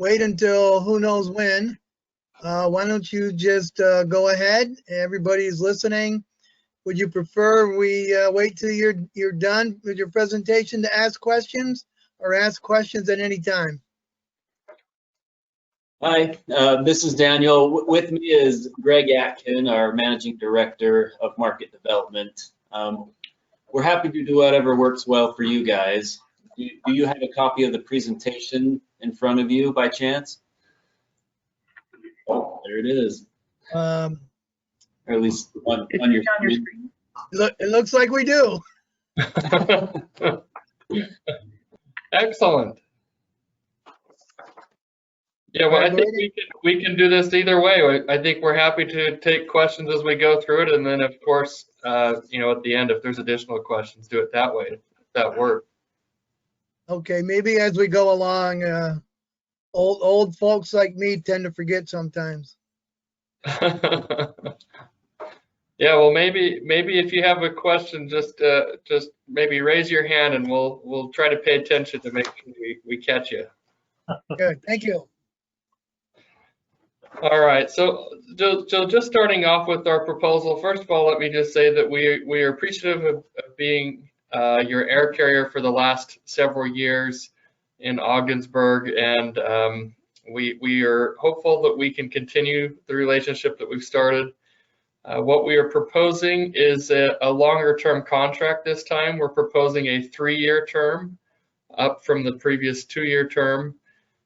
wait until who knows when. Why don't you just go ahead? Everybody's listening. Would you prefer we wait till you're done with your presentation to ask questions, or ask questions at any time? Hi, this is Daniel. With me is Greg Atkin, our Managing Director of Market Development. We're happy to do whatever works well for you guys. Do you have a copy of the presentation in front of you by chance? Oh, there it is. Or at least on your screen. It looks like we do. Excellent. Yeah, well, I think we can do this either way. I think we're happy to take questions as we go through it, and then of course, you know, at the end, if there's additional questions, do it that way. If that works. Okay, maybe as we go along, old folks like me tend to forget sometimes. Yeah, well, maybe if you have a question, just maybe raise your hand, and we'll try to pay attention to make sure we catch you. Good, thank you. All right, so just starting off with our proposal, first of all, let me just say that we are appreciative of being your air carrier for the last several years in Ogdensburg, and we are hopeful that we can continue the relationship that we've started. What we are proposing is a longer term contract this time. We're proposing a 3-year term up from the previous 2-year term.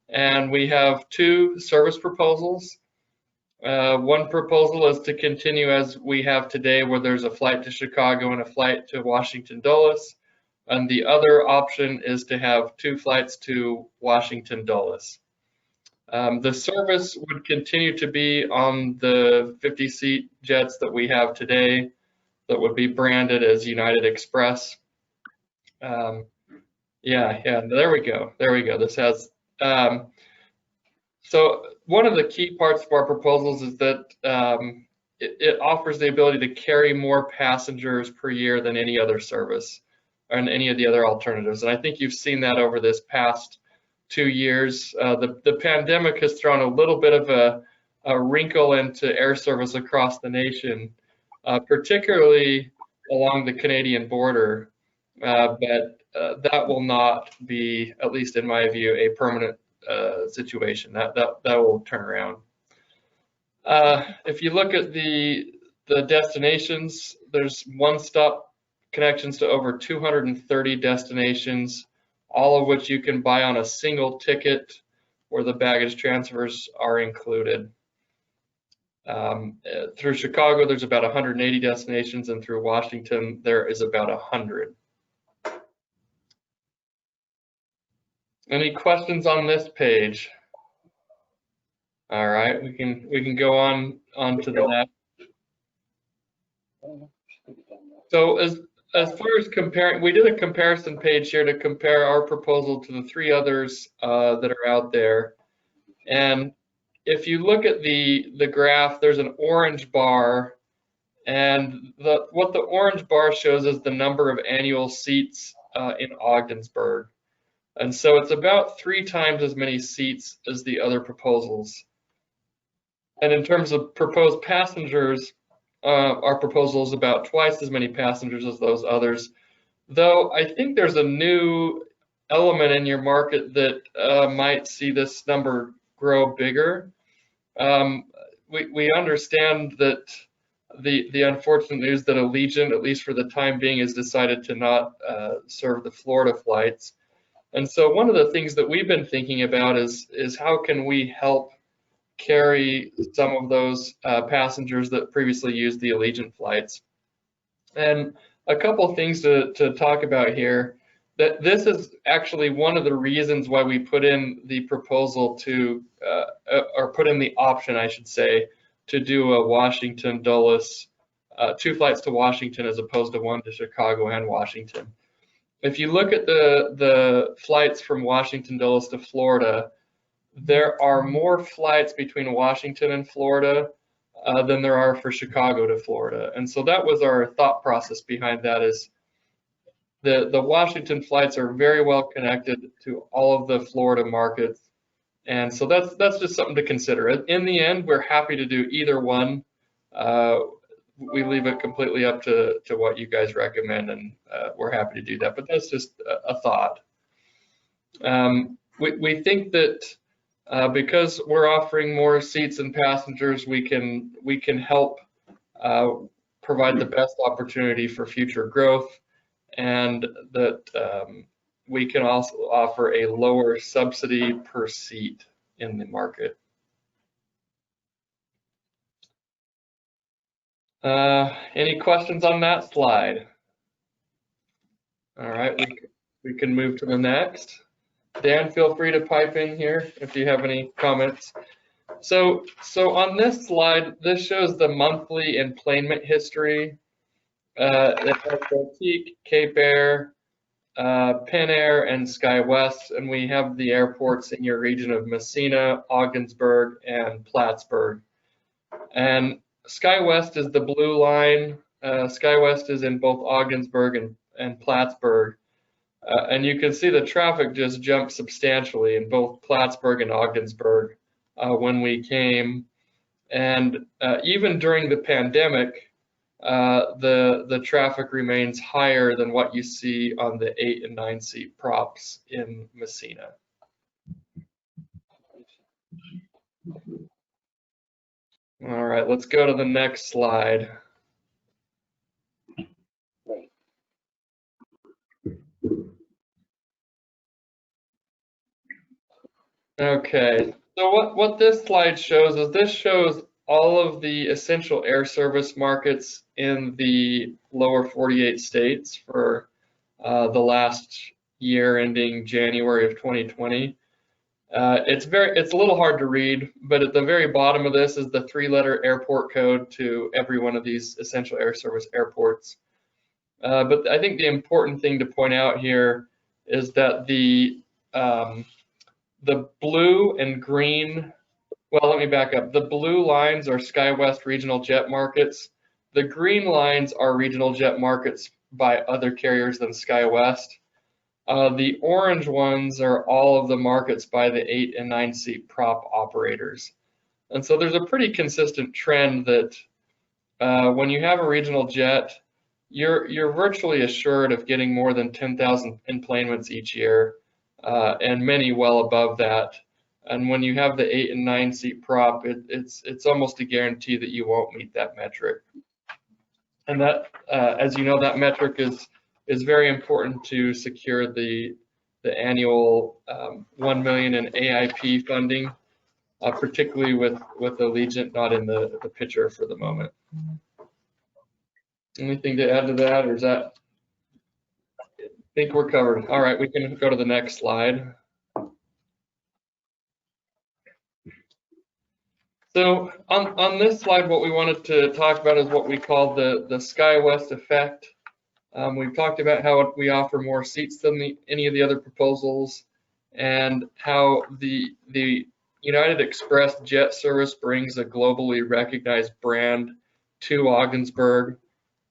And we have 2 service proposals. One proposal is to continue as we have today, where there's a flight to Chicago and a flight to Washington Dulles. And the other option is to have 2 flights to Washington Dulles. The service would continue to be on the 50-seat jets that we have today that would be branded as United Express. Yeah, there we go. This has so one of the key parts of our proposals is that it offers the ability to carry more passengers per year than any other service and any of the other alternatives. And I think you've seen that over this past 2 years. The pandemic has thrown a little bit of a wrinkle into air service across the nation, particularly along the Canadian border. But that will not be, at least in my view, a permanent situation. That will turn around. If you look at the destinations, there's one-stop connections to over 230 destinations, all of which you can buy on a single ticket where the baggage transfers are included. Through Chicago, there's about 180 destinations, and through Washington, there is about 100. Any questions on this page? All right, we can go on to the next. So as far as comparing, we did a comparison page here to compare our proposal to the 3 others that are out there. And if you look at the graph, there's an orange bar, and what the orange bar shows is the number of annual seats in Ogdensburg. And so it's about 3 times as many seats as the other proposals. And in terms of proposed passengers, our proposal is about twice as many passengers as those others. Though I think there's a new element in your market that might see this number grow bigger. We understand that the unfortunate news that Allegiant, at least for the time being, has decided to not serve the Florida flights. And so one of the things that we've been thinking about is how can we help carry some of those passengers that previously used the Allegiant flights. And a couple of things to talk about here, that this is actually one of the reasons why we put in the proposal to, or put in the option, I should say, to do a Washington Dulles, 2 flights to Washington as opposed to 1 to Chicago and Washington. If you look at the flights from Washington Dulles to Florida, there are more flights between Washington and Florida than there are for Chicago to Florida. And so that was our thought process behind that, is the Washington flights are very well connected to all of the Florida markets. And so that's just something to consider. In the end, we're happy to do either one. We leave it completely up to what you guys recommend, and we're happy to do that. But that's just a thought. We think that because we're offering more seats and passengers, we can help provide the best opportunity for future growth, and that we can also offer a lower subsidy per seat in the market. Any questions on that slide? All right, we can move to the next. Dan, feel free to pipe in here if you have any comments. So on this slide, this shows the monthly enplanement history. It has Baltique, Cape Air, Pen Air, and SkyWest, and we have the airports in your region of Messina, Ogdensburg, and Plattsburgh. And SkyWest is the blue line. SkyWest is in both Ogdensburg and Plattsburgh. And you can see the traffic just jumped substantially in both Plattsburgh and Ogdensburg when we came. And even during the pandemic, the traffic remains higher than what you see on the 8 and 9 seat props in Messina. All right, let's go to the next slide. Okay, so what this slide shows is this shows all of the essential air service markets in the lower 48 states for the last year ending January of 2020. It's a little hard to read, but at the very bottom of this is the 3-letter airport code to every one of these essential air service airports. But I think the important thing to point out here is that the blue and green, well, let me back up. The blue lines are SkyWest regional jet markets. The green lines are regional jet markets by other carriers than SkyWest. The orange ones are all of the markets by the 8 and 9 seat prop operators. And so there's a pretty consistent trend that when you have a regional jet, you're virtually assured of getting more than 10,000 enplanements each year, and many well above that. And when you have the 8 and 9 seat prop, it's almost a guarantee that you won't meet that metric. And that, as you know, that metric is very important to secure the annual $1 million in AIP funding, particularly with Allegiant not in the picture for the moment. Anything to add to that, or is that? I think we're covered. All right, we can go to the next slide. So on this slide, what we wanted to talk about is what we call the SkyWest effect. We've talked about how we offer more seats than any of the other proposals, and how the United Express jet service brings a globally recognized brand to Ogdensburg.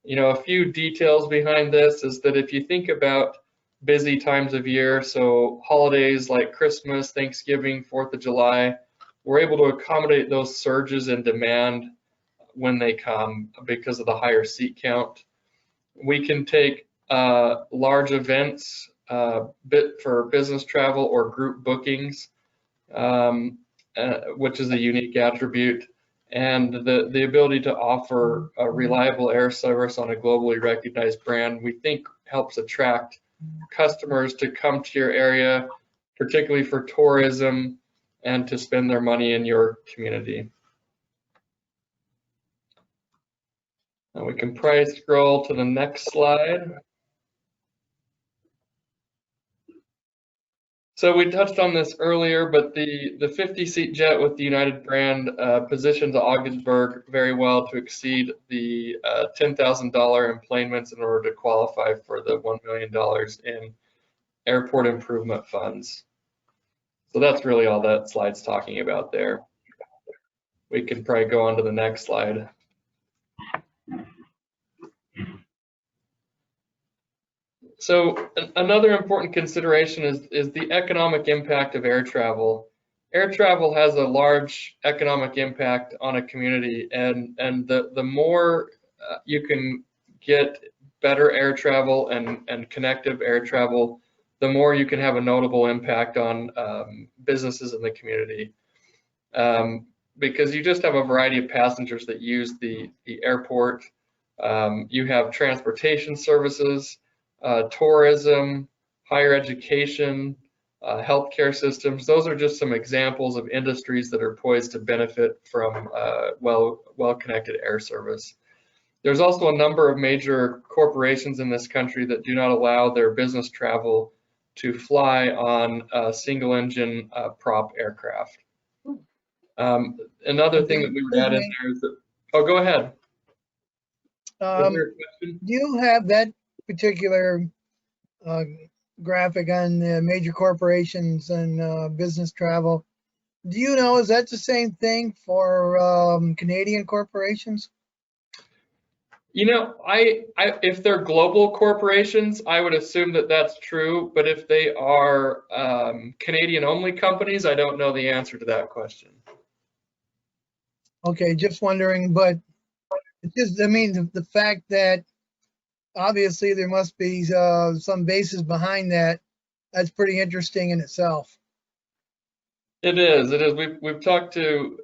You know, a few details behind this is that if you think about busy times of year, so holidays like Christmas, Thanksgiving, 4th of July, we're able to accommodate those surges in demand when they come because of the higher seat count. We can take large events for business travel or group bookings, which is a unique attribute, and the ability to offer a reliable air service on a globally recognized brand, we think helps attract customers to come to your area, particularly for tourism, and to spend their money in your community. Now we can probably scroll to the next slide. So we touched on this earlier, but the 50-seat jet with the United brand positions Ogdensburg very well to exceed the $10,000 enplanements in order to qualify for the $1 million in airport improvement funds. So that's really all that slide's talking about there. We can probably go on to the next slide. So another important consideration is the economic impact of air travel. air travel has a large economic impact on a community, and the more you can get better air travel and connective air travel, the more you can have a notable impact on businesses in the community. Because you just have a variety of passengers that use the airport. You have transportation services, tourism, higher education, healthcare systems. Those are just some examples of industries that are poised to benefit from well-connected air service. There's also a number of major corporations in this country that do not allow their business travel to fly on single-engine prop aircraft. Another thing that we would add in there is that, oh, go ahead. Do you have that particular graphic on the major corporations and business travel? Do you know, is that the same thing for Canadian corporations? You know, if they're global corporations, I would assume that that's true. But if they are Canadian-only companies, I don't know the answer to that question. Okay, just wondering, but it's just, I mean, the fact that obviously there must be some basis behind that, that's pretty interesting in itself. It is. It is. We've talked to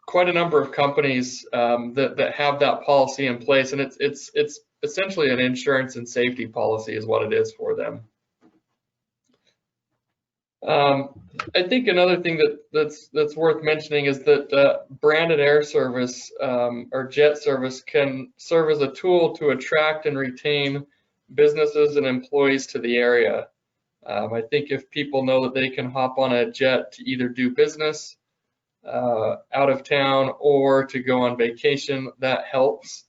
quite a number of companies that have that policy in place, and it's essentially an insurance and safety policy is what it is for them. I think another thing that's worth mentioning is that branded air service or jet service can serve as a tool to attract and retain businesses and employees to the area. I think if people know that they can hop on a jet to either do business out of town or to go on vacation, that helps.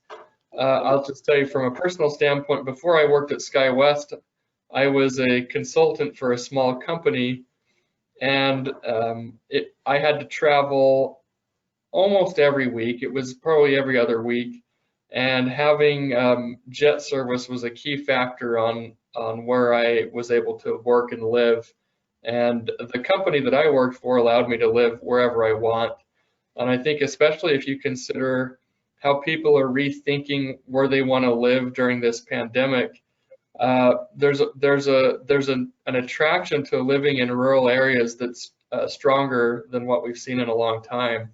I'll just tell you from a personal standpoint, before I worked at SkyWest, I was a consultant for a small company, and I had to travel almost every week. It was probably every other week, and having jet service was a key factor on where I was able to work and live. And the company that I worked for allowed me to live wherever I want. And I think especially if you consider how people are rethinking where they want to live during this pandemic, there's an attraction to living in rural areas that's stronger than what we've seen in a long time.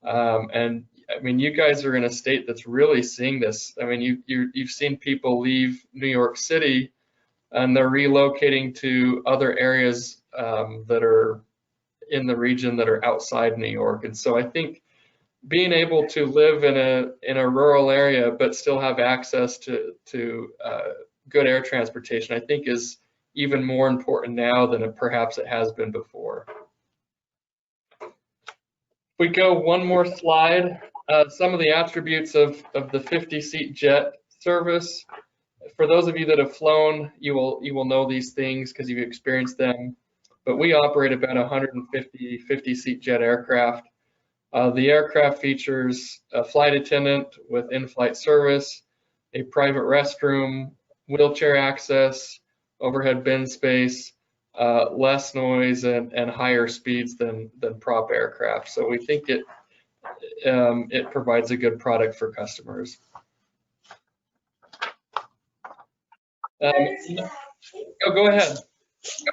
And I mean, you guys are in a state that's really seeing this. I mean, you've seen people leave New York City and they're relocating to other areas that are in the region that are outside New York. And so I think being able to live in a rural area but still have access to good air transportation, I think is even more important now than perhaps it has been before. If we go one more slide, some of the attributes of the 50-seat jet service. For those of you that have flown, you will know these things because you've experienced them. But we operate about 150 50-seat jet aircraft. The aircraft features a flight attendant with in-flight service, a private restroom, wheelchair access, overhead bin space, less noise, and higher speeds than prop aircraft. So we think it provides a good product for customers. Go ahead.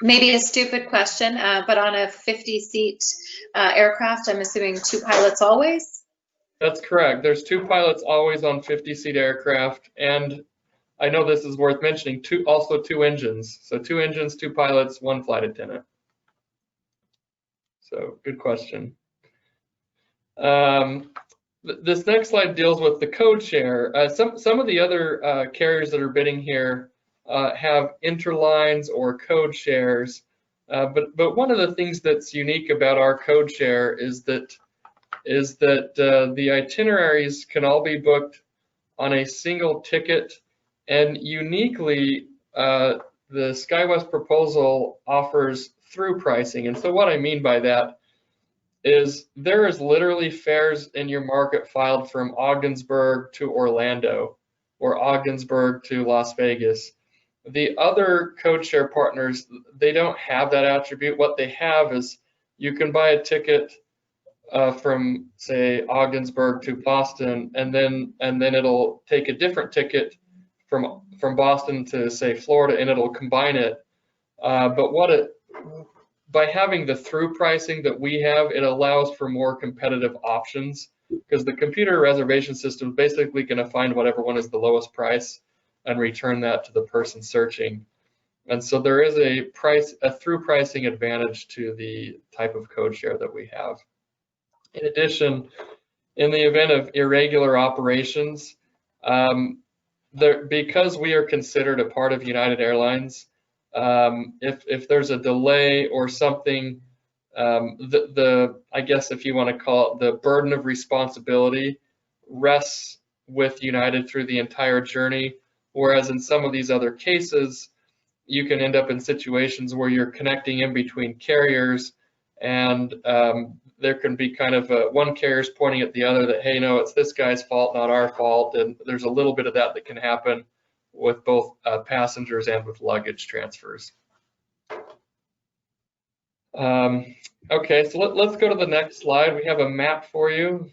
Maybe a stupid question, but on a 50-seat aircraft, I'm assuming 2 pilots always? That's correct. There's 2 pilots always on 50-seat aircraft, and I know this is worth mentioning, also 2 engines. So 2 engines, 2 pilots, 1 flight attendant. So good question. This next slide deals with the code share. Some of the other carriers that are bidding here have interlines or code shares, but one of the things that's unique about our code share is that the itineraries can all be booked on a single ticket, and uniquely the SkyWest proposal offers through pricing. And so what I mean by that is there is literally fares in your market filed from Ogdensburg to Orlando or Ogdensburg to Las Vegas. The other code share partners, they don't have that attribute. What they have is you can buy a ticket from, say, Ogdensburg to Boston, and then it'll take a different ticket from Boston to, say, Florida, and it'll combine it. But by having the through pricing that we have, it allows for more competitive options, because the computer reservation system is basically going to find whatever one is the lowest price and return that to the person searching. And so there is a through pricing advantage to the type of code share that we have. In addition, in the event of irregular operations, because we are considered a part of United Airlines, if there's a delay or something, I guess if you want to call it, the burden of responsibility rests with United through the entire journey. Whereas in some of these other cases, you can end up in situations where you're connecting in between carriers, and there can be kind of one carrier's pointing at the other that, hey, no, it's this guy's fault, not our fault. And there's a little bit of that can happen with both passengers and with luggage transfers. Okay, so let's go to the next slide. We have a map for you.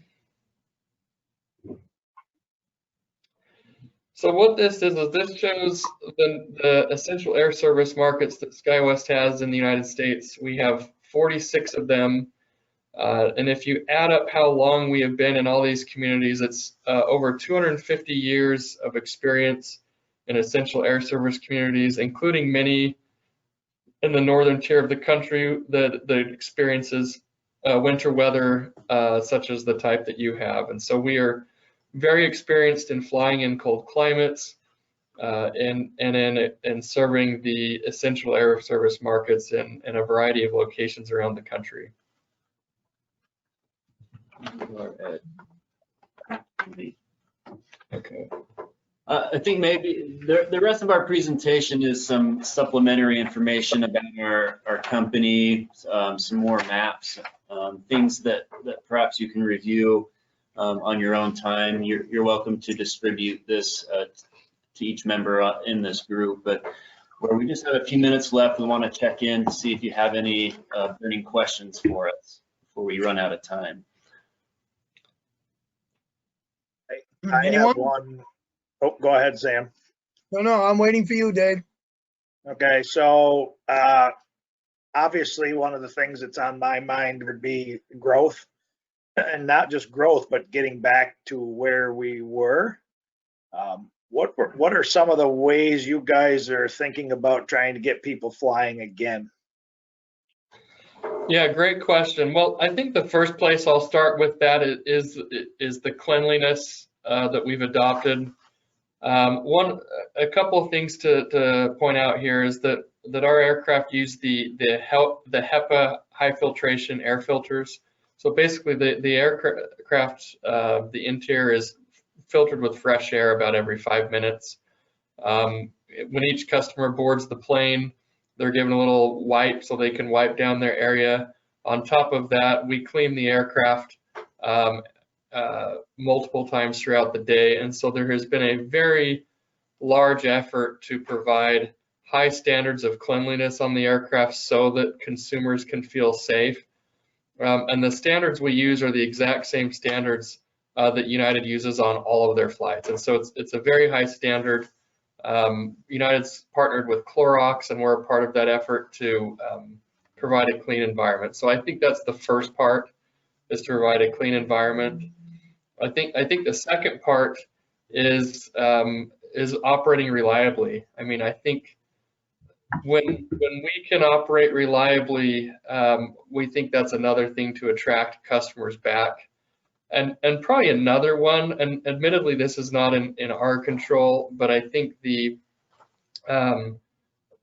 So what this is this shows the essential air service markets that SkyWest has in the United States. We have 46 of them. And if you add up how long we have been in all these communities, it's over 250 years of experience in essential air service communities, including many in the northern tier of the country that experiences winter weather such as the type that you have. And so we are very experienced in flying in cold climates and in serving the essential air service markets in a variety of locations around the country. Okay. I think maybe the rest of our presentation is some supplementary information about our company, some more maps, things that perhaps you can review on your own time. You're welcome to distribute this to each member in this group, but where we just have a few minutes left, we want to check in to see if you have any burning questions for us before we run out of time. I have one. Oh, go ahead, Sam. No, I'm waiting for you, Dave. Okay, so obviously one of the things that's on my mind would be growth, and not just growth, but getting back to where we were. What are some of the ways you guys are thinking about trying to get people flying again? Yeah, great question. Well, I think the first place I'll start with that is the cleanliness that we've adopted. A couple of things to point out here is that our aircraft use the HEPA high filtration air filters. So basically the aircraft, the interior is filtered with fresh air about every 5 minutes. When each customer boards the plane, they're given a little wipe so they can wipe down their area. On top of that, we clean the aircraft multiple times throughout the day. And so there has been a very large effort to provide high standards of cleanliness on the aircraft so that consumers can feel safe. And the standards we use are the exact same standards that United uses on all of their flights. And so it's a very high standard. United's partnered with Clorox, and we're a part of that effort to provide a clean environment. So I think that's the first part, is to provide a clean environment. I think the second part is operating reliably. I mean, I think when we can operate reliably, we think that's another thing to attract customers back. And probably another one, and admittedly this is not in our control, but I think the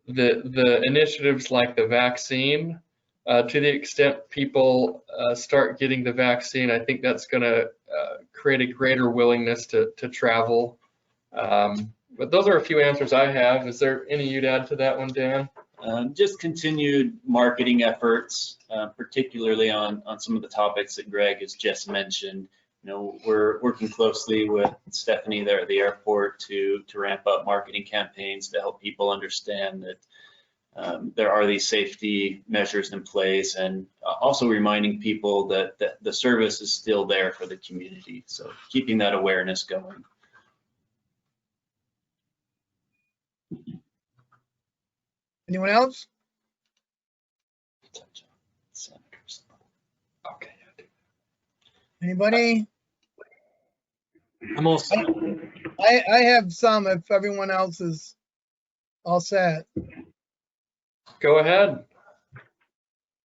initiatives like the vaccine, to the extent people start getting the vaccine, I think that's going to create a greater willingness to travel. But those are a few answers I have. Is there any you'd add to that one, Dan? Just continued marketing efforts, particularly on some of the topics that Greg has just mentioned. we're working closely with Stephanie there at the airport to ramp up marketing campaigns to help people understand that there are these safety measures in place, and also reminding people that the service is still there for the community. So keeping that awareness going. Anyone else? Okay. Anybody? I'm all set. I have some if everyone else is all set. Go ahead.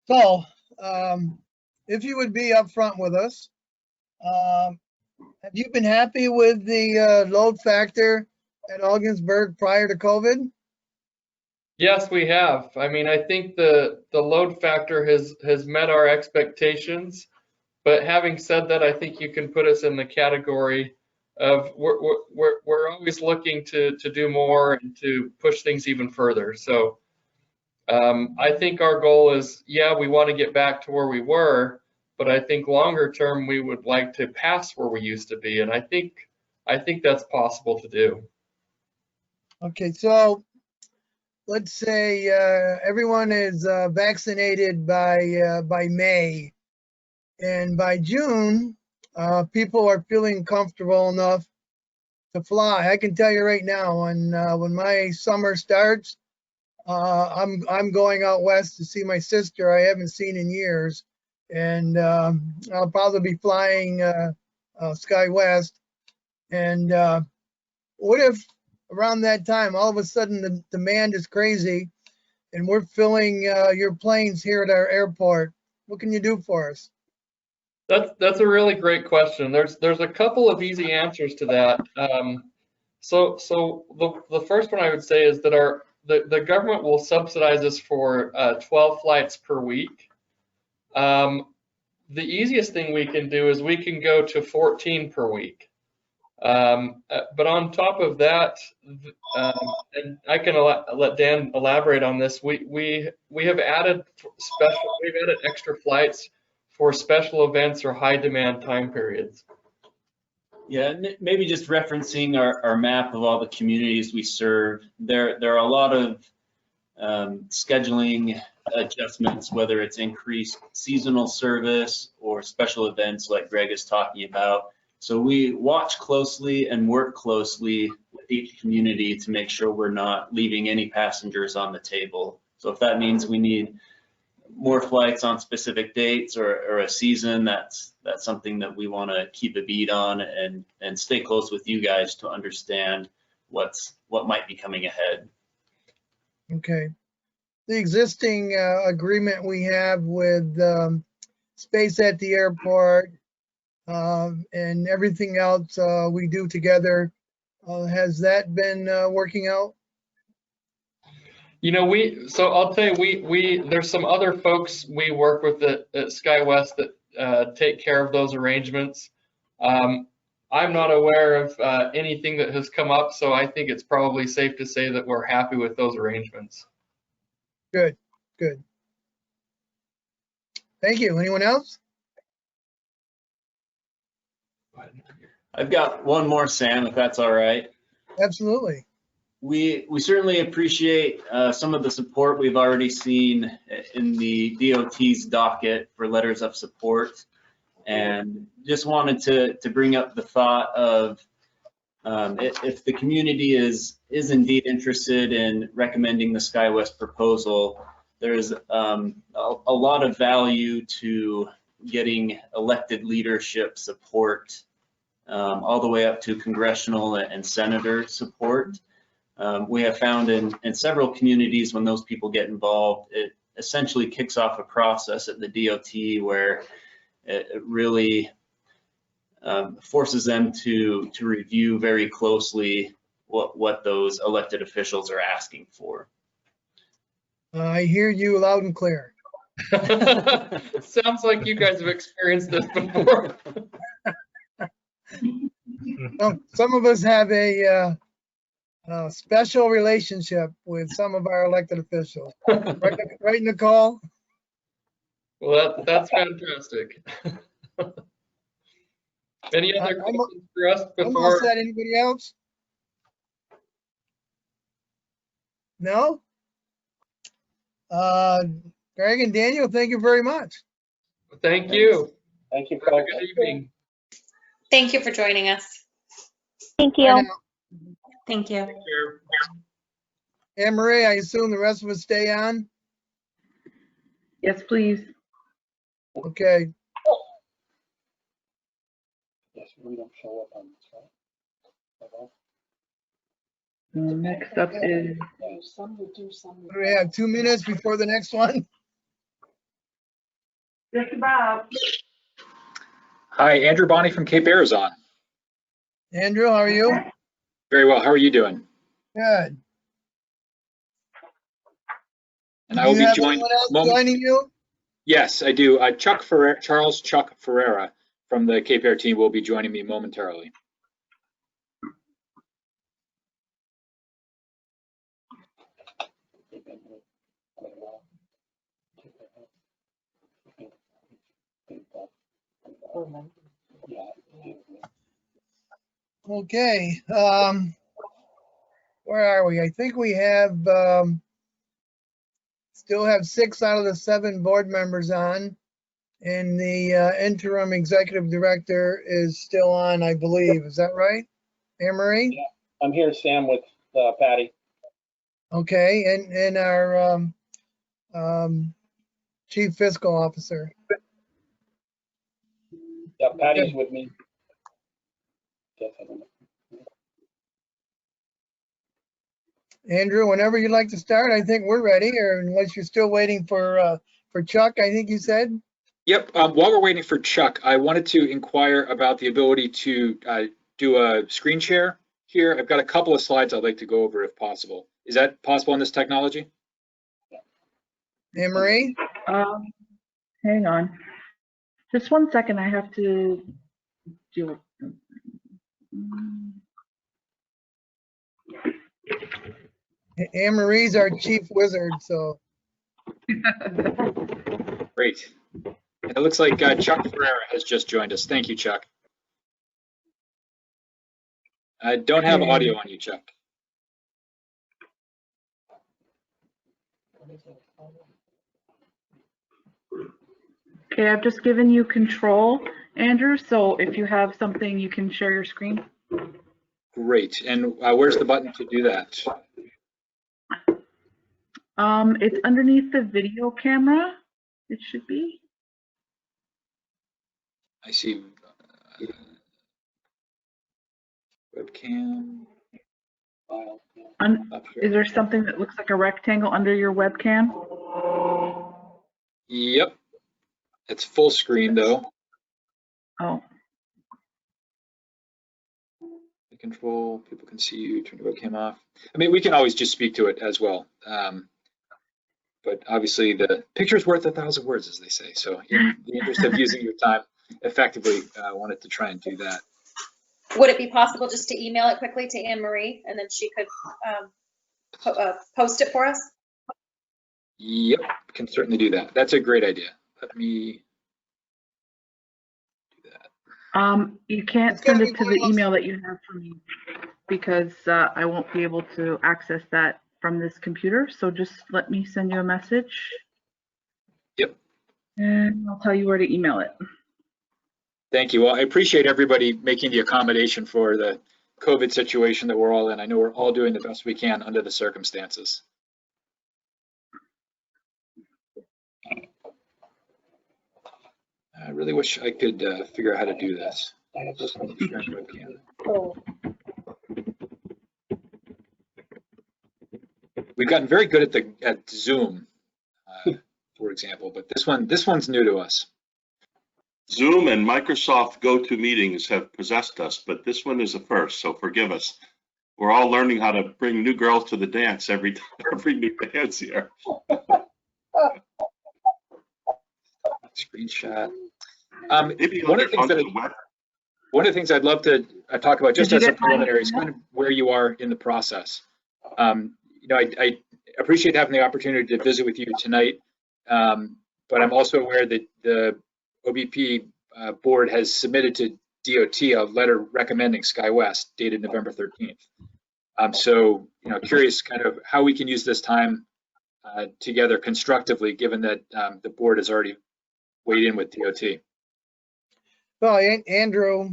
So, if you would be upfront with us, have you been happy with the load factor at Augsburg prior to COVID? Yes, we have. I mean, I think the load factor has met our expectations. But having said that, I think you can put us in the category of we're always looking to do more and to push things even further. So I think our goal is, yeah, we want to get back to where we were, but I think longer term we would like to pass where we used to be, and I think that's possible to do. Okay, so let's say everyone is vaccinated by May, and by June, people are feeling comfortable enough to fly. I can tell you right now, when my summer starts, I'm going out west to see my sister I haven't seen in years, and I'll probably be flying SkyWest. And what if around that time, all of a sudden the demand is crazy, and we're filling your planes here at our airport? What can you do for us? That's a really great question. There's a couple of easy answers to that. So the first one I would say is that the government will subsidize us for 12 flights per week. The easiest thing we can do is we can go to 14 per week. But on top of that, and I can let Dan elaborate on this. We have added extra flights for special events or high demand time periods. Yeah, maybe just referencing our map of all the communities we serve. There are a lot of scheduling adjustments, whether it's increased seasonal service or special events like Greg is talking about. So we watch closely and work closely with each community to make sure we're not leaving any passengers on the table. So if that means we need more flights on specific dates or a season, that's something that we want to keep a beat on and stay close with you guys to understand what might be coming ahead. Okay. The existing agreement we have with space at the airport and everything else we do together, has that been working out? You know, so I'll tell you, there's some other folks we work with at SkyWest that take care of those arrangements. I'm not aware of anything that has come up, so I think it's probably safe to say that we're happy with those arrangements. Good, good. Thank you. Anyone else? I've got one more, Sam, if that's all right. Absolutely. We certainly appreciate some of the support we've already seen in the DOT's docket for letters of support, and just wanted to bring up the thought of if the community is indeed interested in recommending the SkyWest proposal, there's a lot of value to getting elected leadership support all the way up to congressional and senator support. We have found in several communities, when those people get involved, it essentially kicks off a process at the DOT where it really forces them to review very closely what those elected officials are asking for. I hear you loud and clear. Sounds like you guys have experienced this before. Well, some of us have a special relationship with some of our elected officials. Right, Nicole? Well, that's fantastic. Any other I'm- questions for us I'm all before? set. Anybody else? No? Greg and Daniel, thank you very much. Thank you. Thank you, Have a folks. good evening. Thank you for joining us. Thank Bye you. now. Thank you. Take care. Anne Marie, I assume the rest of us stay on? Yes, please. Okay. Yes, we don't show up on this, right? Next up is, Some would do, some would. We have 2 minutes before the next one. Mr. Bob. Hi, Andrew Bonney from Cape Arizon. Andrew, how are you? Very well. How are you doing? Good. And I Do will you be have joined. anyone else joining you? Yes, I do. Charles Chuck Ferreira from the Cape Air team will be joining me momentarily. Okay. Where are we? I think we have, still have 6 out of the 7 board members on. And the interim executive director is still on, I believe. Is that right? Anne Marie? I'm here, Sam, with Patty. Okay, and our chief fiscal officer. Yeah, Patty's with me. Yes, I don't know. Andrew, whenever you'd like to start, I think we're ready, or unless you're still waiting for Chuck, I think you said. Yep. While we're waiting for Chuck, I wanted to inquire about the ability to do a screen share here. I've got a couple of slides I'd like to go over if possible. Is that possible on this technology? Anne Marie? Hang on. Just 1 second, I have to deal with Anne Marie's our chief wizard, so. Great. And it looks like Chuck Ferreira has just joined us. Thank you, Chuck. I don't have audio on you, Chuck. Okay, I've just given you control, Andrew, so if you have something, you can share your screen. Great. And where's the button to do that? It's underneath the video camera, it should be. I see webcam. Up here. Is there something that looks like a rectangle under your webcam? Yep. It's full screen though. Oh, The control, people can see you, turn your webcam off. I mean, we can always just speak to it as well. But obviously the picture's worth 1,000 words, as they say. So in the interest of using your time effectively, I wanted to try and do that. Would it be possible just to email it quickly to Anne Marie and then she could post it for us? Yep, can certainly do that. That's a great idea. Let me do that. You can't send it to the email that you have for me because I won't be able to access that from this computer. So just let me send you a message. Yep. And I'll tell you where to email it. Thank you. Well, I appreciate everybody making the accommodation for the COVID situation that we're all in. I know we're all doing the best we can under the circumstances. I really wish I could figure out how to do this. We've gotten very good at Zoom, for example, but this one's new to us. Zoom and Microsoft GoToMeetings have possessed us, but this one is a first, so forgive us. We're all learning how to bring new girls to the dance every new dance here. Screenshot. Maybe one of the things I'd love to talk about just as a preliminary is kind of where you are in the process. You know, I appreciate having the opportunity to visit with you tonight, but I'm also aware that the OBP board has submitted to DOT a letter recommending SkyWest dated November 13th. So, curious kind of how we can use this time together constructively, given that the board has already weighed in with DOT. Well, Andrew,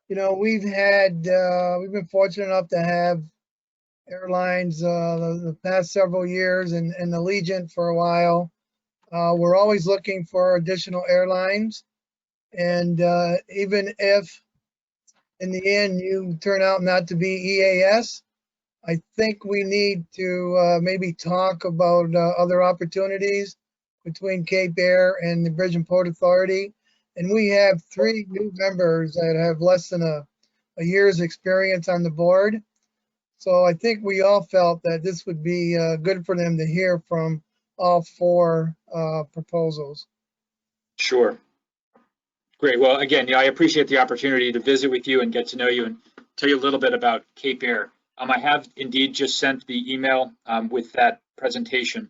we've been fortunate enough to have airlines the past several years and Allegiant for a while. We're always looking for additional airlines. And even if in the end you turn out not to be EAS, I think we need to maybe talk about other opportunities between Cape Air and the Bridge and Port Authority. And we have 3 new members that have less than a year's experience on the board. So I think we all felt that this would be good for them to hear from all 4 proposals. Sure. Great. Well, again, I appreciate the opportunity to visit with you and get to know you and tell you a little bit about Cape Air. I have indeed just sent the email with that presentation.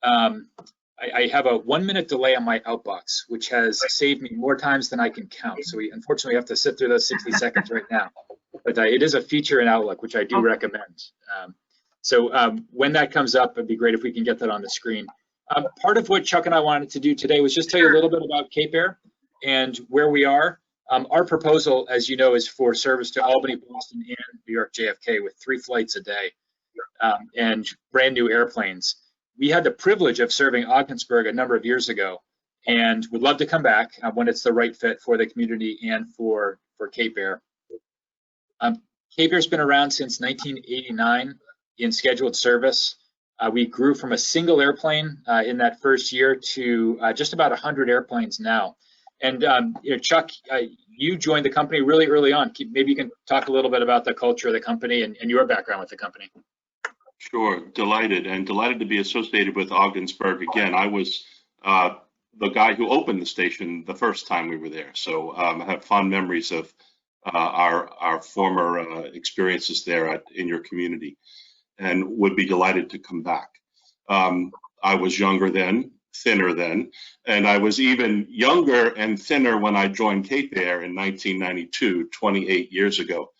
I have a 1-minute delay on my outbox, which has saved me more times than I can count. So we unfortunately have to sit through those 60 seconds right now. But it is a feature in Outlook, which I do recommend. So when that comes up, it'd be great if we can get that on the screen. Part of what Chuck and I wanted to do today was just tell you a little bit about Cape Air and where we are. Our proposal, as you know, is for service to Albany, Boston, and New York JFK with 3 flights a day and brand new airplanes. We had the privilege of serving Ogdensburg a number of years ago and would love to come back when it's the right fit for the community and for Cape Air. Cape Air's been around since 1989 in scheduled service. We grew from a single airplane in that first year to just about 100 airplanes now. And Chuck, you joined the company really early on. Maybe you can talk a little bit about the culture of the company and your background with the company. Sure, delighted to be associated with Ogdensburg again. I was the guy who opened the station the first time we were there, so I have fond memories of our former experiences there in your community, and would be delighted to come back. I was younger then, thinner then, and I was even younger and thinner when I joined Cape Air in 1992, 28 years ago.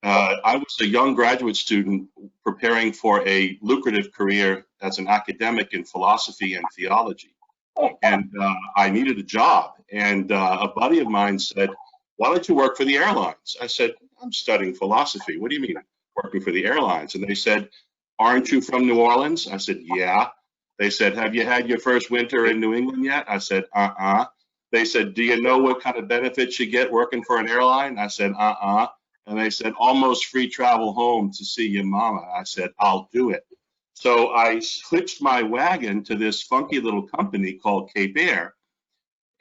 I was a young graduate student preparing for a lucrative career as an academic in philosophy and theology. And I needed a job. And a buddy of mine said, "Why don't you work for the airlines?" I said, "I'm studying philosophy. What do you mean working for the airlines?" And they said, "Aren't you from New Orleans?" I said, "Yeah." They said, "Have you had your first winter in New England yet?" I said, "Uh-uh." They said, "Do you know what kind of benefits you get working for an airline?" I said, "Uh-uh." And they said, "Almost free travel home to see your mama." I said, "I'll do it." So I switched my wagon to this funky little company called Cape Air.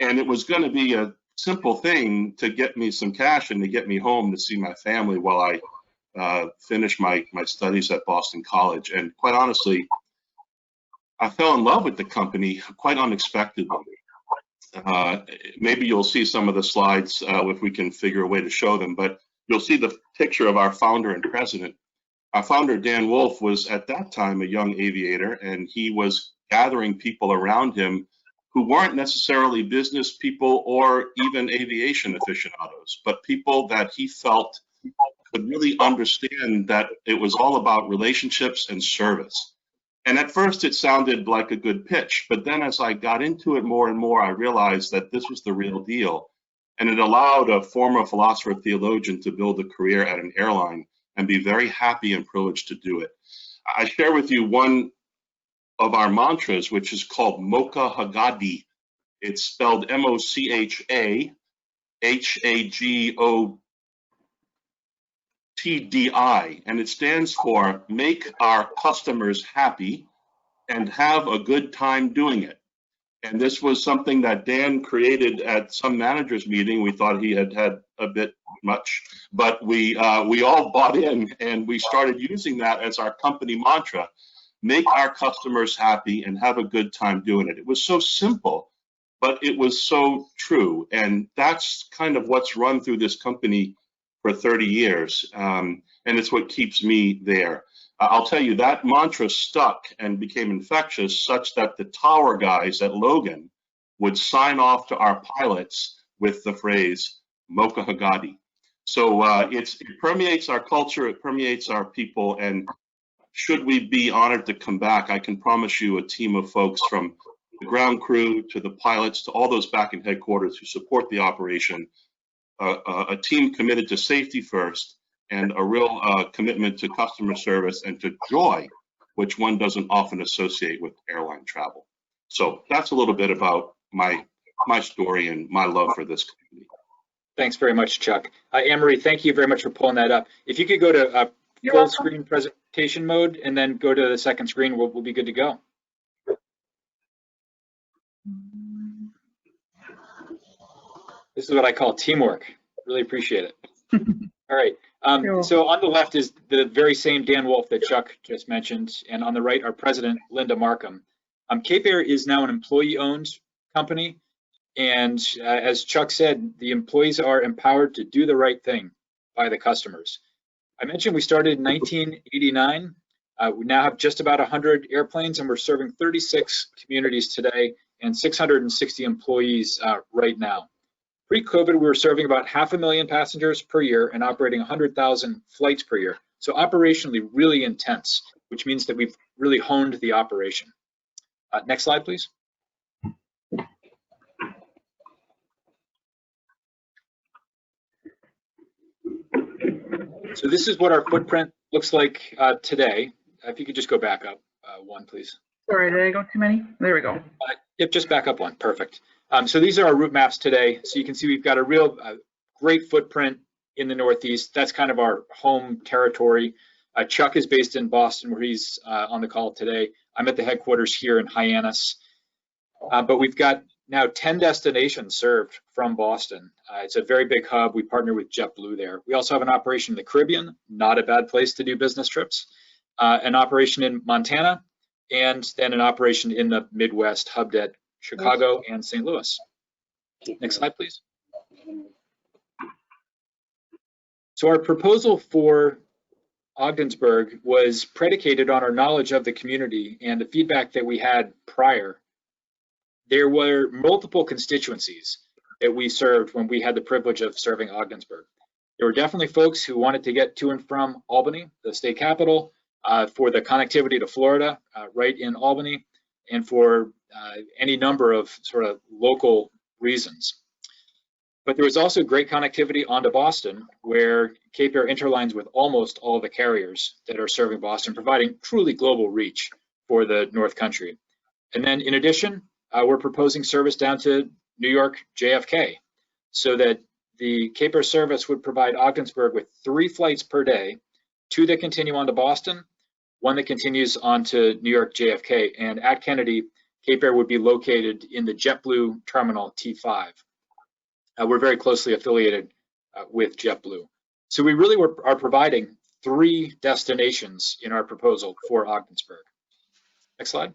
And it was going to be a simple thing to get me some cash and to get me home to see my family while I finished my studies at Boston College. And quite honestly, I fell in love with the company quite unexpectedly. Maybe you'll see some of the slides if we can figure a way to show them, but you'll see the picture of our founder and president. Our founder, Dan Wolf, was at that time a young aviator, and he was gathering people around him who weren't necessarily business people or even aviation aficionados, but people that he felt could really understand that it was all about relationships and service. And at first it sounded like a good pitch, but then as I got into it more and more, I realized that this was the real deal. And it allowed a former philosopher theologian to build a career at an airline and be very happy and privileged to do it. I share with you one of our mantras, which is called Mocha Hagadi. It's spelled MOCHA HAGOTDI, and it stands for make our customers happy and have a good time doing it. And this was something that Dan created at some managers meeting. We thought he had a bit much, but we all bought in and we started using that as our company mantra. Make our customers happy and have a good time doing it. It was so simple, but it was so true. And that's kind of what's run through this company for 30 years. And it's what keeps me there. I'll tell you, that mantra stuck and became infectious such that the tower guys at Logan would sign off to our pilots with the phrase Mocha Hagadi. So it permeates our culture, it permeates our people, and should we be honored to come back, I can promise you a team of folks from the ground crew to the pilots to all those back in headquarters who support the operation, a team committed to safety first and a real commitment to customer service and to joy, which one doesn't often associate with airline travel. So that's a little bit about my story and my love for this company. Thanks very much, Chuck. Anne-Marie, thank you very much for pulling that up. If you could go to full screen presentation mode and then go to the second screen, we'll be good to go. This is what I call teamwork. Really appreciate it. All right. So on the left is the very same Dan Wolf that Chuck just mentioned, and on the right, our president, Linda Markham. Cape Air is now an employee-owned company, and as Chuck said, the employees are empowered to do the right thing by the customers. I mentioned we started in 1989. We now have just about 100 airplanes, and we're serving 36 communities today and 660 employees right now. Pre-COVID, we were serving about 500,000 passengers per year and operating 100,000 flights per year. So operationally really intense, which means that we've really honed the operation. Next slide, please. So this is what our footprint looks like today. If you could just go back up one, please. Sorry, did I go too many? There we go. Yep, just back up one, perfect. So these are our route maps today. So you can see we've got a real great footprint in the Northeast. That's kind of our home territory. Chuck is based in Boston, where he's on the call today. I'm at the headquarters here in Hyannis. But we've got now 10 destinations served from Boston. It's a very big hub. We partner with JetBlue there. We also have an operation in the Caribbean, not a bad place to do business trips, an operation in Montana, and then an operation in the Midwest, hubbed at Chicago and St. Louis. Next slide, please. So our proposal for Ogdensburg was predicated on our knowledge of the community and the feedback that we had prior. There were multiple constituencies that we served when we had the privilege of serving Ogdensburg. There were definitely folks who wanted to get to and from Albany, the state capital, for the connectivity to Florida, right in Albany, and for any number of sort of local reasons. But there was also great connectivity onto Boston, where Cape Air interlines with almost all the carriers that are serving Boston, providing truly global reach for the North Country. And then in addition, we're proposing service down to New York JFK, so that the Cape Air service would provide Ogdensburg with 3 flights per day, 2 that continue on to Boston, 1 that continues on to New York JFK. And at Kennedy, Cape Air would be located in the JetBlue Terminal T5. We're very closely affiliated with JetBlue. So we really are providing 3 destinations in our proposal for Ogdensburg. Next slide.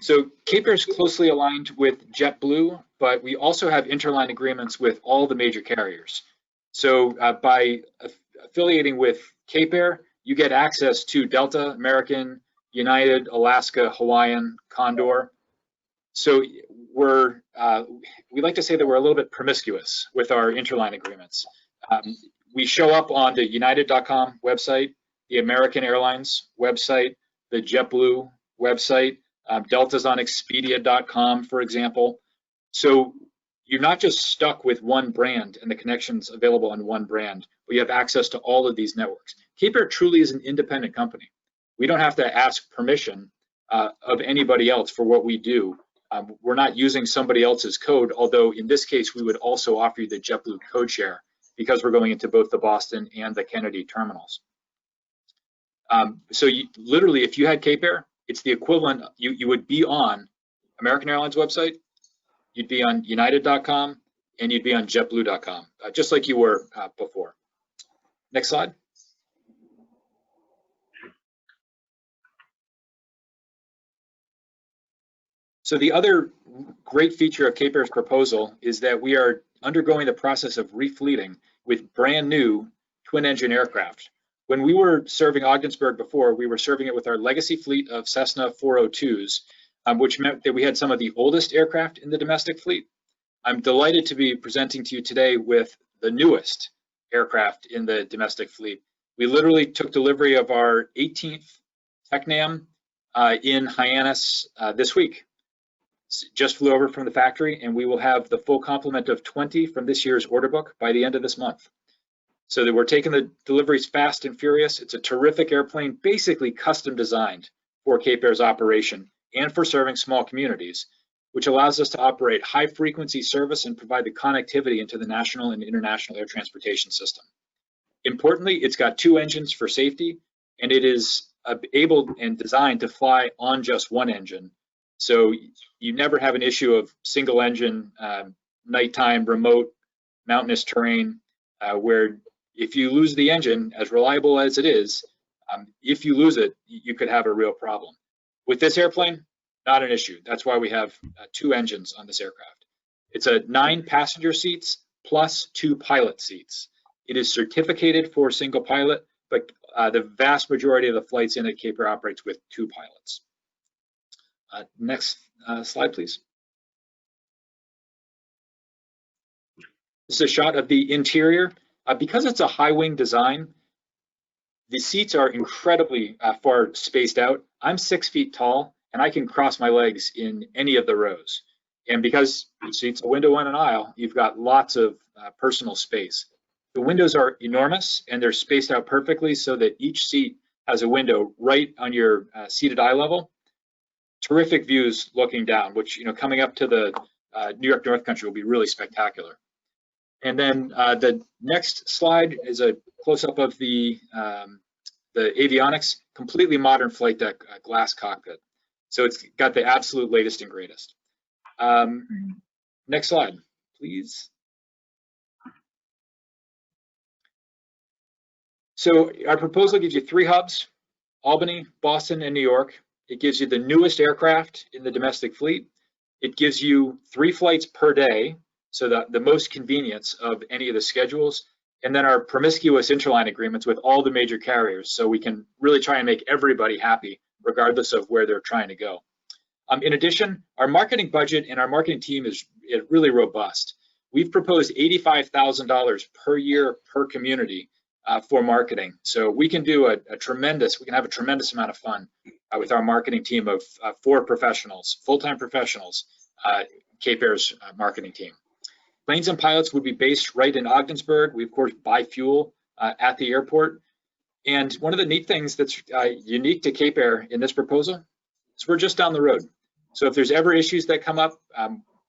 So Cape Air is closely aligned with JetBlue, but we also have interline agreements with all the major carriers. So by affiliating with Cape Air, you get access to Delta, American, United, Alaska, Hawaiian, Condor. So we like to say that we're a little bit promiscuous with our interline agreements. We show up on the United.com website, the American Airlines website, the JetBlue website, Delta's on Expedia.com, for example. So you're not just stuck with one brand and the connections available on one brand, but you have access to all of these networks. Cape Air truly is an independent company. We don't have to ask permission of anybody else for what we do. We're not using somebody else's code, although in this case, we would also offer you the JetBlue code share because we're going into both the Boston and the Kennedy terminals. So literally, if you had Cape Air, it's the equivalent, you would be on American Airlines website, you'd be on United.com, and you'd be on JetBlue.com, just like you were before. Next slide. So the other great feature of Cape Air's proposal is that we are undergoing the process of refleeting with brand new twin engine aircraft, when we were serving Ogdensburg before, we were serving it with our legacy fleet of Cessna 402s, which meant that we had some of the oldest aircraft in the domestic fleet. I'm delighted to be presenting to you today with the newest aircraft in the domestic fleet. We literally took delivery of our 18th TechNam in Hyannis this week. Just flew over from the factory, and we will have the full complement of 20 from this year's order book by the end of this month. So that we're taking the deliveries fast and furious. It's a terrific airplane, basically custom designed for Cape Air's operation and for serving small communities, which allows us to operate high frequency service and provide the connectivity into the national and international air transportation system. Importantly, it's got 2 engines for safety, and it is able and designed to fly on just 1 engine. So you never have an issue of single engine, nighttime, remote, mountainous terrain, where if you lose the engine, as reliable as it is, if you lose it, you could have a real problem. With this airplane, not an issue. That's why we have 2 engines on this aircraft. It's a 9 passenger seats plus 2 pilot seats. It is certificated for single pilot, but the vast majority of the flights in it, Cape Air operates with 2 pilots. Next slide, please. This is a shot of the interior. Because it's a high wing design, the seats are incredibly far spaced out. I'm 6 feet tall, and I can cross my legs in any of the rows. And because each seat's a window and an aisle, you've got lots of personal space. The windows are enormous, and they're spaced out perfectly so that each seat has a window right on your seated eye level. Terrific views looking down, which, coming up to the New York North Country will be really spectacular. And then the next slide is a close-up of the avionics, completely modern flight deck, glass cockpit. So it's got the absolute latest and greatest. Next slide, please. So our proposal gives you 3 hubs, Albany, Boston, and New York. It gives you the newest aircraft in the domestic fleet. It gives you 3 flights per day, so that the most convenience of any of the schedules, and then our promiscuous interline agreements with all the major carriers, so we can really try and make everybody happy, regardless of where they're trying to go. In addition, our marketing budget and our marketing team is really robust. We've proposed $85,000 per year per community for marketing. So we can do we can have a tremendous amount of fun with our marketing team of 4 professionals, full-time professionals, Cape Air's marketing team. Planes and pilots would be based right in Ogdensburg. We, of course, buy fuel at the airport. And one of the neat things that's unique to Cape Air in this proposal is we're just down the road. So if there's ever issues that come up,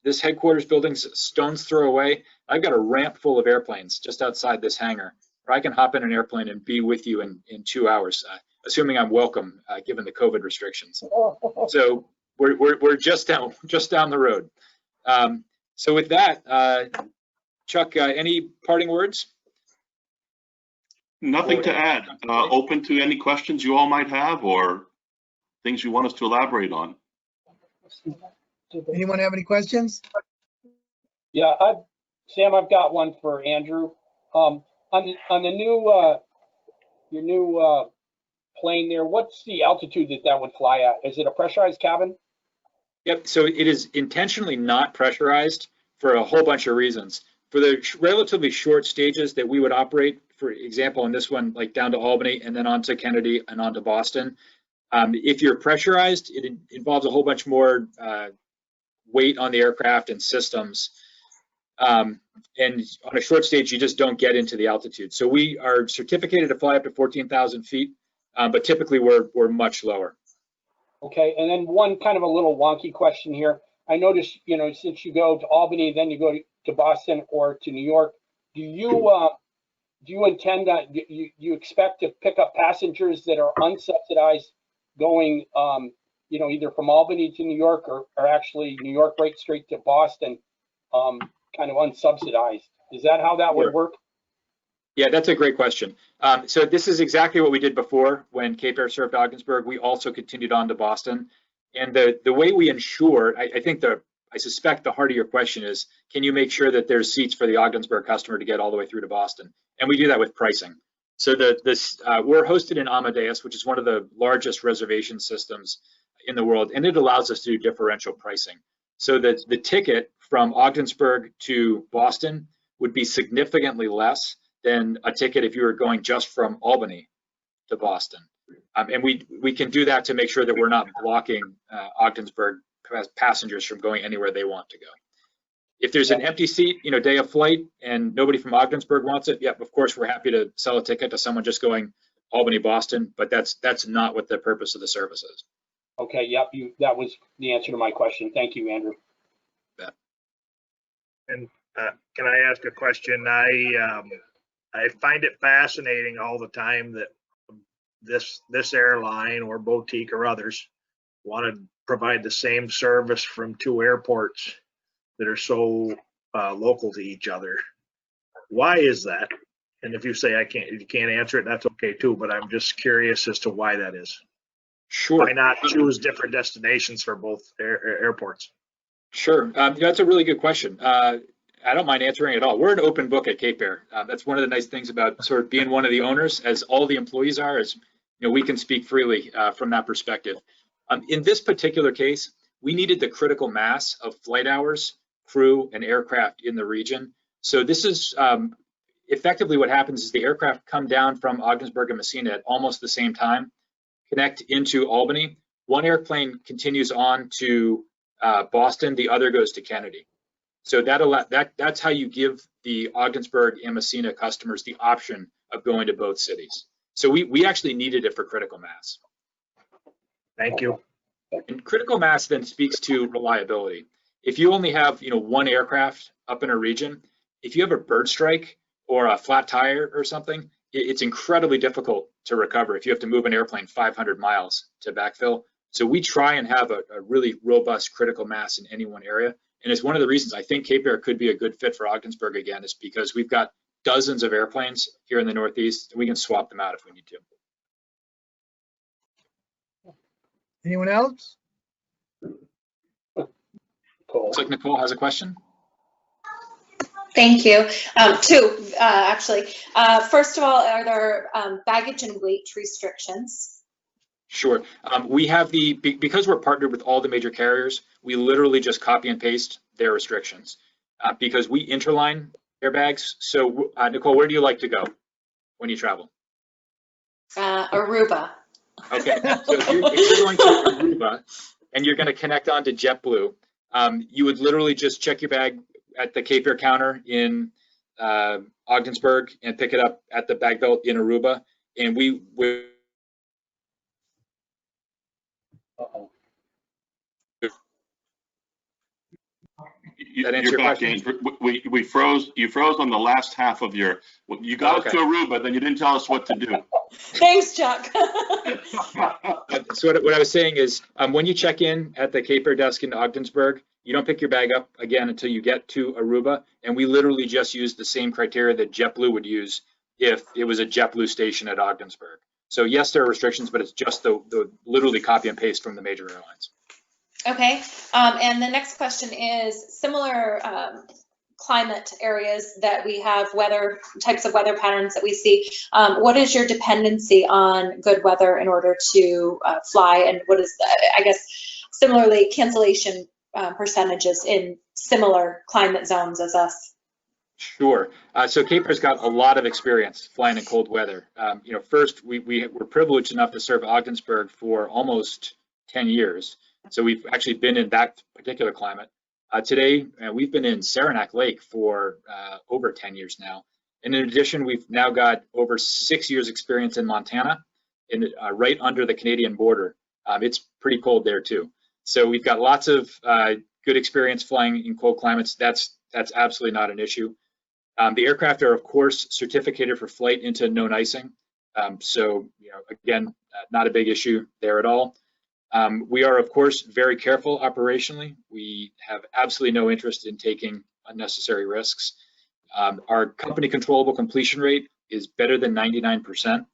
this headquarters building's a stone's throw away. I've got a ramp full of airplanes just outside this hangar, where I can hop in an airplane and be with you in 2 hours, assuming I'm welcome, given the COVID restrictions. So we're just down the road. So with that, Chuck, any parting words? Nothing to add. Open to any questions you all might have or things you want us to elaborate on. Anyone have any questions? Yeah, Sam, I've got one for Andrew. On the new your new plane there, what's the altitude that would fly at? Is it a pressurized cabin? Yep, so it is intentionally not pressurized for a whole bunch of reasons. For the relatively short stages that we would operate, for example, in this one, like down to Albany and then onto Kennedy and onto Boston, if you're pressurized, it involves a whole bunch more weight on the aircraft and systems. And on a short stage, you just don't get into the altitude. So we are certificated to fly up to 14,000 feet, but typically we're much lower. Okay, and then one kind of a little wonky question here. I noticed, since you go to Albany, then you go to Boston or to New York, do you intend that you expect to pick up passengers that are unsubsidized going, either from Albany to New York or actually New York right straight to Boston, kind of unsubsidized? Is that how that would work? Yeah, that's a great question. So this is exactly what we did before when Cape Air served Ogdensburg. We also continued on to Boston. And the way we ensure, I suspect the heart of your question is, can you make sure that there's seats for the Ogdensburg customer to get all the way through to Boston? And we do that with pricing. So we're hosted in Amadeus, which is one of the largest reservation systems in the world, and it allows us to do differential pricing. So that the ticket from Ogdensburg to Boston would be significantly less than a ticket if you were going just from Albany to Boston. And we can do that to make sure that we're not blocking Ogdensburg passengers from going anywhere they want to go. If there's an empty seat, day of flight, and nobody from Ogdensburg wants it, yep, of course, we're happy to sell a ticket to someone just going Albany, Boston, but that's not what the purpose of the service is. Okay, yep, that was the answer to my question. Thank you, Andrew. Yeah. And can I ask a question? I find it fascinating all the time that this airline or boutique or others want to provide the same service from two airports that are so local to each other. Why is that? And if you say you can't answer it, that's okay too, but I'm just curious as to why that is. Sure. Why not choose different destinations for both airports? Sure. That's a really good question. I don't mind answering it all. We're an open book at Cape Air. That's one of the nice things about sort of being one of the owners, as all the employees are, is we can speak freely from that perspective. In this particular case, we needed the critical mass of flight hours, crew, and aircraft in the region. So this is effectively what happens is the aircraft come down from Ogdensburg and Messina at almost the same time, connect into Albany. One airplane continues on to Boston, the other goes to Kennedy. So that's how you give the Ogdensburg and Messina customers the option of going to both cities. So we actually needed it for critical mass. Thank you. And critical mass then speaks to reliability. If you only have one aircraft up in a region, if you have a bird strike or a flat tire or something, it's incredibly difficult to recover if you have to move an airplane 500 miles to backfill. So we try and have a really robust critical mass in any one area. And it's one of the reasons I think Cape Air could be a good fit for Ogdensburg again, is because we've got dozens of airplanes here in the Northeast, and we can swap them out if we need to. Anyone else? Looks like Nicole has a question. Thank you. Two, actually. First of all, are there baggage and weight restrictions? Sure. We have because we're partnered with all the major carriers, we literally just copy and paste their restrictions because we interline airbags. So Nicole, where do you like to go when you travel? Aruba. Okay, so if you're going to Aruba and you're going to connect on to JetBlue, you would literally just check your bag at the Cape Air counter in Ogdensburg and pick it up at the bag belt in Aruba, and we would. You're back, James. We froze. You froze on the last half of your. You got us to Aruba, then you didn't tell us what to do. Thanks, Chuck. So what I was saying is, when you check in at the Cape Air desk in Ogdensburg, you don't pick your bag up again until you get to Aruba, and we literally just use the same criteria that JetBlue would use if it was a JetBlue station at Ogdensburg. So yes, there are restrictions, but it's just the literally copy and paste from the major airlines. Okay, and the next question is similar climate areas that we have, types of weather patterns that we see. What is your dependency on good weather in order to fly, and what is I guess similarly cancellation percentages in similar climate zones as us? Sure. So Cape Air's got a lot of experience flying in cold weather. First we were privileged enough to serve Ogdensburg for almost 10 years. So we've actually been in that particular climate. Today, we've been in Saranac Lake for over 10 years now. And in addition, we've now got over 6 years experience in Montana, right under the Canadian border. It's pretty cold there too. So we've got lots of good experience flying in cold climates. That's absolutely not an issue. The aircraft are, of course, certificated for flight into known icing. So, again, not a big issue there at all. We are, of course, very careful operationally. We have absolutely no interest in taking unnecessary risks. Our company controllable completion rate is better than 99%.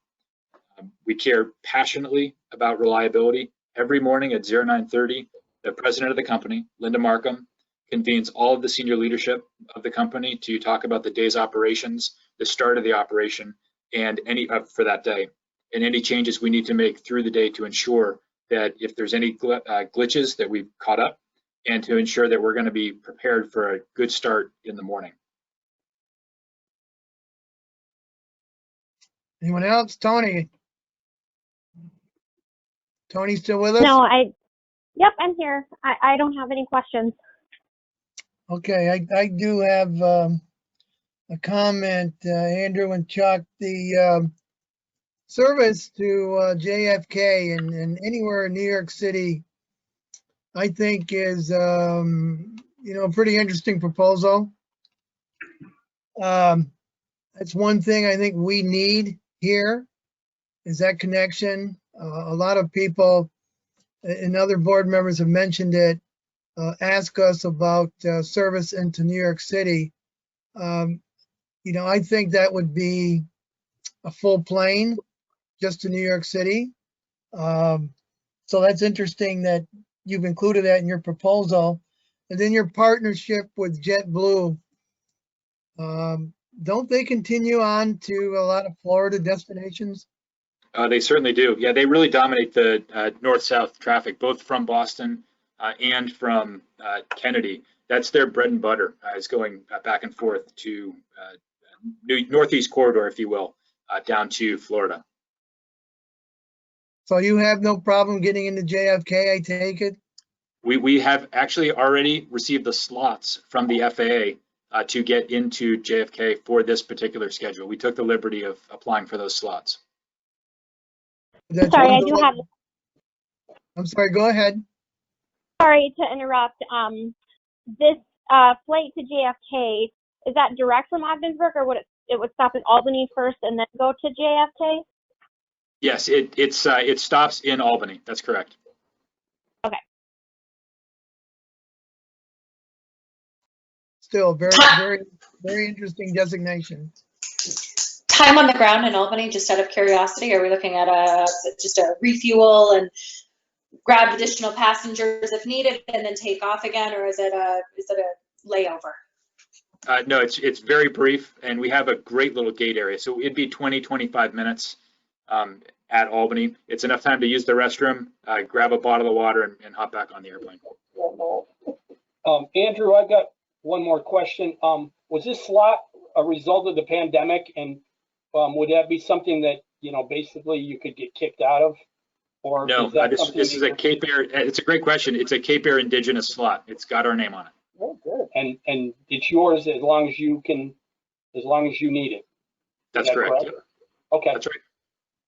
We care passionately about reliability. Every morning at 09:30, the president of the company, Linda Markham, convenes all of the senior leadership of the company to talk about the day's operations, the start of the operation, and any for that day, and any changes we need to make through the day to ensure that if there's any glitches that we've caught up, and to ensure that we're going to be prepared for a good start in the morning. Anyone else? Tony? Tony still with us? No, yep, I'm here. I don't have any questions. Okay, I do have a comment, Andrew and Chuck. The service to JFK and anywhere in New York City, I think is, a pretty interesting proposal. That's one thing I think we need here is that connection. A lot of people and other board members have mentioned it, ask us about service into New York City. I think that would be a full plane just to New York City. So that's interesting that you've included that in your proposal. And then your partnership with JetBlue, don't they continue on to a lot of Florida destinations? They certainly do. Yeah, they really dominate the north-south traffic, both from Boston and from Kennedy. That's their bread and butter, is going back and forth to Northeast corridor, if you will, down to Florida. So you have no problem getting into JFK, I take it? We have actually already received the slots from the FAA to get into JFK for this particular schedule. We took the liberty of applying for those slots. Sorry, I do have. I'm sorry, go ahead. Sorry to interrupt. This flight to JFK, is that direct from Ogdensburg, or would it would stop in Albany first and then go to JFK? Yes, it stops in Albany. That's correct. Okay. Still very, very, very interesting designation. Time on the ground in Albany, just out of curiosity, are we looking at just a refuel and grab additional passengers if needed and then take off again, or is it a layover? No, it's very brief, and we have a great little gate area. So it'd be 20-25 minutes at Albany. It's enough time to use the restroom, grab a bottle of water, and hop back on the airplane. Andrew, I've got one more question. Was this slot a result of the pandemic, and would that be something that, basically you could get kicked out of? Or no, this is a Cape Air. It's a great question. It's a Cape Air Indigenous slot. It's got our name on it. Oh, good. And it's yours as long as you need it. That's correct. Yeah. Okay. That's right.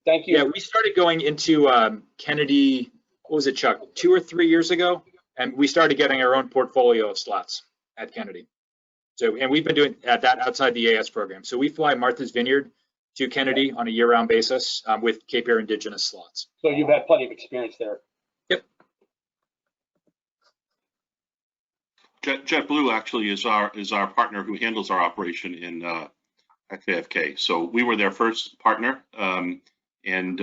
Thank you. Yeah, we started going into Kennedy, what was it, Chuck, 2 or 3 years ago? And we started getting our own portfolio of slots at Kennedy. So, and we've been doing that outside the AS program. So we fly Martha's Vineyard to Kennedy on a year-round basis with Cape Air Indigenous slots. So you've had plenty of experience there. Yep. JetBlue actually is our partner who handles our operation in at JFK. So we were their first partner and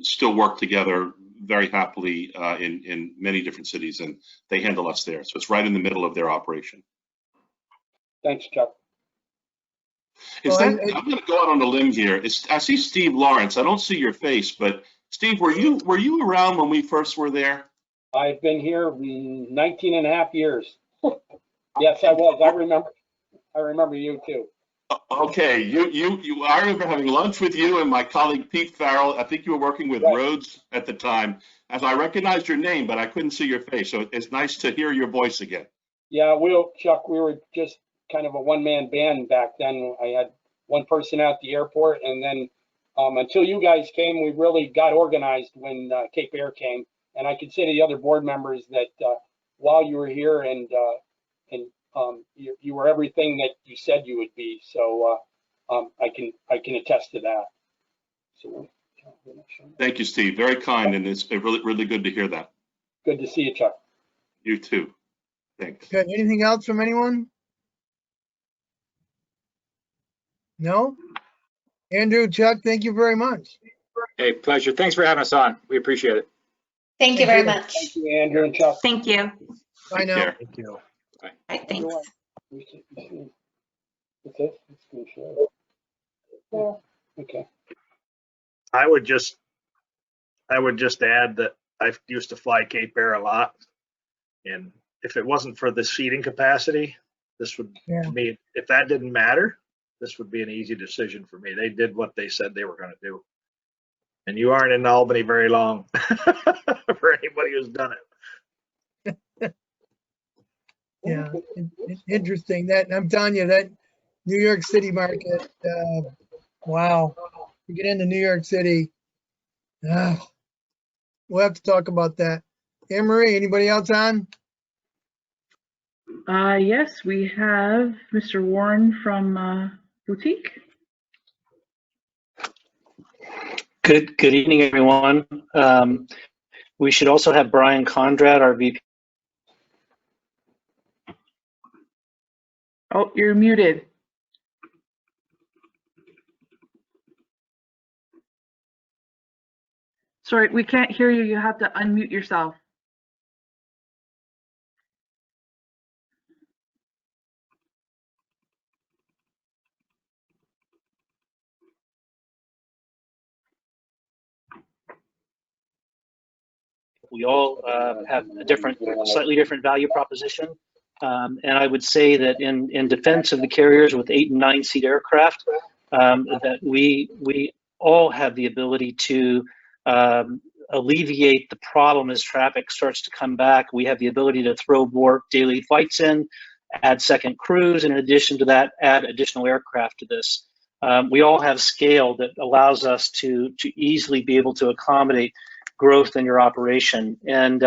still work together very happily in many different cities, and they handle us there. So it's right in the middle of their operation. Thanks, Chuck. I'm going to go out on a limb here. I see Steve Lawrence. I don't see your face, but Steve, were you around when we first were there? I've been here 19 and a half years. Yes, I was. I remember you too. Okay, I remember having lunch with you and my colleague Pete Farrell. I think you were working with Rhodes at the time. As I recognized your name, but I couldn't see your face. So it's nice to hear your voice again. Yeah, Chuck, we were just kind of a one-man band back then. I had one person at the airport, and then until you guys came, we really got organized when Cape Air came. And I can say to the other board members that while you were here and you were everything that you said you would be. So I can attest to that. So, thank you, Steve. Very kind, and it's really, really good to hear that. Good to see you, Chuck. You too. Thanks. Good. Anything else from anyone? No? Andrew, Chuck, thank you very much. Hey, pleasure. Thanks for having us on. We appreciate it. Thank you very much. Thank you, Andrew and Chuck. Thank you. Bye now. Care. Thank you. All right, thanks. What's this? It's screen share. Yeah. Okay. I would just add that I used to fly Cape Air a lot. And if it wasn't for the seating capacity, this would, Yeah. to me, if that didn't matter, this would be an easy decision for me. They did what they said they were going to do. And you aren't in Albany very long for anybody who's done it. Yeah, interesting. That I'm telling you, that New York City market, wow. You get into New York City, we'll have to talk about that. Anne Marie, anybody else on? Yes, we have Mr. Warren from Boutique. Good evening, everyone. We should also have Brian Conrad, our VP. Oh, you're muted. Sorry, we can't hear you. You have to unmute yourself. We all have a slightly different value proposition. And I would say that in defense of the carriers with 8 and 9 seat aircraft, that we all have the ability to alleviate the problem as traffic starts to come back. We have the ability to throw more daily flights in, add second crews, and in addition to that, add additional aircraft to this. We all have scale that allows us to easily be able to accommodate growth in your operation. And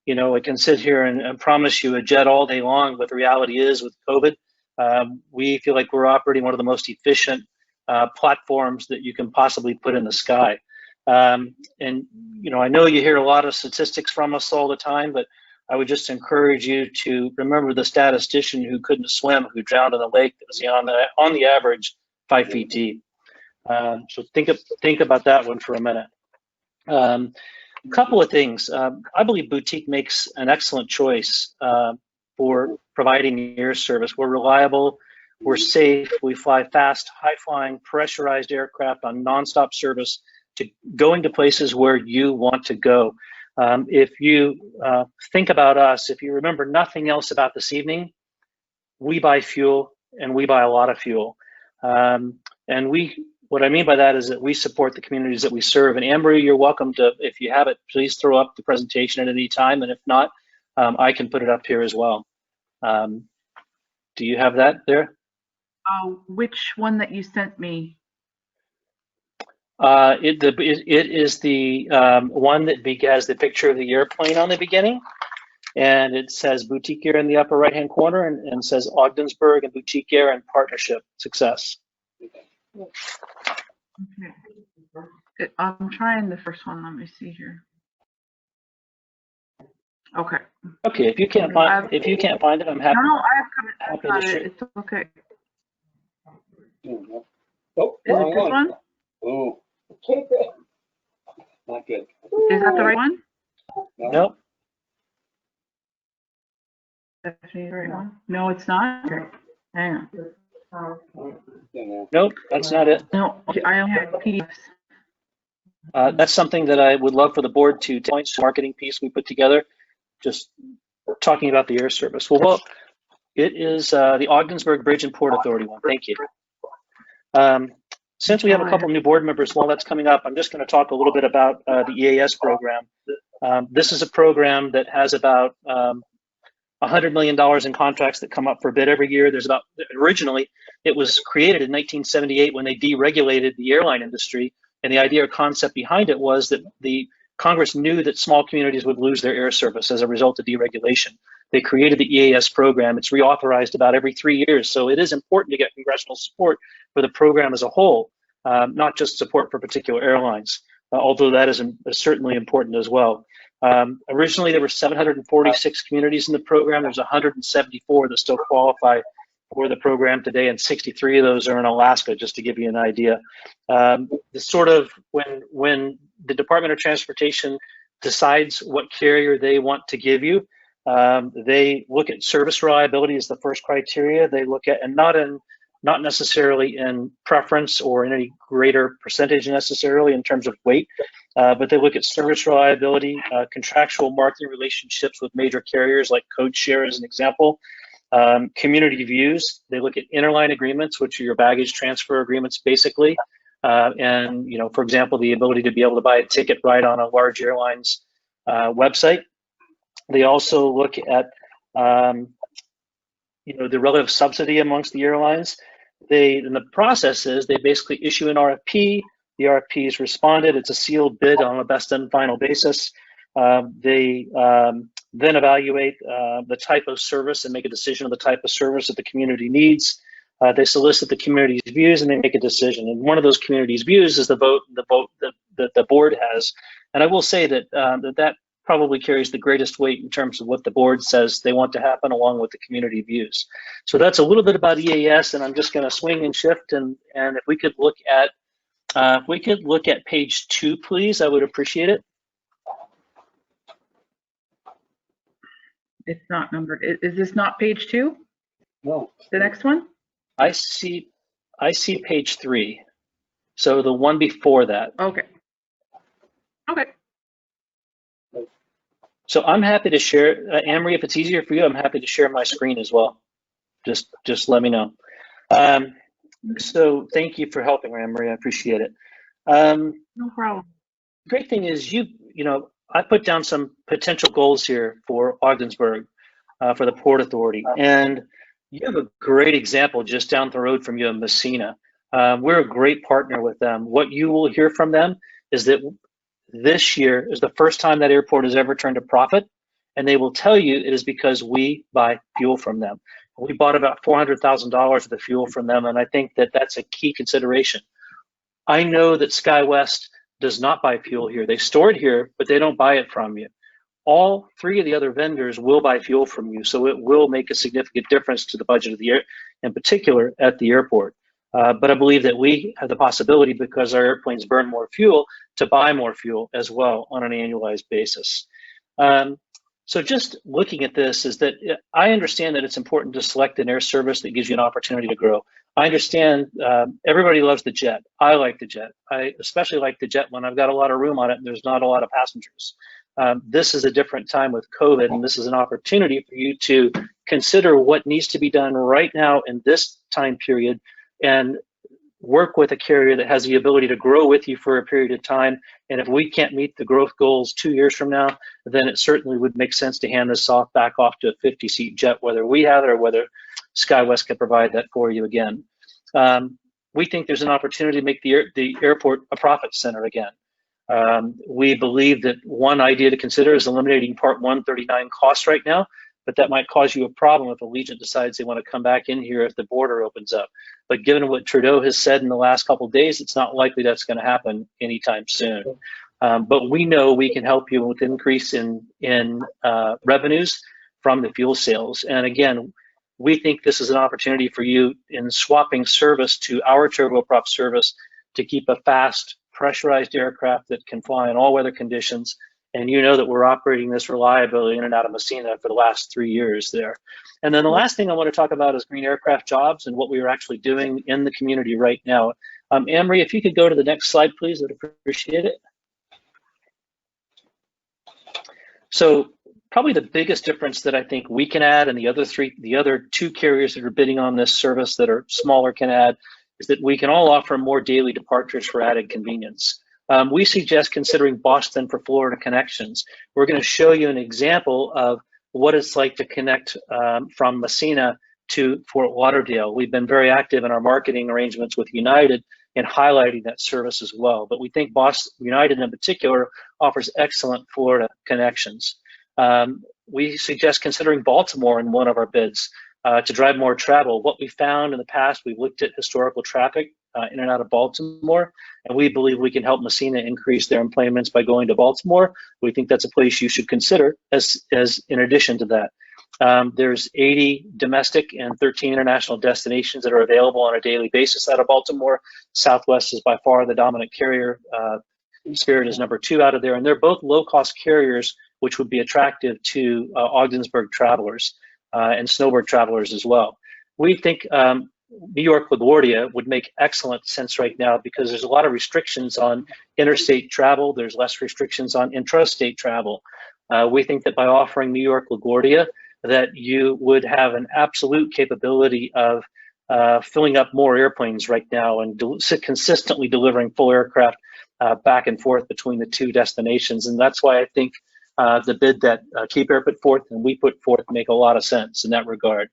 you know, I can sit here and promise you a jet all day long, but the reality is with COVID, we feel like we're operating one of the most efficient platforms that you can possibly put in the sky. And you know, I know you hear a lot of statistics from us all the time, but I would just encourage you to remember the statistician who couldn't swim, who drowned in a lake that was on the average 5 feet deep. So think about that one for a minute. A couple of things. I believe Boutique makes an excellent choice for providing air service. We're reliable, we're safe, we fly fast, high-flying, pressurized aircraft on nonstop service to going to places where you want to go. If you think about us, if you remember nothing else about this evening, we buy fuel, and we buy a lot of fuel. What I mean by that is that we support the communities that we serve. And Anne-Marie, you're welcome to, if you have it, please throw up the presentation at any time. And if not, I can put it up here as well. Do you have that there? Which one that you sent me? It is the one that has the picture of the airplane on the beginning. And it says Boutique Air in the upper right-hand corner and says Ogdensburg and Boutique Air in partnership success. Okay. I'm trying the first one. Let me see here. Okay. Okay. If you can't find it, I'm happy. No, I've got it. It's okay. Oh, is it this one? Oh, not good. Is that the right one? Nope. Definitely the right one. No, it's not. Okay. Hang on. Nope, that's not it. No, I only had PDFs. That's something that I would love for the board to point to, marketing piece we put together, just talking about the air service. Well, it is the Ogdensburg Bridge and Port Authority one. Thank you. Since we have a couple new board members, while that's coming up, I'm just going to talk a little bit about the EAS program. This is a program that has about $100 million in contracts that come up for bid every year. Originally, it was created in 1978 when they deregulated the airline industry. And the idea or concept behind it was that the Congress knew that small communities would lose their air service as a result of deregulation. They created the EAS program. It's reauthorized about every 3 years. So it is important to get congressional support for the program as a whole, not just support for particular airlines, although that is certainly important as well. Originally, there were 746 communities in the program. There's 174 that still qualify for the program today, and 63 of those are in Alaska, just to give you an idea. When the Department of Transportation decides what carrier they want to give you, they look at service reliability as the first criteria. They look at, and not in not necessarily in preference or in any greater percentage necessarily in terms of weight, but they look at service reliability, contractual marketing relationships with major carriers like CodeShare as an example, community views. They look at interline agreements, which are your baggage transfer agreements basically. And, you know, for example, the ability to be able to buy a ticket right on a large airline's website. They also look at, you know, the relative subsidy amongst the airlines. And the process is they basically issue an RFP. The RFP is responded. It's a sealed bid on a best and final basis. They then evaluate the type of service and make a decision on the type of service that the community needs. They solicit the community's views and they make a decision. And one of those community's views is the vote that the board has. And I will say that that probably carries the greatest weight in terms of what the board says they want to happen along with the community views. So that's a little bit about EAS, and I'm just going to swing and shift. And if we could look at page 2, please, I would appreciate it. It's not numbered. Is this not page 2? No. The next one? I see page 3. So the one before that. Okay. Okay. So I'm happy to share, Anne-Marie, if it's easier for you, I'm happy to share my screen as well. Just let me know. So thank you for helping, Anne-Marie, I appreciate it. No problem. Great thing is you know, I put down some potential goals here for Ogdensburg, for the Port Authority. And you have a great example just down the road from you in Messina. We're a great partner with them. What you will hear from them is that this year is the first time that airport has ever turned a profit, and they will tell you it is because we buy fuel from them. We bought about $400,000 of the fuel from them, and I think that that's a key consideration. I know that SkyWest does not buy fuel here. They store it here, but they don't buy it from you. All 3 of the other vendors will buy fuel from you, so it will make a significant difference to the budget of the air, in particular at the airport. But I believe that we have the possibility, because our airplanes burn more fuel, to buy more fuel as well on an annualized basis. So just looking at this is that I understand that it's important to select an air service that gives you an opportunity to grow. I understand everybody loves the jet. I like the jet. I especially like the jet when I've got a lot of room on it and there's not a lot of passengers. This is a different time with COVID, and this is an opportunity for you to consider what needs to be done right now in this time period and work with a carrier that has the ability to grow with you for a period of time. And if we can't meet the growth goals 2 years from now, then it certainly would make sense to hand this back off to a 50-seat jet, whether we have it or whether SkyWest can provide that for you again. We think there's an opportunity to make the airport a profit center again. We believe that one idea to consider is eliminating Part 139 costs right now, but that might cause you a problem if Allegiant decides they want to come back in here if the border opens up. But given what Trudeau has said in the last couple of days, it's not likely that's going to happen anytime soon. But we know we can help you with increase in revenues from the fuel sales. And again, we think this is an opportunity for you in swapping service to our turboprop service to keep a fast, pressurized aircraft that can fly in all weather conditions. And you know that we're operating this reliably in and out of Messina for the last 3 years there. And then the last thing I want to talk about is green aircraft jobs and what we are actually doing in the community right now. Anne-Marie, if you could go to the next slide, please, I'd appreciate it. So probably the biggest difference that I think we can add, and the other 2 carriers that are bidding on this service that are smaller can add, is that we can all offer more daily departures for added convenience. We suggest considering Boston for Florida connections. We're going to show you an example of what it's like to connect from Messina to Fort Lauderdale. We've been very active in our marketing arrangements with United in highlighting that service as well. But we think Boston, United in particular, offers excellent Florida connections. We suggest considering Baltimore in one of our bids to drive more travel. What we found in the past, we've looked at historical traffic in and out of Baltimore, and we believe we can help Messina increase their employments by going to Baltimore. We think that's a place you should consider as in addition to that. There's 80 domestic and 13 international destinations that are available on a daily basis out of Baltimore. Southwest is by far the dominant carrier. Spirit is number 2 out of there, and they're both low-cost carriers, which would be attractive to Ogdensburg travelers and snowbird travelers as well. We think New York LaGuardia would make excellent sense right now because there's a lot of restrictions on interstate travel. There's less restrictions on intrastate travel. We think that by offering New York LaGuardia, that you would have an absolute capability of filling up more airplanes right now and consistently delivering full aircraft back and forth between the two destinations. And that's why I think the bid that Cape Air put forth and we put forth make a lot of sense in that regard.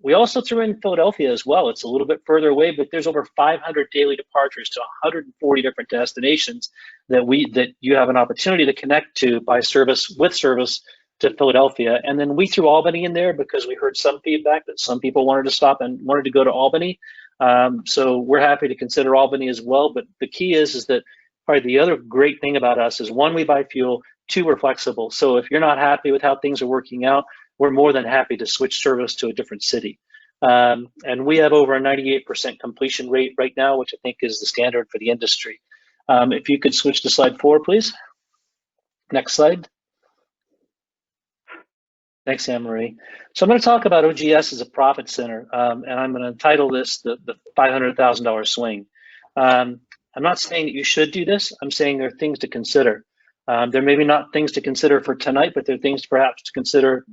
We also threw in Philadelphia as well. It's a little bit further away, but there's over 500 daily departures to 140 different destinations that you have an opportunity to connect to by service to Philadelphia. And then we threw Albany in there because we heard some feedback that some people wanted to stop and wanted to go to Albany. So we're happy to consider Albany as well. But the key is that probably the other great thing about us is, one, we buy fuel, two, we're flexible. So if you're not happy with how things are working out, we're more than happy to switch service to a different city. And we have over a 98% completion rate right now, which I think is the standard for the industry. If you could switch to slide 4, please. Next slide. Thanks, Anne-Marie. So I'm going to talk about OGS as a profit center, and I'm going to title this the $500,000 swing. I'm not saying that you should do this. I'm saying there are things to consider. There may be not things to consider for tonight, but there are things perhaps to consider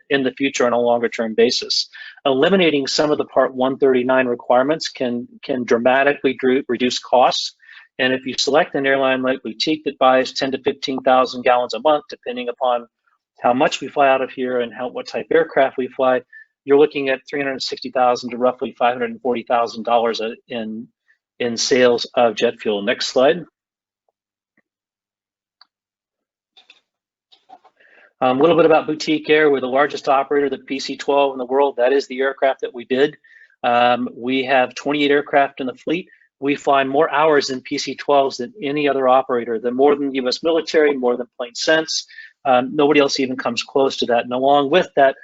in the future on a longer term basis. Eliminating some of the Part 139 requirements can dramatically reduce costs. And if you select an airline like Boutique that buys 10 to 15,000 gallons a month, depending upon how much we fly out of here and what type aircraft we fly, you're looking at $360,000 to roughly $540,000 in sales of jet fuel. Next slide. A little bit about Boutique Air. We're the largest operator, the PC-12 in the world. That is the aircraft that we bid. We have 28 aircraft in the fleet. We fly more hours in PC-12s than any other operator, more than the U.S. military, more than Plain Sense. Nobody else even comes close to that. And along with that,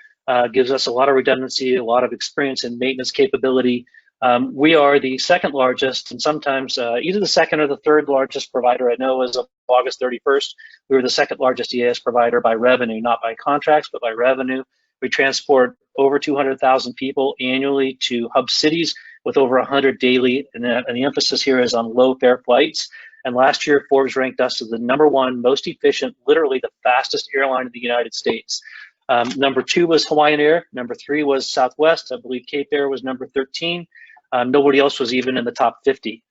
gives us a lot of redundancy, a lot of experience and maintenance capability. We are the second largest, and sometimes either the second or the third largest provider. I know as of August 31st, we were the second largest EAS provider by revenue, not by contracts, but by revenue. We transport over 200,000 people annually to hub cities with over 100 daily, and the emphasis here is on low fare flights. And last year, Forbes ranked us as the #1 most efficient, literally the fastest airline in the United States. Number 2 was Hawaiian Air. Number 3 was Southwest. I believe Cape Air was number 13. Nobody else was even in the top 50.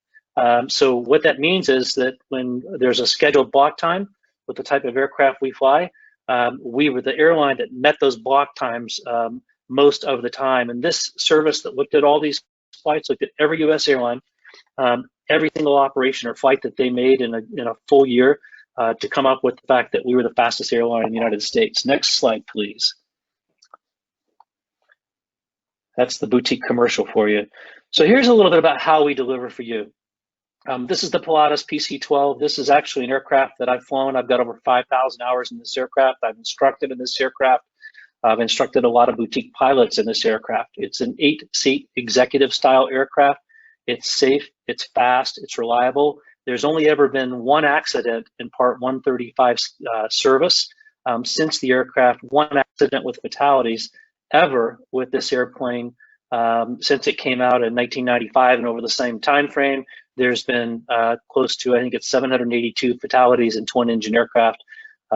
So what that means is that when there's a scheduled block time with the type of aircraft we fly, we were the airline that met those block times most of the time. And this service that looked at all these flights, looked at every U.S. airline, every single operation or flight that they made in a full year to come up with the fact that we were the fastest airline in the United States. Next slide, please. That's the Boutique commercial for you. So here's a little bit about how we deliver for you. This is the Pilatus PC-12. This is actually an aircraft that I've flown. I've got over 5,000 hours in this aircraft. I've instructed in this aircraft. I've instructed a lot of Boutique pilots in this aircraft. It's an 8-seat executive style aircraft. It's safe, it's fast, it's reliable. There's only ever been one accident in Part 135 service since the aircraft, one accident with fatalities ever with this airplane since it came out in 1995, and over the same time frame, there's been close to, I think it's 782 fatalities in twin-engine aircraft,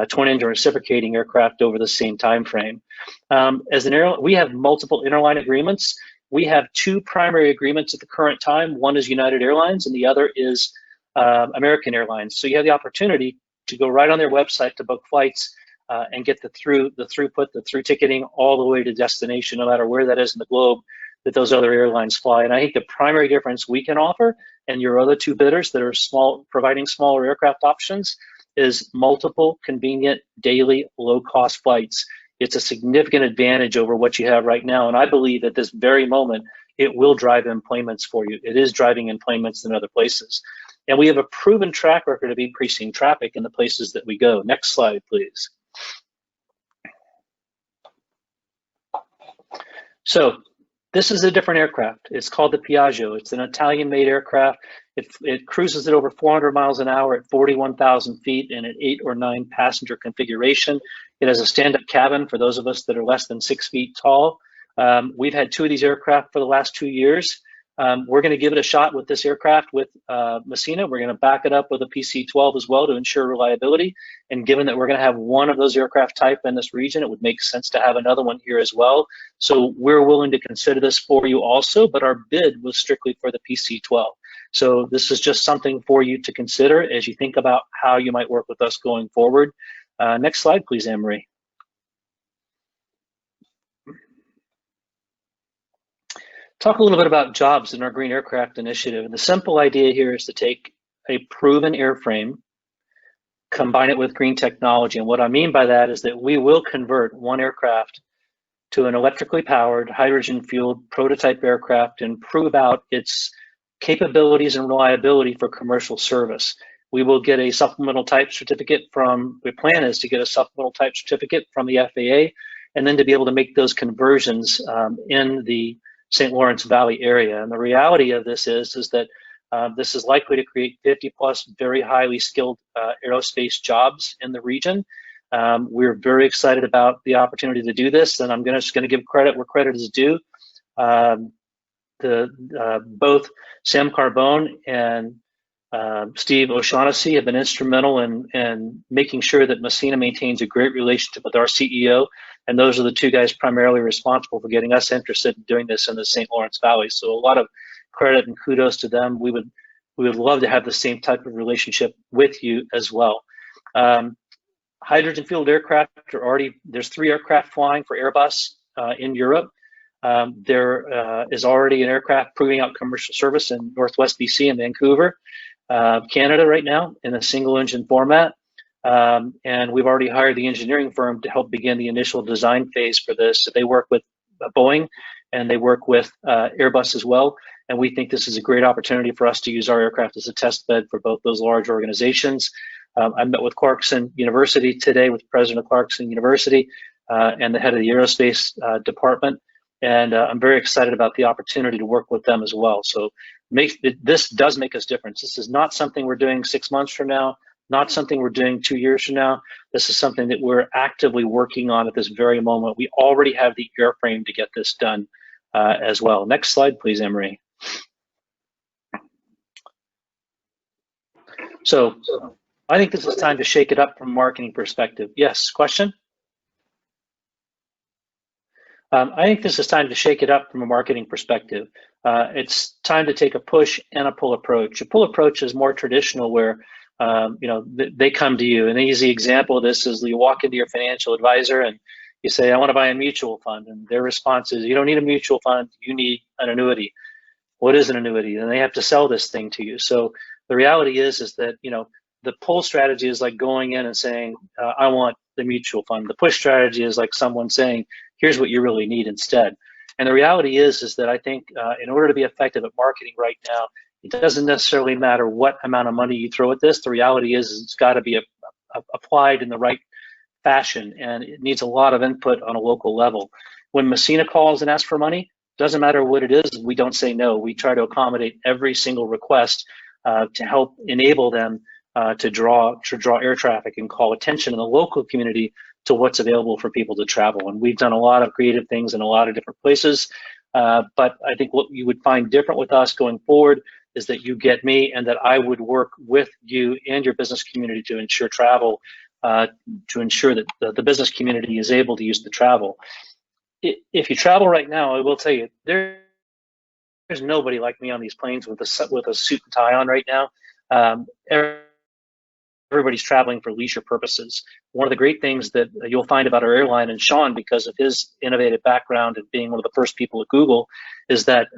twin-engine reciprocating aircraft over the same time frame. As an airline, we have multiple interline agreements. We have 2 primary agreements at the current time. One is United Airlines, and the other is American Airlines. So you have the opportunity to go right on their website to book flights and get the throughput, the through ticketing all the way to destination, no matter where that is in the globe that those other airlines fly. And I think the primary difference we can offer, and your other 2 bidders that are providing smaller aircraft options, is multiple convenient daily low-cost flights. It's a significant advantage over what you have right now. And I believe at this very moment, it will drive employments for you. It is driving employments in other places. And we have a proven track record of increasing traffic in the places that we go. Next slide, please. So this is a different aircraft. It's called the Piaggio. It's an Italian-made aircraft. It cruises at over 400 miles an hour at 41,000 feet in an 8 or 9 passenger configuration. It has a stand-up cabin for those of us that are less than 6 feet tall. We've had 2 of these aircraft for the last 2 years. We're going to give it a shot with this aircraft with Messina. We're going to back it up with a PC-12 as well to ensure reliability. And given that we're going to have 1 of those aircraft type in this region, it would make sense to have another one here as well. So we're willing to consider this for you also, but our bid was strictly for the PC-12. So this is just something for you to consider as you think about how you might work with us going forward. Next slide, please, Anne-Marie. Talk a little bit about jobs in our Green Aircraft Initiative. And the simple idea here is to take a proven airframe, combine it with green technology. And what I mean by that is that we will convert 1 aircraft to an electrically powered, hydrogen-fueled prototype aircraft and prove out its capabilities and reliability for commercial service. We will get a supplemental type certificate from, the plan is to get a supplemental type certificate from the FAA, and then to be able to make those conversions in the St. Lawrence Valley area. And the reality of this is that this is likely to create 50 plus very highly skilled aerospace jobs in the region. We're very excited about the opportunity to do this, and I'm just going to give credit where credit is due. Both Sam Carbone and Steve O'Shaughnessy have been instrumental in making sure that Messina maintains a great relationship with our CEO, and those are the 2 guys primarily responsible for getting us interested in doing this in the St. Lawrence Valley. So a lot of credit and kudos to them. We would love to have the same type of relationship with you as well. Hydrogen-fueled aircraft are already, there's 3 aircraft flying for Airbus in Europe. There is already an aircraft proving out commercial service in Northwest BC and Vancouver, Canada right now in a single engine format. And we've already hired the engineering firm to help begin the initial design phase for this. So they work with Boeing and they work with Airbus as well. And we think this is a great opportunity for us to use our aircraft as a test bed for both those large organizations. I met with Clarkson University today with the president of Clarkson University and the head of the aerospace department. And I'm very excited about the opportunity to work with them as well. So this does make us difference. This is not something we're doing 6 months from now, not something we're doing 2 years from now. This is something that we're actively working on at this very moment. We already have the airframe to get this done as well. Next slide, please, Emery. So I think this is time to shake it up from a marketing perspective. Yes, question? I think this is time to shake it up from a marketing perspective. It's time to take a push and a pull approach. A pull approach is more traditional where they come to you. An easy example of this is you walk into your financial advisor and you say, I want to buy a mutual fund. And their response is, you don't need a mutual fund, you need an annuity. What is an annuity? And they have to sell this thing to you. So the reality is that, the pull strategy is like going in and saying, I want the mutual fund. The push strategy is like someone saying, here's what you really need instead. And the reality is that I think in order to be effective at marketing right now, it doesn't necessarily matter what amount of money you throw at this. The reality is it's got to be applied in the right fashion, and it needs a lot of input on a local level. When Messina calls and asks for money, doesn't matter what it is, we don't say no. We try to accommodate every single request to help enable them to draw air traffic and call attention in the local community to what's available for people to travel. And we've done a lot of creative things in a lot of different places. But I think what you would find different with us going forward is that you get me and that I would work with you and your business community to ensure travel, to ensure that the business community is able to use the travel. If you travel right now, I will tell you, there's nobody like me on these planes with a suit and tie on right now. Everybody's traveling for leisure purposes. One of the great things that you'll find about our airline, and Sean, because of his innovative background and being one of the first people at Google, is that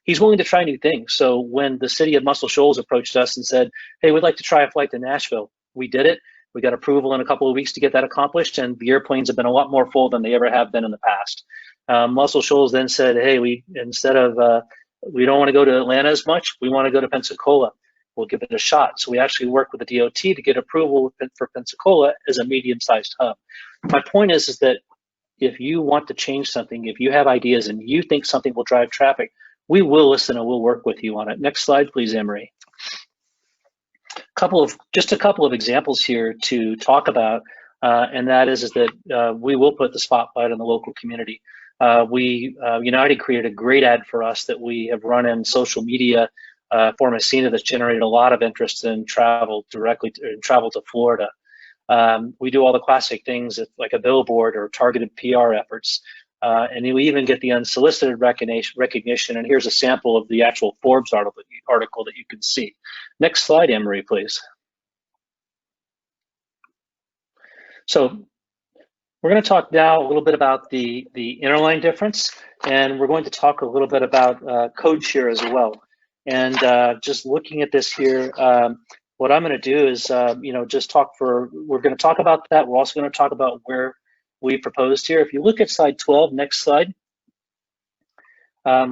he's willing to try new things. So when the city of Muscle Shoals approached us and said, hey, we'd like to try a flight to Nashville, we did it. We got approval in a couple of weeks to get that accomplished, and the airplanes have been a lot more full than they ever have been in the past. Muscle Shoals then said, hey, we don't want to go to Atlanta as much, we want to go to Pensacola. We'll give it a shot. So we actually worked with the DOT to get approval for Pensacola as a medium-sized hub. My point is that if you want to change something, if you have ideas and you think something will drive traffic, we will listen and we'll work with you on it. Next slide, please, Emery. Just a couple of examples here to talk about, and that is that we will put the spotlight on the local community. United created a great ad for us that we have run in social media for Messina that's generated a lot of interest in travel to Florida. We do all the classic things like a billboard or targeted PR efforts. And we even get the unsolicited recognition. And here's a sample of the actual Forbes article that you can see. Next slide, Anne-Marie, please. So we're going to talk now a little bit about the interline difference, and we're going to talk a little bit about code share as well. And just looking at this here, what I'm going to do is, we're going to talk about that. We're also going to talk about where we proposed here. If you look at slide 12, next slide,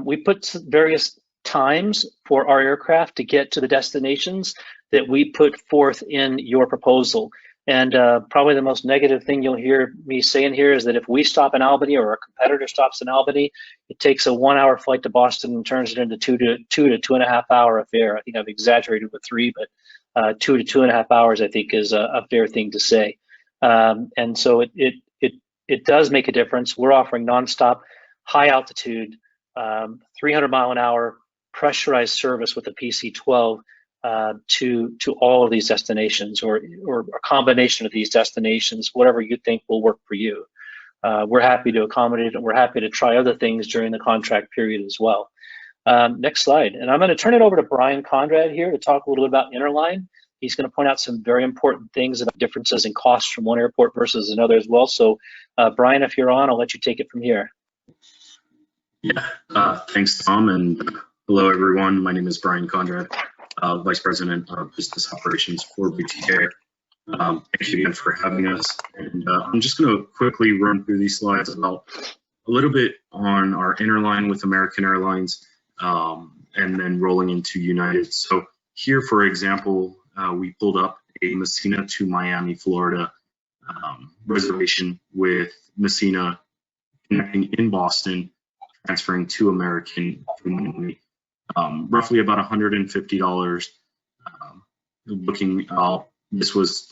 we put various times for our aircraft to get to the destinations that we put forth in your proposal. And probably the most negative thing you'll hear me saying here is that if we stop in Albany or our competitor stops in Albany, it takes a 1-hour flight to Boston and turns it into 2 to 2.5 hour affair. I think I've exaggerated with 3, but 2 to 2.5 hours I think is a fair thing to say. And so it does make a difference. We're offering nonstop, high altitude, 300 mile an hour pressurized service with a PC-12 to all of these destinations, or a combination of these destinations, whatever you think will work for you. We're happy to accommodate, and we're happy to try other things during the contract period as well. Next slide, and I'm going to turn it over to Brian Conrad here to talk a little bit about interline. He's going to point out some very important things about differences in costs from one airport versus another as well. So Brian, if you're on, I'll let you take it from here. Yeah, thanks, Tom, and hello, everyone. My name is Brian Conrad, Vice President of Business Operations for BTK. Thank you again for having us. And I'm just going to quickly run through these slides about a little bit on our interline with American Airlines, and then rolling into United. So here, for example, we pulled up a Messina to Miami, Florida reservation with Messina connecting in Boston, transferring to American to Miami. Roughly about $150. Looking out, this was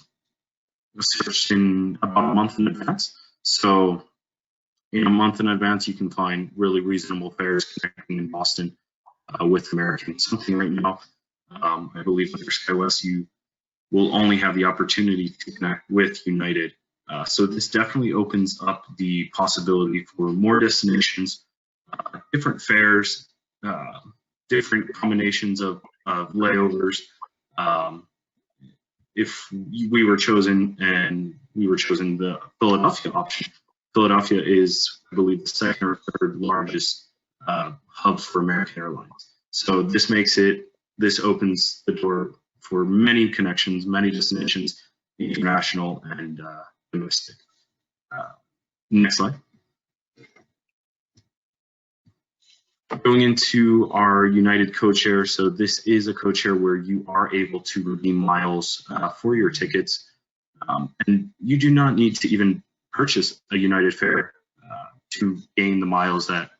searched in about a month in advance. So in a month in advance, you can find really reasonable fares connecting in Boston with American. Something right now, I believe under SkyWest, you will only have the opportunity to connect with United. So this definitely opens up the possibility for more destinations, different fares, different combinations of layovers. If we were chosen and we were chosen the Philadelphia option, Philadelphia is, I believe, the second or third largest hub for American Airlines. So this opens the door for many connections, many destinations, international and domestic. Next slide. Going into our United code share, so this is a code share where you are able to redeem miles for your tickets, and you do not need to even purchase a United fare to gain the miles that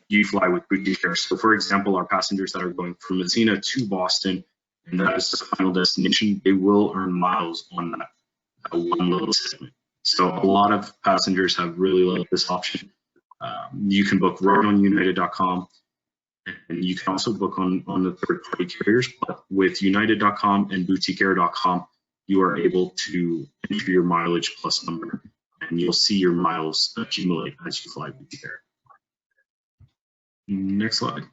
you fly with boutique fare. So for example, our passengers that are going from Messina to Boston, and that is the final destination, they will earn miles on that one little segment. So a lot of passengers have really loved this option. You can book right on United.com, and you can also book on the third-party carriers. But with United.com and BoutiqueAir.com, you are able to enter your mileage plus number, and you'll see your miles accumulate as you fly Boutique Air. Next slide.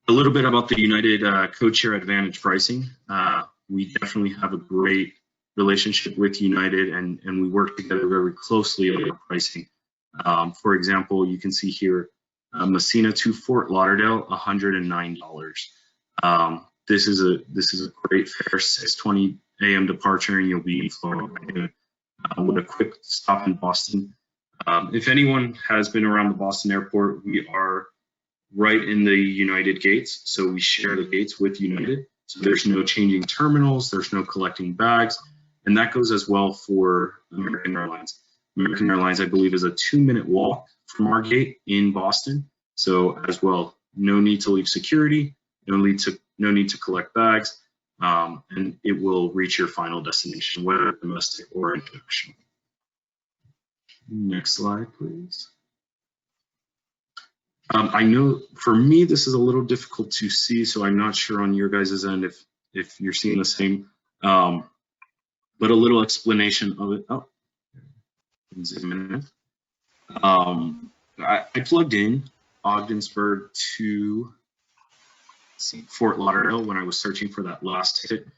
A little bit about the United code share advantage pricing. We definitely have a great relationship with United, and we work together very closely on pricing. For example, you can see here, Messina to Fort Lauderdale, $109. This is a great fare, 6:20 a.m. departure, and you'll be flown with a quick stop in Boston. If anyone has been around the Boston airport, we are right in the United gates, so we share the gates with United. So there's no changing terminals, there's no collecting bags. And that goes as well for American Airlines. American Airlines, I believe, is a 2-minute walk from our gate in Boston. So as well, no need to leave security, no need to collect bags. and it will reach your final destination, whether domestic or international. Next slide, please. I know for me, this is a little difficult to see, so I'm not sure on your guys' end if you're seeing the same, but a little explanation of it. Oh, zoom in. I plugged in Ogdensburg to Fort Lauderdale when I was searching for that last ticket,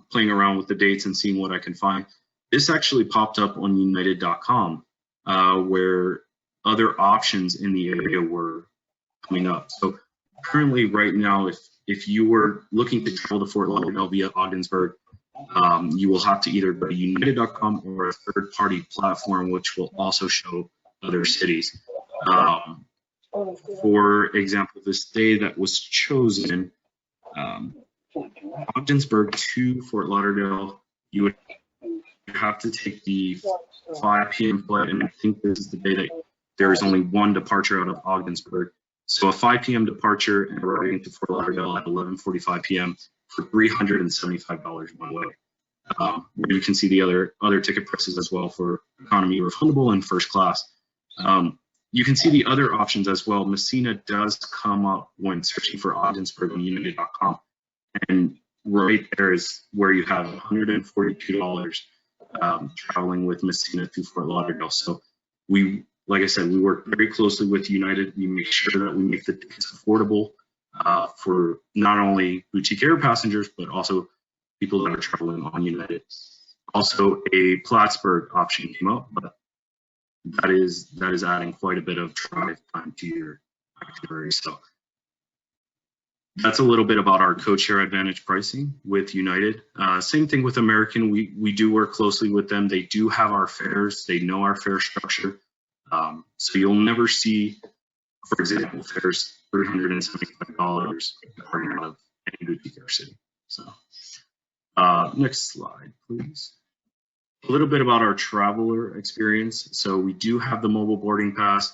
playing around with the dates and seeing what I can find. This actually popped up on United.com, where other options in the area were coming up. So currently, right now, if you were looking to travel to Fort Lauderdale via Ogdensburg, you will have to either go to United.com or a third-party platform, which will also show other cities. For example, this day that was chosen, Ogdensburg to Fort Lauderdale, you would have to take the 5 p.m. flight, and I think this is the day that there is only one departure out of Ogdensburg. So a 5 p.m. departure and arriving to Fort Lauderdale at 11:45 p.m. for $375 one way. You can see the other ticket prices as well for economy, refundable, and first class. You can see the other options as well. Messina does come up when searching for Ogdensburg on United.com, and right there is where you have $142 traveling with Messina to Fort Lauderdale. So we, like I said, we work very closely with United. We make sure that we make the tickets affordable for not only boutique air passengers, but also people that are traveling on United. Also, a Plattsburgh option came up, but that is adding quite a bit of drive time to your itinerary. So that's a little bit about our co-share advantage pricing with United. Same thing with American. We do work closely with them. They do have our fares. They know our fare structure. So you'll never see, for example, fares $375 departing out of any boutique air city. So next slide, please. A little bit about our traveler experience. So we do have the mobile boarding pass.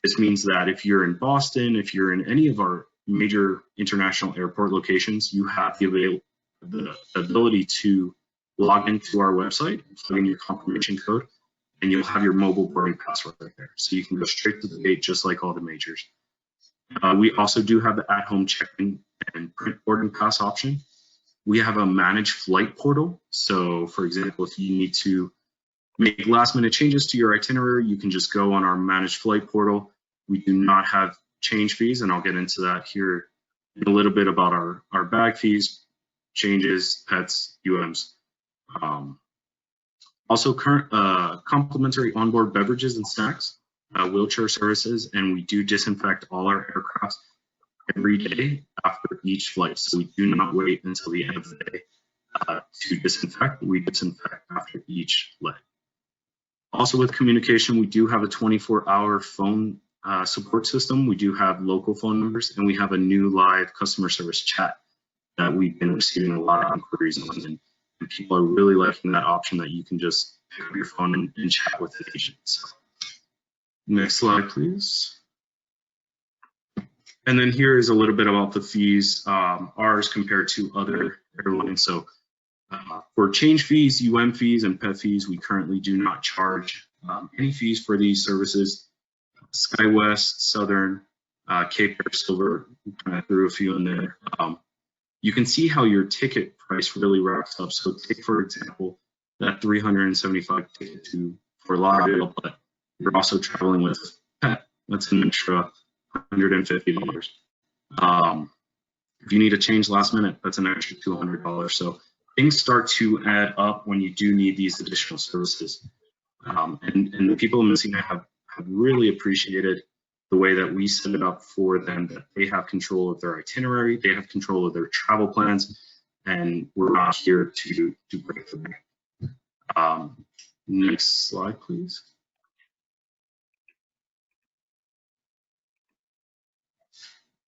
This means that if you're in Boston, if you're in any of our major international airport locations, you have the ability to log into our website, plug in your confirmation code, and you'll have your mobile boarding pass right there. So you can go straight to the gate just like all the majors. We also do have the at-home check-in and print boarding pass option. We have a managed flight portal. So for example, if you need to make last minute changes to your itinerary, you can just go on our managed flight portal. We do not have change fees, and I'll get into that here in a little bit about our bag fees, changes, pets, UMs. Also complimentary onboard beverages and snacks, wheelchair services, and we do disinfect all our aircraft every day after each flight. So we do not wait until the end of the day to disinfect. We disinfect after each leg. Also with communication, we do have a 24-hour phone support system. We do have local phone numbers, and we have a new live customer service chat that we've been receiving a lot of inquiries on, and people are really liking that option that you can just pick up your phone and chat with the agent. So, next slide, please. And then here is a little bit about the fees, ours compared to other airlines. So for change fees, fees, and pet fees, we currently do not charge any fees for these services. SkyWest, Southern, Cape Air, Silver, we kind of threw a few in there. You can see how your ticket price really racks up. So take, for example, that $375 ticket to Fort Lauderdale, but you're also traveling with pet. That's an extra $150. If you need to change last minute, that's an extra $200. So things start to add up when you do need these additional services. And the people in Messina have really appreciated the way that we set it up for them, that they have control of their itinerary, they have control of their travel plans, and we're not here to break the bank. Next slide, please.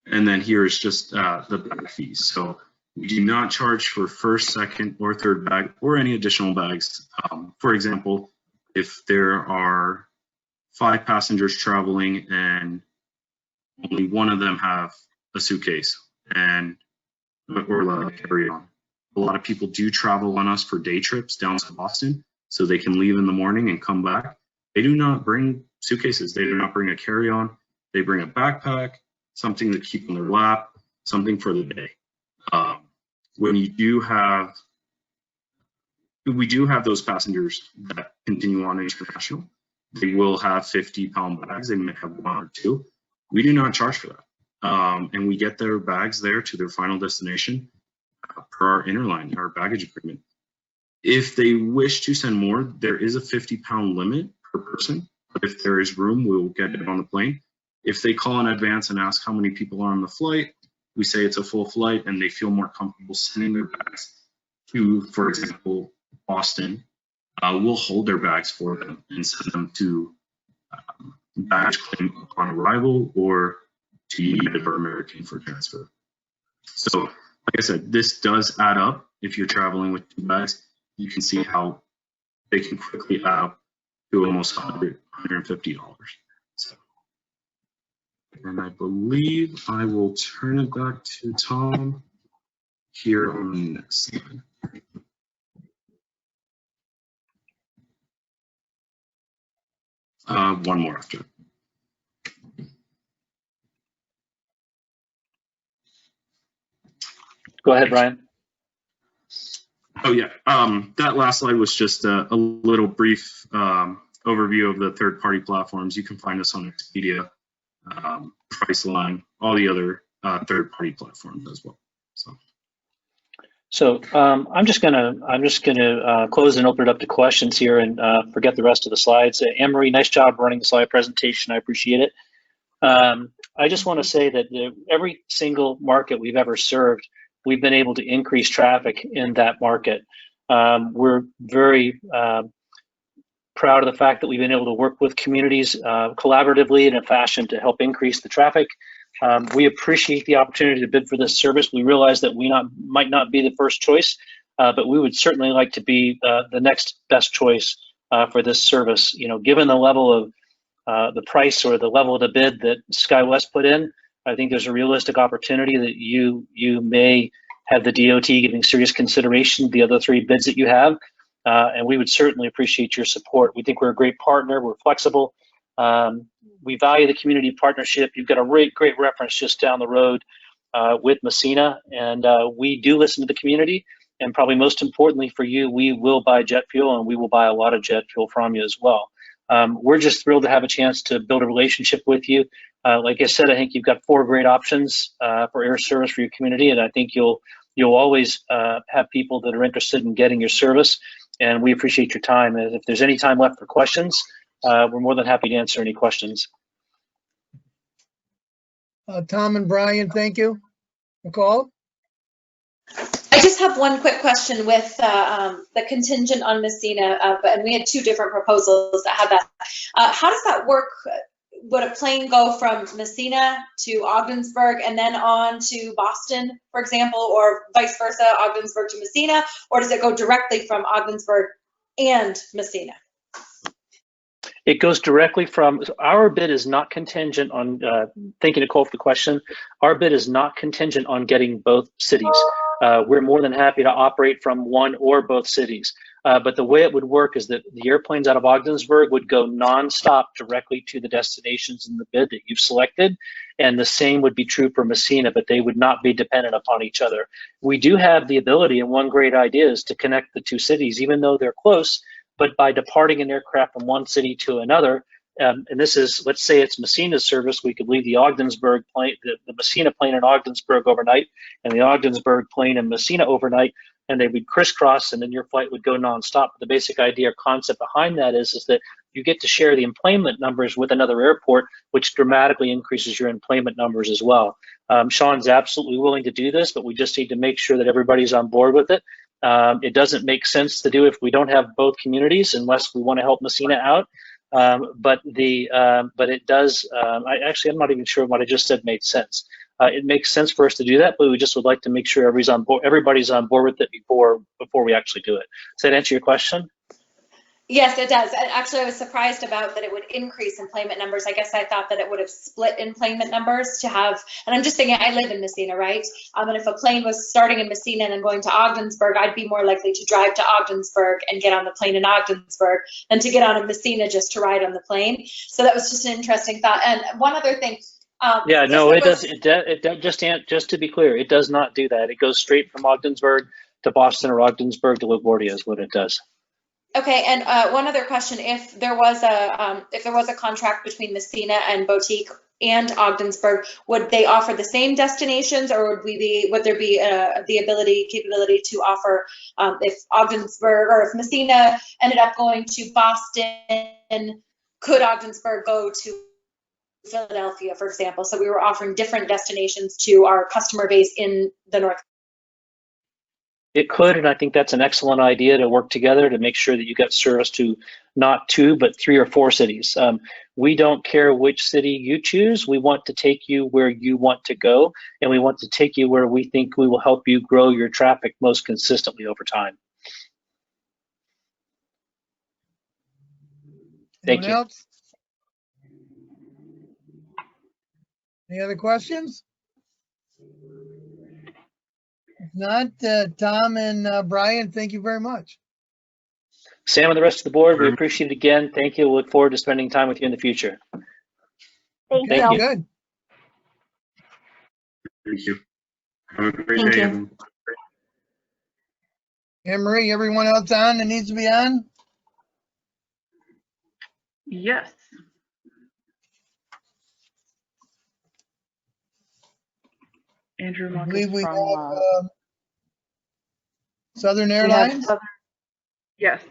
And then here is just the bag fees. So we do not charge for first, second, or third bag or any additional bags. For example, if there are 5 passengers traveling and only one of them have a suitcase, and or carry on. A lot of people do travel on us for day trips down to Boston, so they can leave in the morning and come back. They do not bring suitcases. They do not bring a carry-on. They bring a backpack, something to keep on their lap, something for the day. We do have those passengers that continue on international. They will have 50-pound bags. They may have 1 or 2. We do not charge for that. And we get their bags there to their final destination per our interline, our baggage agreement. If they wish to send more, there is a 50-pound limit per person. But if there is room, we'll get it on the plane. If they call in advance and ask how many people are on the flight, we say it's a full flight and they feel more comfortable sending their bags to, for example, Boston. We'll hold their bags for them and send them to baggage claim upon arrival or to United or American for transfer. So, like I said, this does add up. If you're traveling with 2 bags, you can see how they can quickly add up to almost $150. So, and I believe I will turn it back to Tom here on the next slide. One more after. Go ahead, Brian. Oh yeah, that last slide was just a little brief overview of the third-party platforms. You can find us on Expedia, Priceline, all the other third-party platforms as well. So I'm just gonna close and open it up to questions here and forget the rest of the slides. Anne-Marie, nice job running the slide presentation. I appreciate it. I just want to say that every single market we've ever served, we've been able to increase traffic in that market. We're very proud of the fact that we've been able to work with communities collaboratively in a fashion to help increase the traffic. We appreciate the opportunity to bid for this service. We realize that we might not be the first choice, but we would certainly like to be the next best choice for this service. You know, given the level of the price or the level of the bid that SkyWest put in, I think there's a realistic opportunity that you may have the DOT giving serious consideration to the other 3 bids that you have, and we would certainly appreciate your support. We think we're a great partner. We're flexible. We value the community partnership. You've got a great reference just down the road with Messina, and we do listen to the community. And probably most importantly for you, we will buy jet fuel, and we will buy a lot of jet fuel from you as well. We're just thrilled to have a chance to build a relationship with you. Like I said, I think you've got 4 great options for air service for your community, and I think you'll always have people that are interested in getting your service, and we appreciate your time. And if there's any time left for questions, we're more than happy to answer any questions. Tom and Brian, thank you. Nicole? I just have one quick question with the contingent on Messina, and we had 2 different proposals that had that. How does that work? Would a plane go from Messina to Ogdensburg and then on to Boston, for example, or vice versa, Ogdensburg to Messina, or does it go directly from Ogdensburg and Messina? It goes directly from, our bid is not contingent on, thank you, Nicole, for the question. Our bid is not contingent on getting both cities. We're more than happy to operate from one or both cities. But the way it would work is that the airplanes out of Ogdensburg would go nonstop directly to the destinations in the bid that you've selected. And the same would be true for Messina, but they would not be dependent upon each other. We do have the ability, and one great idea is to connect the 2 cities, even though they're close, but by departing an aircraft from one city to another, and this is, let's say it's Messina's service, we could leave the Ogdensburg plane, the Messina plane in Ogdensburg overnight, and the Ogdensburg plane in Messina overnight, and they would crisscross, and then your flight would go nonstop. But the basic idea or concept behind that is that you get to share the employment numbers with another airport, which dramatically increases your employment numbers as well. Sean's absolutely willing to do this, but we just need to make sure that everybody's on board with it. It doesn't make sense to do if we don't have both communities, unless we want to help Messina out. But it does. I'm not even sure what I just said made sense. It makes sense for us to do that, but we just would like to make sure everybody's on board with it before we actually do it. Does that answer your question? Yes, it does. And actually, I was surprised about that it would increase employment numbers. I guess I thought that it would have split employment numbers to have, and I'm just thinking, I live in Messina, right? And if a plane was starting in Messina and then going to Ogdensburg, I'd be more likely to drive to Ogdensburg and get on the plane in Ogdensburg than to get on in Messina just to ride on the plane. So that was just an interesting thought. And one other thing. Yeah, no, it does. Just to be clear, it does not do that. It goes straight from Ogdensburg to Boston or Ogdensburg to LaGuardia is what it does. Okay, and one other question: if there was a contract between Messina and Boutique and Ogdensburg, would they offer the same destinations, or would there be the capability to offer if Ogdensburg or if Messina ended up going to Boston, could Ogdensburg go to Philadelphia, for example? So we were offering different destinations to our customer base in the North. It could, and I think that's an excellent idea to work together to make sure that you get service to not 2, but 3 or 4 cities. We don't care which city you choose. We want to take you where you want to go, and we want to take you where we think we will help you grow your traffic most consistently over time. Thank Anyone you. else? Any other questions? If not, Tom and Brian, thank you very much. Sam and the rest of the board, we appreciate it again. Thank you. Look forward to spending time with you in the future. Thank Okay, you. good. Thank you. Have a great Thank day, you. everyone. Anne Marie, everyone else on that needs to be on? Yes. Andrew I Marcus believe we from, have Southern we have Airlines. Southern- yes.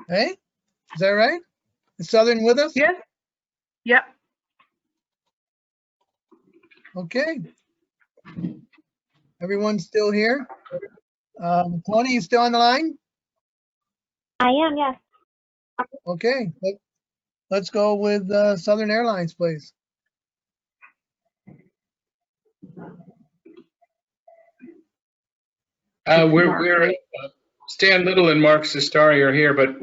Hey, is that right? Is Southern with us? Yes. Yep. Okay. Everyone's still here? Tony, you still on the line? I am, yes. Okay, let's go with Southern Airlines, please. We're Stan Little and Mark Sestari are here, but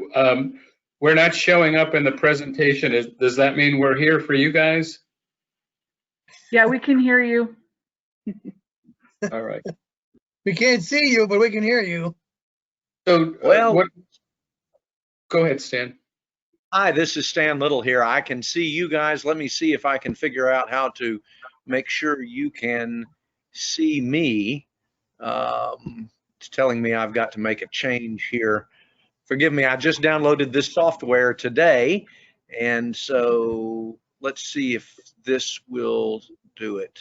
we're not showing up in the presentation. Does that mean we're here for you guys? Yeah, we can hear you. All right. We can't see you, but we can hear you. So, Well, go ahead, Stan. hi, this is Stan Little here. I can see you guys. Let me see if I can figure out how to make sure you can see me. It's telling me I've got to make a change here. Forgive me, I just downloaded this software today, and so let's see if this will do it.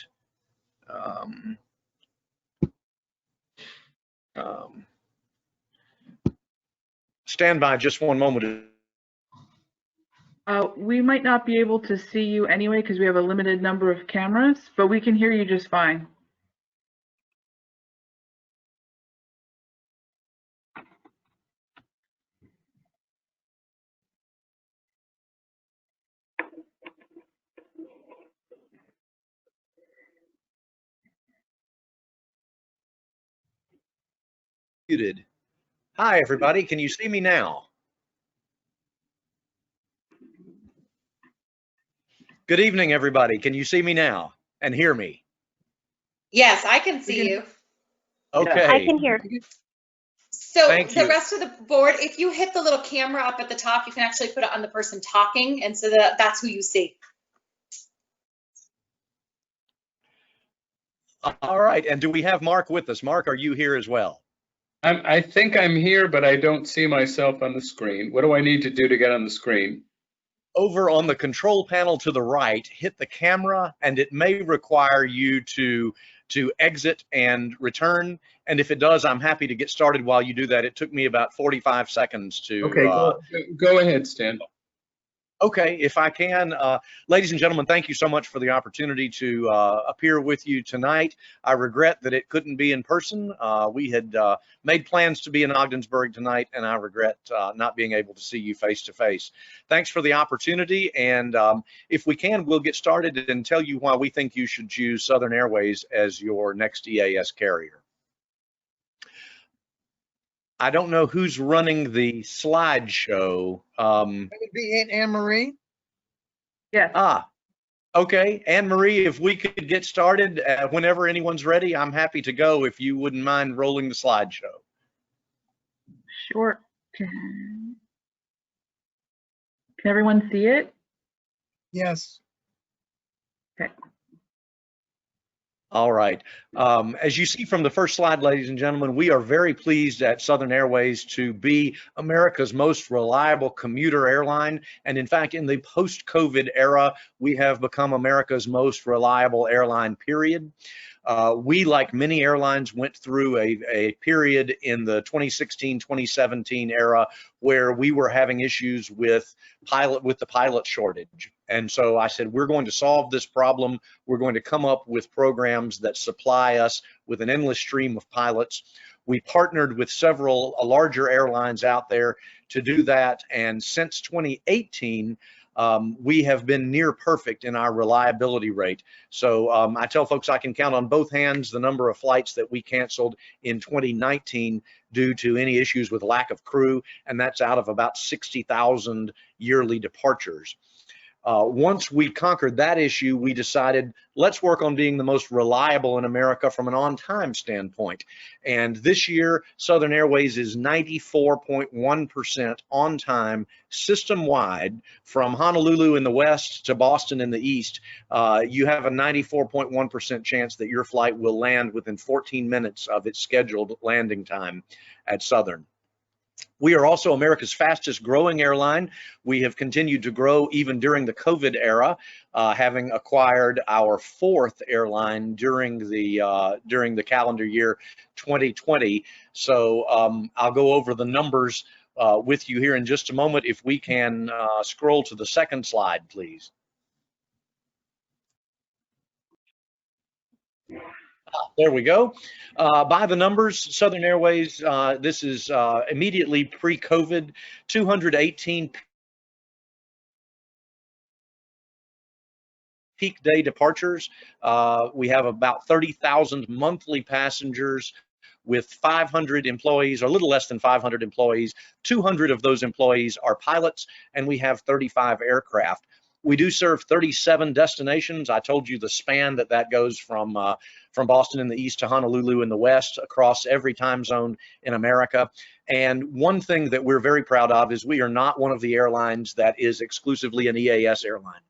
Stand by just one moment. We might not be able to see you anyway because we have a limited number of cameras, but we can hear you just fine. Muted. Hi, everybody. Can you see me now? Good evening, everybody. Can you see me now and hear me? Yes, I can see you. Okay. I can hear. So Thank the you. rest of the board, if you hit the little camera up at the top, you can actually put it on the person talking, and so that's who you see. All right. And do we have Mark with us? Mark, are you here as well? I think I'm here, but I don't see myself on the screen. What do I need to do to get on the screen? Over on the control panel to the right, hit the camera, and it may require you to exit and return. And if it does, I'm happy to get started while you do that. It took me about 45 seconds to. Okay, go ahead, Stan. Okay, if I can, ladies and gentlemen, thank you so much for the opportunity to appear with you tonight. I regret that it couldn't be in person. We had made plans to be in Ogdensburg tonight, and I regret not being able to see you face to face. Thanks for the opportunity, and if we can, we'll get started and tell you why we think you should choose Southern Airways as your next EAS carrier. I don't know who's running the slideshow. That would be Aunt Anne Marie. Yes. Okay, Anne Marie, if we could get started whenever anyone's ready, I'm happy to go if you wouldn't mind rolling the slideshow. Sure. Can everyone see it? Yes. Okay. All right. As you see from the first slide, ladies and gentlemen, we are very pleased at Southern Airways to be America's most reliable commuter airline. And in fact, in the post-COVID era, we have become America's most reliable airline, period. We, like many airlines, went through a period in the 2016-2017 era where we were having issues with the pilot shortage. And so I said, we're going to solve this problem. We're going to come up with programs that supply us with an endless stream of pilots. We partnered with several larger airlines out there to do that. And since 2018, we have been near perfect in our reliability rate. So I tell folks I can count on both hands the number of flights that we canceled in 2019 due to any issues with lack of crew, and that's out of about 60,000 yearly departures. Once we conquered that issue, we decided, let's work on being the most reliable in America from an on-time standpoint. And this year, Southern Airways is 94.1% on time system-wide from Honolulu in the west to Boston in the east. You have a 94.1% chance that your flight will land within 14 minutes of its scheduled landing time at Southern. We are also America's fastest growing airline. We have continued to grow even during the COVID era, having acquired our fourth airline during the calendar year 2020. So I'll go over the numbers with you here in just a moment. If we can scroll to the second slide, please. There we go. By the numbers, Southern Airways, this is immediately pre-COVID, 218 peak day departures. We have about 30,000 monthly passengers with 500 employees, or a little less than 500 employees. 200 of those employees are pilots, and we have 35 aircraft. We do serve 37 destinations. I told you the span that goes from Boston in the east to Honolulu in the west, across every time zone in America. And one thing that we're very proud of is we are not one of the airlines that is exclusively an EAS airline.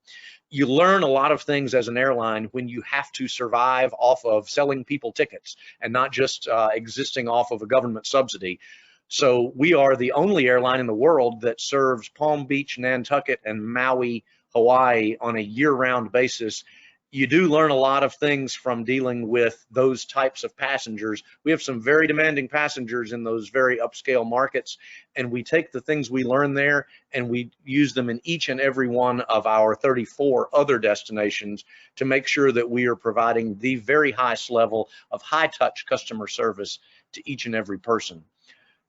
You learn a lot of things as an airline when you have to survive off of selling people tickets and not just existing off of a government subsidy. So we are the only airline in the world that serves Palm Beach, Nantucket, and Maui, Hawaii on a year-round basis. You do learn a lot of things from dealing with those types of passengers. We have some very demanding passengers in those very upscale markets, and we take the things we learn there and we use them in each and every one of our 34 other destinations to make sure that we are providing the very highest level of high-touch customer service to each and every person.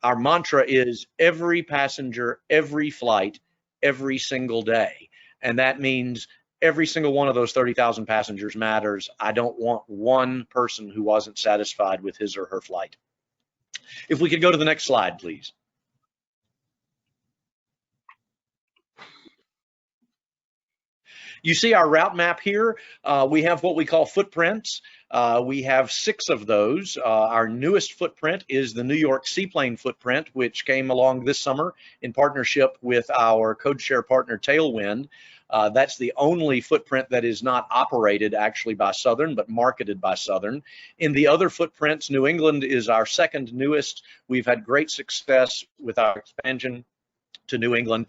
Our mantra is every passenger, every flight, every single day. And that means every single one of those 30,000 passengers matters. I don't want one person who wasn't satisfied with his or her flight. If we could go to the next slide, please. You see our route map here. We have what we call footprints. We have 6 of those. Our newest footprint is the New York seaplane footprint, which came along this summer in partnership with our codeshare partner Tailwind. That's the only footprint that is not operated actually by Southern, but marketed by Southern. In the other footprints, New England is our second newest. We've had great success with our expansion to New England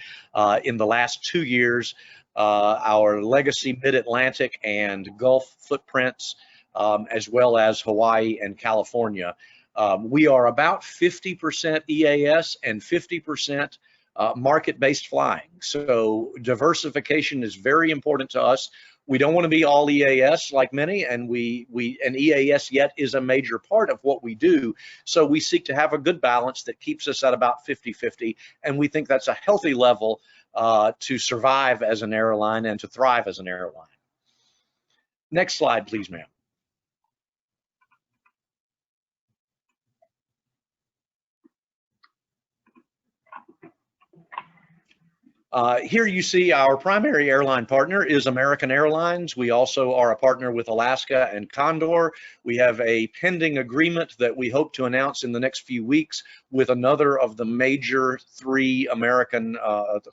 in the last 2 years. Our legacy Mid-Atlantic and Gulf footprints, as well as Hawaii and California. We are about 50% EAS and 50% market-based flying. So diversification is very important to us. We don't want to be all EAS like many, and and EAS yet is a major part of what we do. So we seek to have a good balance that keeps us at about 50-50, and we think that's a healthy level to survive as an airline and to thrive as an airline. Next slide, please, ma'am. Here you see our primary airline partner is American Airlines. We also are a partner with Alaska and Condor. We have a pending agreement that we hope to announce in the next few weeks with another of the major three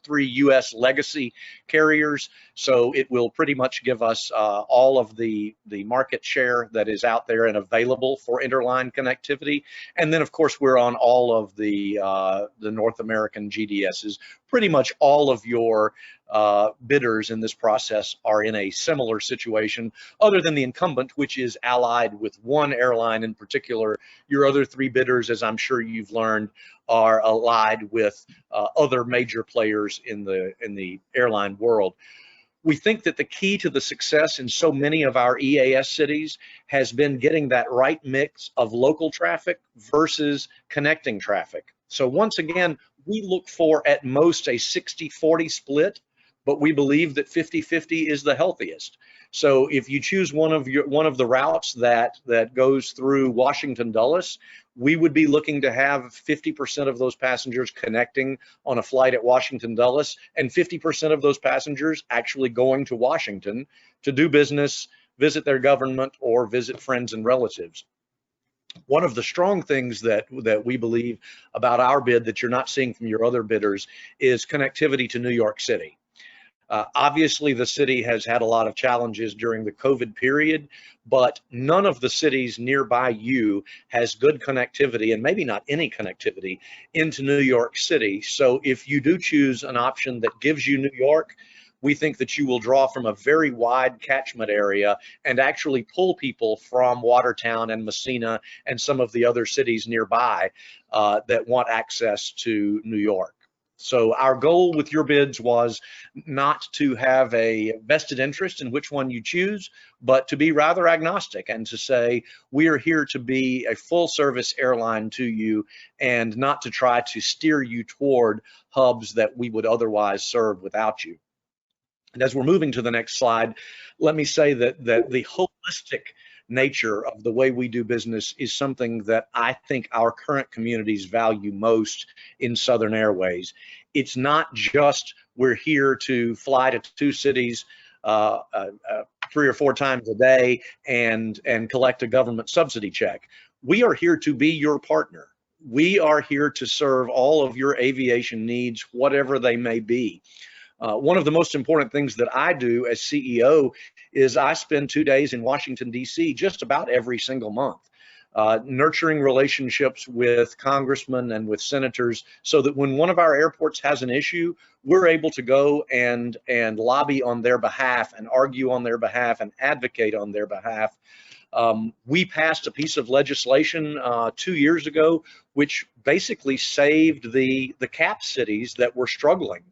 U.S. legacy carriers. So it will pretty much give us all of the market share that is out there and available for interline connectivity. And then, of course, we're on all of the North American GDSs. Pretty much all of your bidders in this process are in a similar situation, other than the incumbent, which is allied with one airline in particular. Your other three bidders, as I'm sure you've learned, are allied with other major players in the airline world. We think that the key to the success in so many of our EAS cities has been getting that right mix of local traffic versus connecting traffic. So once again, we look for at most a 60-40 split, but we believe that 50-50 is the healthiest. So if you choose one of the routes that goes through Washington Dulles, we would be looking to have 50% of those passengers connecting on a flight at Washington Dulles, and 50% of those passengers actually going to Washington to do business, visit their government, or visit friends and relatives. One of the strong things that we believe about our bid that you're not seeing from your other bidders is connectivity to New York City. Obviously, the city has had a lot of challenges during the COVID period, but none of the cities nearby you has good connectivity, and maybe not any connectivity, into New York City. So if you do choose an option that gives you New York, we think that you will draw from a very wide catchment area and actually pull people from Watertown and Messina and some of the other cities nearby that want access to New York. So our goal with your bids was not to have a vested interest in which one you choose, but to be rather agnostic and to say, we are here to be a full service airline to you and not to try to steer you toward hubs that we would otherwise serve without you. And as we're moving to the next slide, let me say that the holistic nature of the way we do business is something that I think our current communities value most in Southern Airways. It's not just we're here to fly to two cities 3 or 4 times a day and collect a government subsidy check. We are here to be your partner. We are here to serve all of your aviation needs, whatever they may be. One of the most important things that I do as CEO is I spend 2 days in Washington, D.C. just about every single month, nurturing relationships with congressmen and with senators so that when one of our airports has an issue, we're able to go and lobby on their behalf and argue on their behalf and advocate on their behalf. We passed a piece of legislation 2 years ago, which basically saved the cap cities that were struggling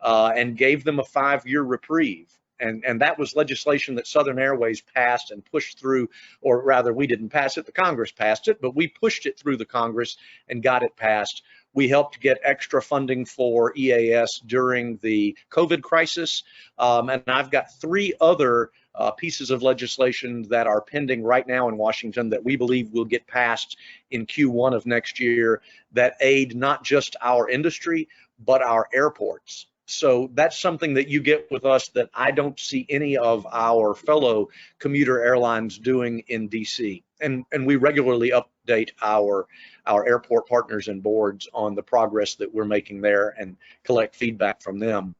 and gave them a 5-year reprieve. And that was legislation that Southern Airways passed and pushed through, or rather we didn't pass it, the Congress passed it, but we pushed it through the Congress and got it passed. We helped get extra funding for EAS during the COVID crisis. And I've got 3 other pieces of legislation that are pending right now in Washington that we believe will get passed in Q1 of next year that aid not just our industry, but our airports. So that's something that you get with us that I don't see any of our fellow commuter airlines doing in DC. And we regularly update our airport partners and boards on the progress that we're making there and collect feedback from them.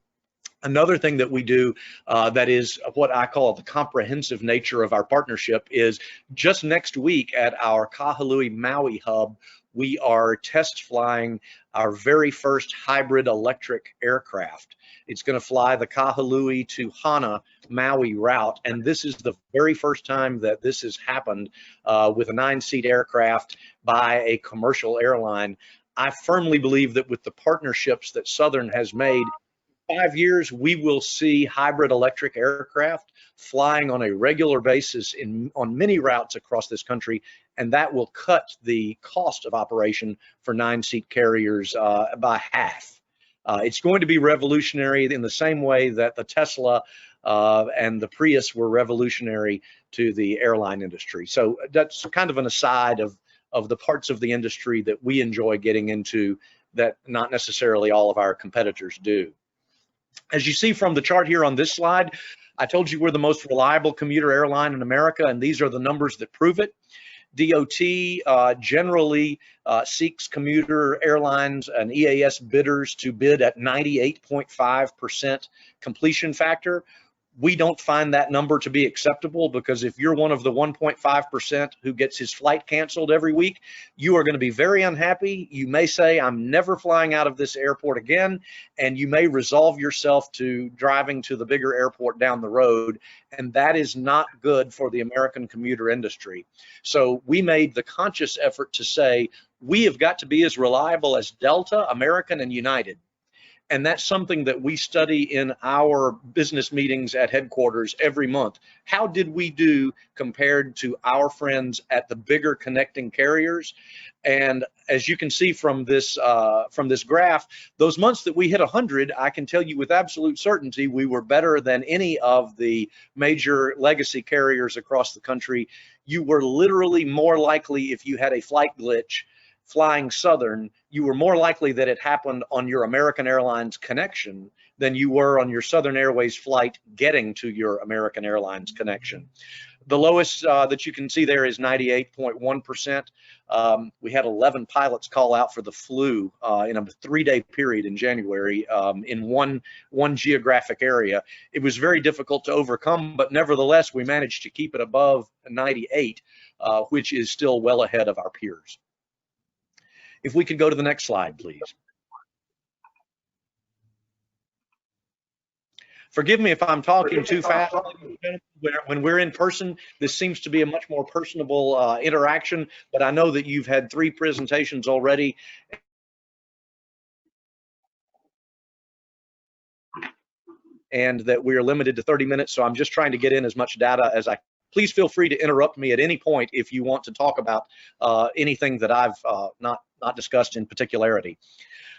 Another thing that we do that is what I call the comprehensive nature of our partnership is just next week at our Kahului Maui hub, we are test flying our very first hybrid electric aircraft. It's going to fly the Kahului to Hana Maui route, and this is the very first time that this has happened with a 9-seat aircraft by a commercial airline. I firmly believe that with the partnerships that Southern has made, 5 years, we will see hybrid electric aircraft flying on a regular basis on many routes across this country, and that will cut the cost of operation for 9-seat carriers by half. It's going to be revolutionary in the same way that the Tesla and the Prius were revolutionary to the airline industry. So that's kind of an aside of the parts of the industry that we enjoy getting into that not necessarily all of our competitors do. As you see from the chart here on this slide, I told you we're the most reliable commuter airline in America, and these are the numbers that prove it. DOT generally seeks commuter airlines and EAS bidders to bid at 98.5% completion factor. We don't find that number to be acceptable, because if you're one of the 1.5% who gets his flight canceled every week, you are going to be very unhappy. You may say, I'm never flying out of this airport again, and you may resolve yourself to driving to the bigger airport down the road, and that is not good for the American commuter industry. So we made the conscious effort to say, we have got to be as reliable as Delta, American, and United. And that's something that we study in our business meetings at headquarters every month. How did we do compared to our friends at the bigger connecting carriers? And as you can see from this graph, those months that we hit 100, I can tell you with absolute certainty, we were better than any of the major legacy carriers across the country. You were literally more likely, if you had a flight glitch flying Southern, you were more likely that it happened on your American Airlines connection than you were on your Southern Airways flight getting to your American Airlines connection. The lowest that you can see there is 98.1%. We had 11 pilots call out for the flu in a 3-day period in January in one geographic area. It was very difficult to overcome, but nevertheless, we managed to keep it above 98, which is still well ahead of our peers. If we could go to the next slide, please. Forgive me if I'm talking too fast. When we're in person, this seems to be a much more personable interaction, but I know that you've had 3 presentations already. And that we are limited to 30 minutes, so I'm just trying to get in as much data as I can. Please feel free to interrupt me at any point if you want to talk about anything that I've not discussed in particularity.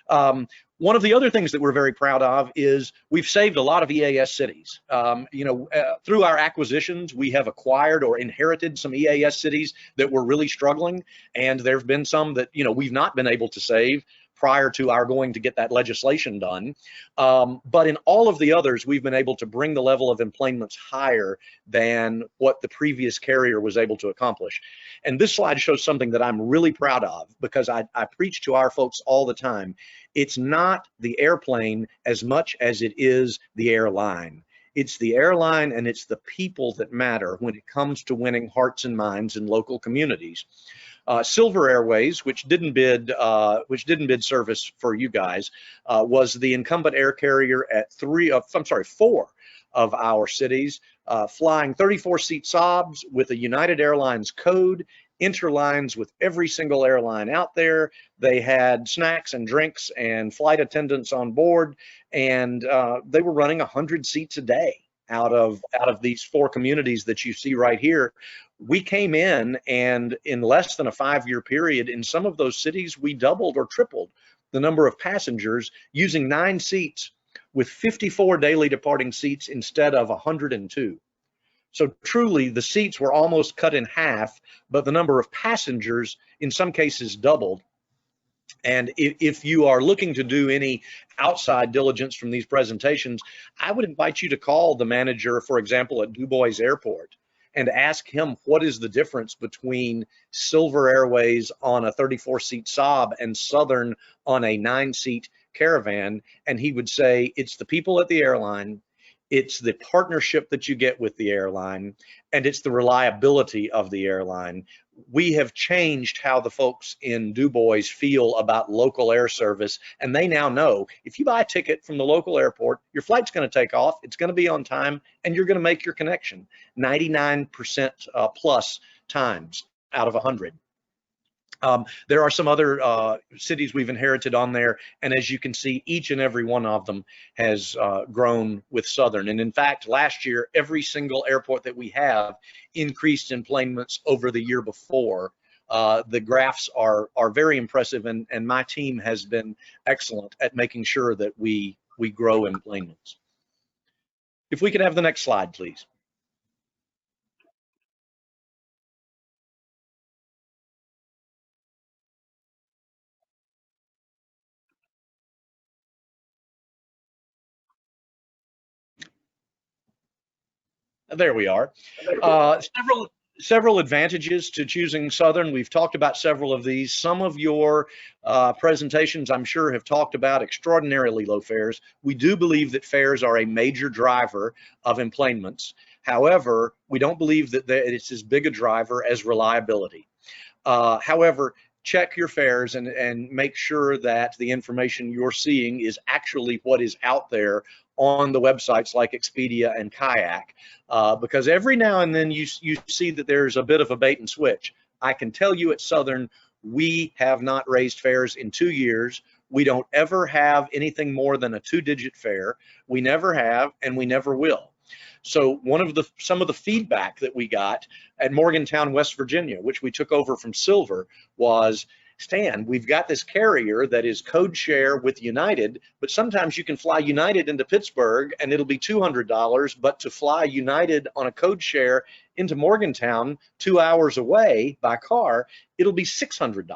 One of the other things that we're very proud of is we've saved a lot of EAS cities. Through our acquisitions, we have acquired or inherited some EAS cities that were really struggling, and there have been some that we've not been able to save prior to our going to get that legislation done. But in all of the others, we've been able to bring the level of employments higher than what the previous carrier was able to accomplish. And this slide shows something that I'm really proud of, because I preach to our folks all the time. It's not the airplane as much as it is the airline. It's the airline and it's the people that matter when it comes to winning hearts and minds in local communities. Silver Airways, which didn't bid service for you guys, was the incumbent air carrier at 4 of our cities, flying 34-seat Saabs with a United Airlines code, interlines with every single airline out there. They had snacks and drinks and flight attendants on board, and they were running 100 seats a day out of these 4 communities that you see right here. We came in, and in less than a 5-year period, in some of those cities, we doubled or tripled the number of passengers using 9 seats with 54 daily departing seats instead of 102. So truly, the seats were almost cut in half, but the number of passengers in some cases doubled. And if you are looking to do any outside diligence from these presentations, I would invite you to call the manager, for example, at Du Bois Airport, and ask him what is the difference between Silver Airways on a 34-seat Saab and Southern on a 9-seat Caravan, and he would say it's the people at the airline, it's the partnership that you get with the airline, and it's the reliability of the airline. We have changed how the folks in Du Bois feel about local air service, and they now know if you buy a ticket from the local airport, your flight's going to take off, it's going to be on time, and you're going to make your connection 99% plus times out of 100. There are some other cities we've inherited on there, and as you can see, each and every one of them has grown with Southern. And in fact, last year, every single airport that we have increased enplanements over the year before. The graphs are very impressive, and my team has been excellent at making sure that we grow enplanements. If we could have the next slide, please. There we are. Several advantages to choosing Southern. We've talked about several of these. Some of your presentations, I'm sure, have talked about extraordinarily low fares. We do believe that fares are a major driver of enplanements. However, we don't believe that it's as big a driver as reliability. However, check your fares and make sure that the information you're seeing is actually what is out there on the websites like Expedia and Kayak, because every now and then you see that there's a bit of a bait and switch. I can tell you at Southern, we have not raised fares in 2 years. We don't ever have anything more than a 2-digit fare. We never have, and we never will. So some of the feedback that we got at Morgantown, West Virginia, which we took over from Silver, was, Stan, we've got this carrier that is code share with United, but sometimes you can fly United into Pittsburgh and it'll be $200, but to fly United on a code share into Morgantown 2 hours away by car, it'll be $600.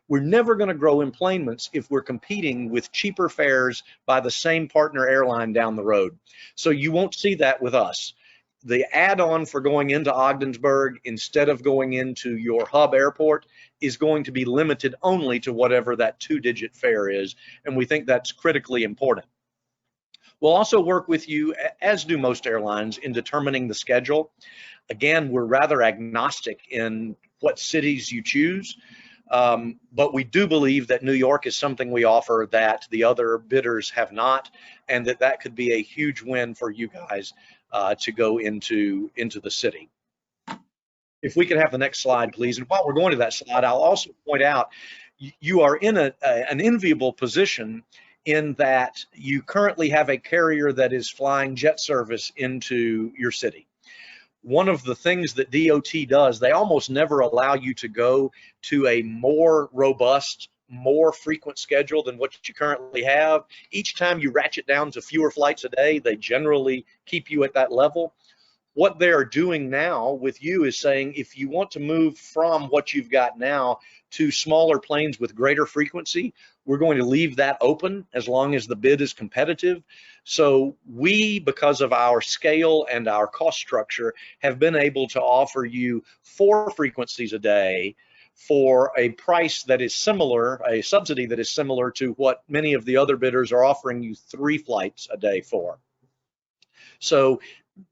We're never going to grow enplanements if we're competing with cheaper fares by the same partner airline down the road. So you won't see that with us. The add-on for going into Ogdensburg instead of going into your hub airport is going to be limited only to whatever that 2-digit fare is, and we think that's critically important. We'll also work with you, as do most airlines, in determining the schedule. Again, we're rather agnostic in what cities you choose. But we do believe that New York is something we offer that the other bidders have not, and that could be a huge win for you guys to go into the city. If we could have the next slide, please. And while we're going to that slide, I'll also point out you are in an enviable position in that you currently have a carrier that is flying jet service into your city. One of the things that DOT does, they almost never allow you to go to a more robust, more frequent schedule than what you currently have. Each time you ratchet down to fewer flights a day, they generally keep you at that level. What they are doing now with you is saying, if you want to move from what you've got now to smaller planes with greater frequency, we're going to leave that open as long as the bid is competitive. So we, because of our scale and our cost structure, have been able to offer you 4 frequencies a day for a price that is similar, a subsidy that is similar to what many of the other bidders are offering you 3 flights a day for. So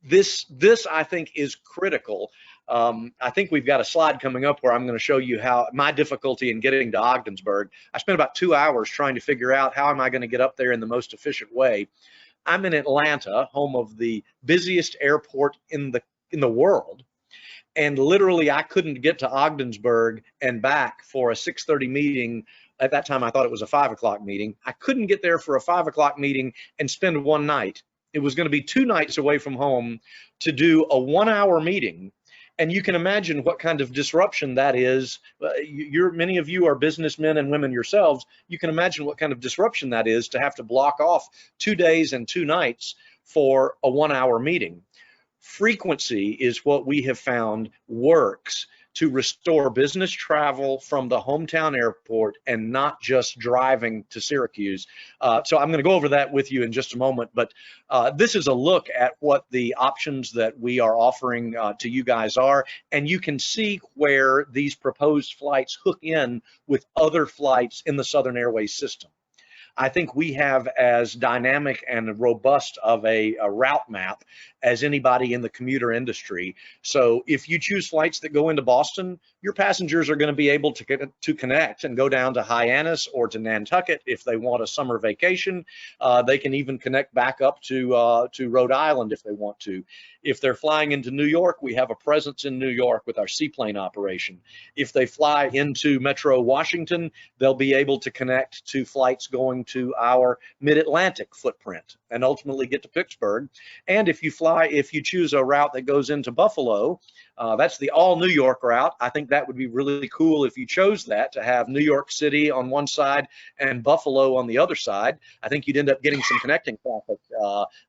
this I think is critical. I think we've got a slide coming up where I'm going to show you how my difficulty in getting to Ogdensburg. I spent about 2 hours trying to figure out how am I going to get up there in the most efficient way. I'm in Atlanta, home of the busiest airport in the world, and literally I couldn't get to Ogdensburg and back for a 6:30 meeting. At that time I thought it was a 5 o'clock meeting. I couldn't get there for a 5 o'clock meeting and spend one night. It was going to be 2 nights away from home to do a 1-hour meeting. And you can imagine what kind of disruption that is. Many of you are businessmen and women yourselves. You can imagine what kind of disruption that is to have to block off 2 days and 2 nights for a 1-hour meeting. Frequency is what we have found works to restore business travel from the hometown airport and not just driving to Syracuse. So I'm going to go over that with you in just a moment, but this is a look at what the options that we are offering to you guys are, and you can see where these proposed flights hook in with other flights in the Southern Airways system. I think we have as dynamic and robust of a route map as anybody in the commuter industry. So if you choose flights that go into Boston, your passengers are going to be able to connect and go down to Hyannis or to Nantucket if they want a summer vacation. They can even connect back up to Rhode Island if they want to. If they're flying into New York, we have a presence in New York with our seaplane operation. If they fly into Metro Washington, they'll be able to connect to flights going to our mid-Atlantic footprint and ultimately get to Pittsburgh. And if you choose a route that goes into Buffalo, that's the all New York route. I think that would be really cool if you chose that, to have New York City on one side and Buffalo on the other side. I think you'd end up getting some connecting traffic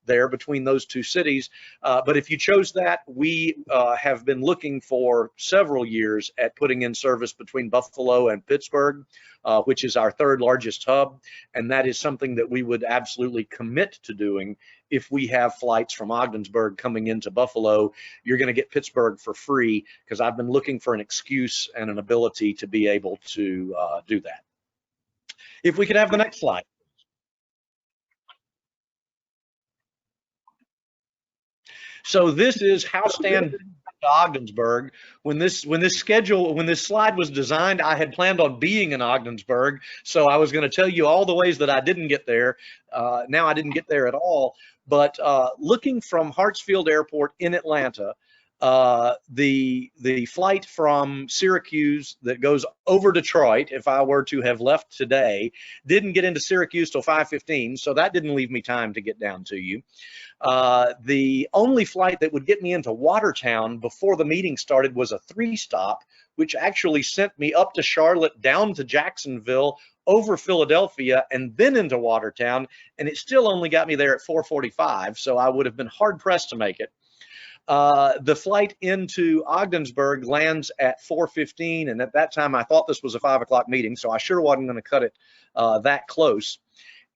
there between those two cities. But if you chose that, we have been looking for several years at putting in service between Buffalo and Pittsburgh, which is our third largest hub. And that is something that we would absolutely commit to doing. If we have flights from Ogdensburg coming into Buffalo, you're going to get Pittsburgh for free, because I've been looking for an excuse and an ability to be able to do that. If we could have the next slide. So this is how Stan to Ogdensburg. When this slide was designed, I had planned on being in Ogdensburg, so I was going to tell you all the ways that I didn't get there. Now I didn't get there at all. But looking from Hartsfield Airport in Atlanta, the flight from Syracuse that goes over Detroit, if I were to have left today, didn't get into Syracuse till 5:15, so that didn't leave me time to get down to you. The only flight that would get me into Watertown before the meeting started was a 3-stop, which actually sent me up to Charlotte, down to Jacksonville, over Philadelphia, and then into Watertown, and it still only got me there at 4:45, so I would have been hard-pressed to make it. The flight into Ogdensburg lands at 4:15, and at that time I thought this was a 5 o'clock meeting, so I sure wasn't going to cut it that close.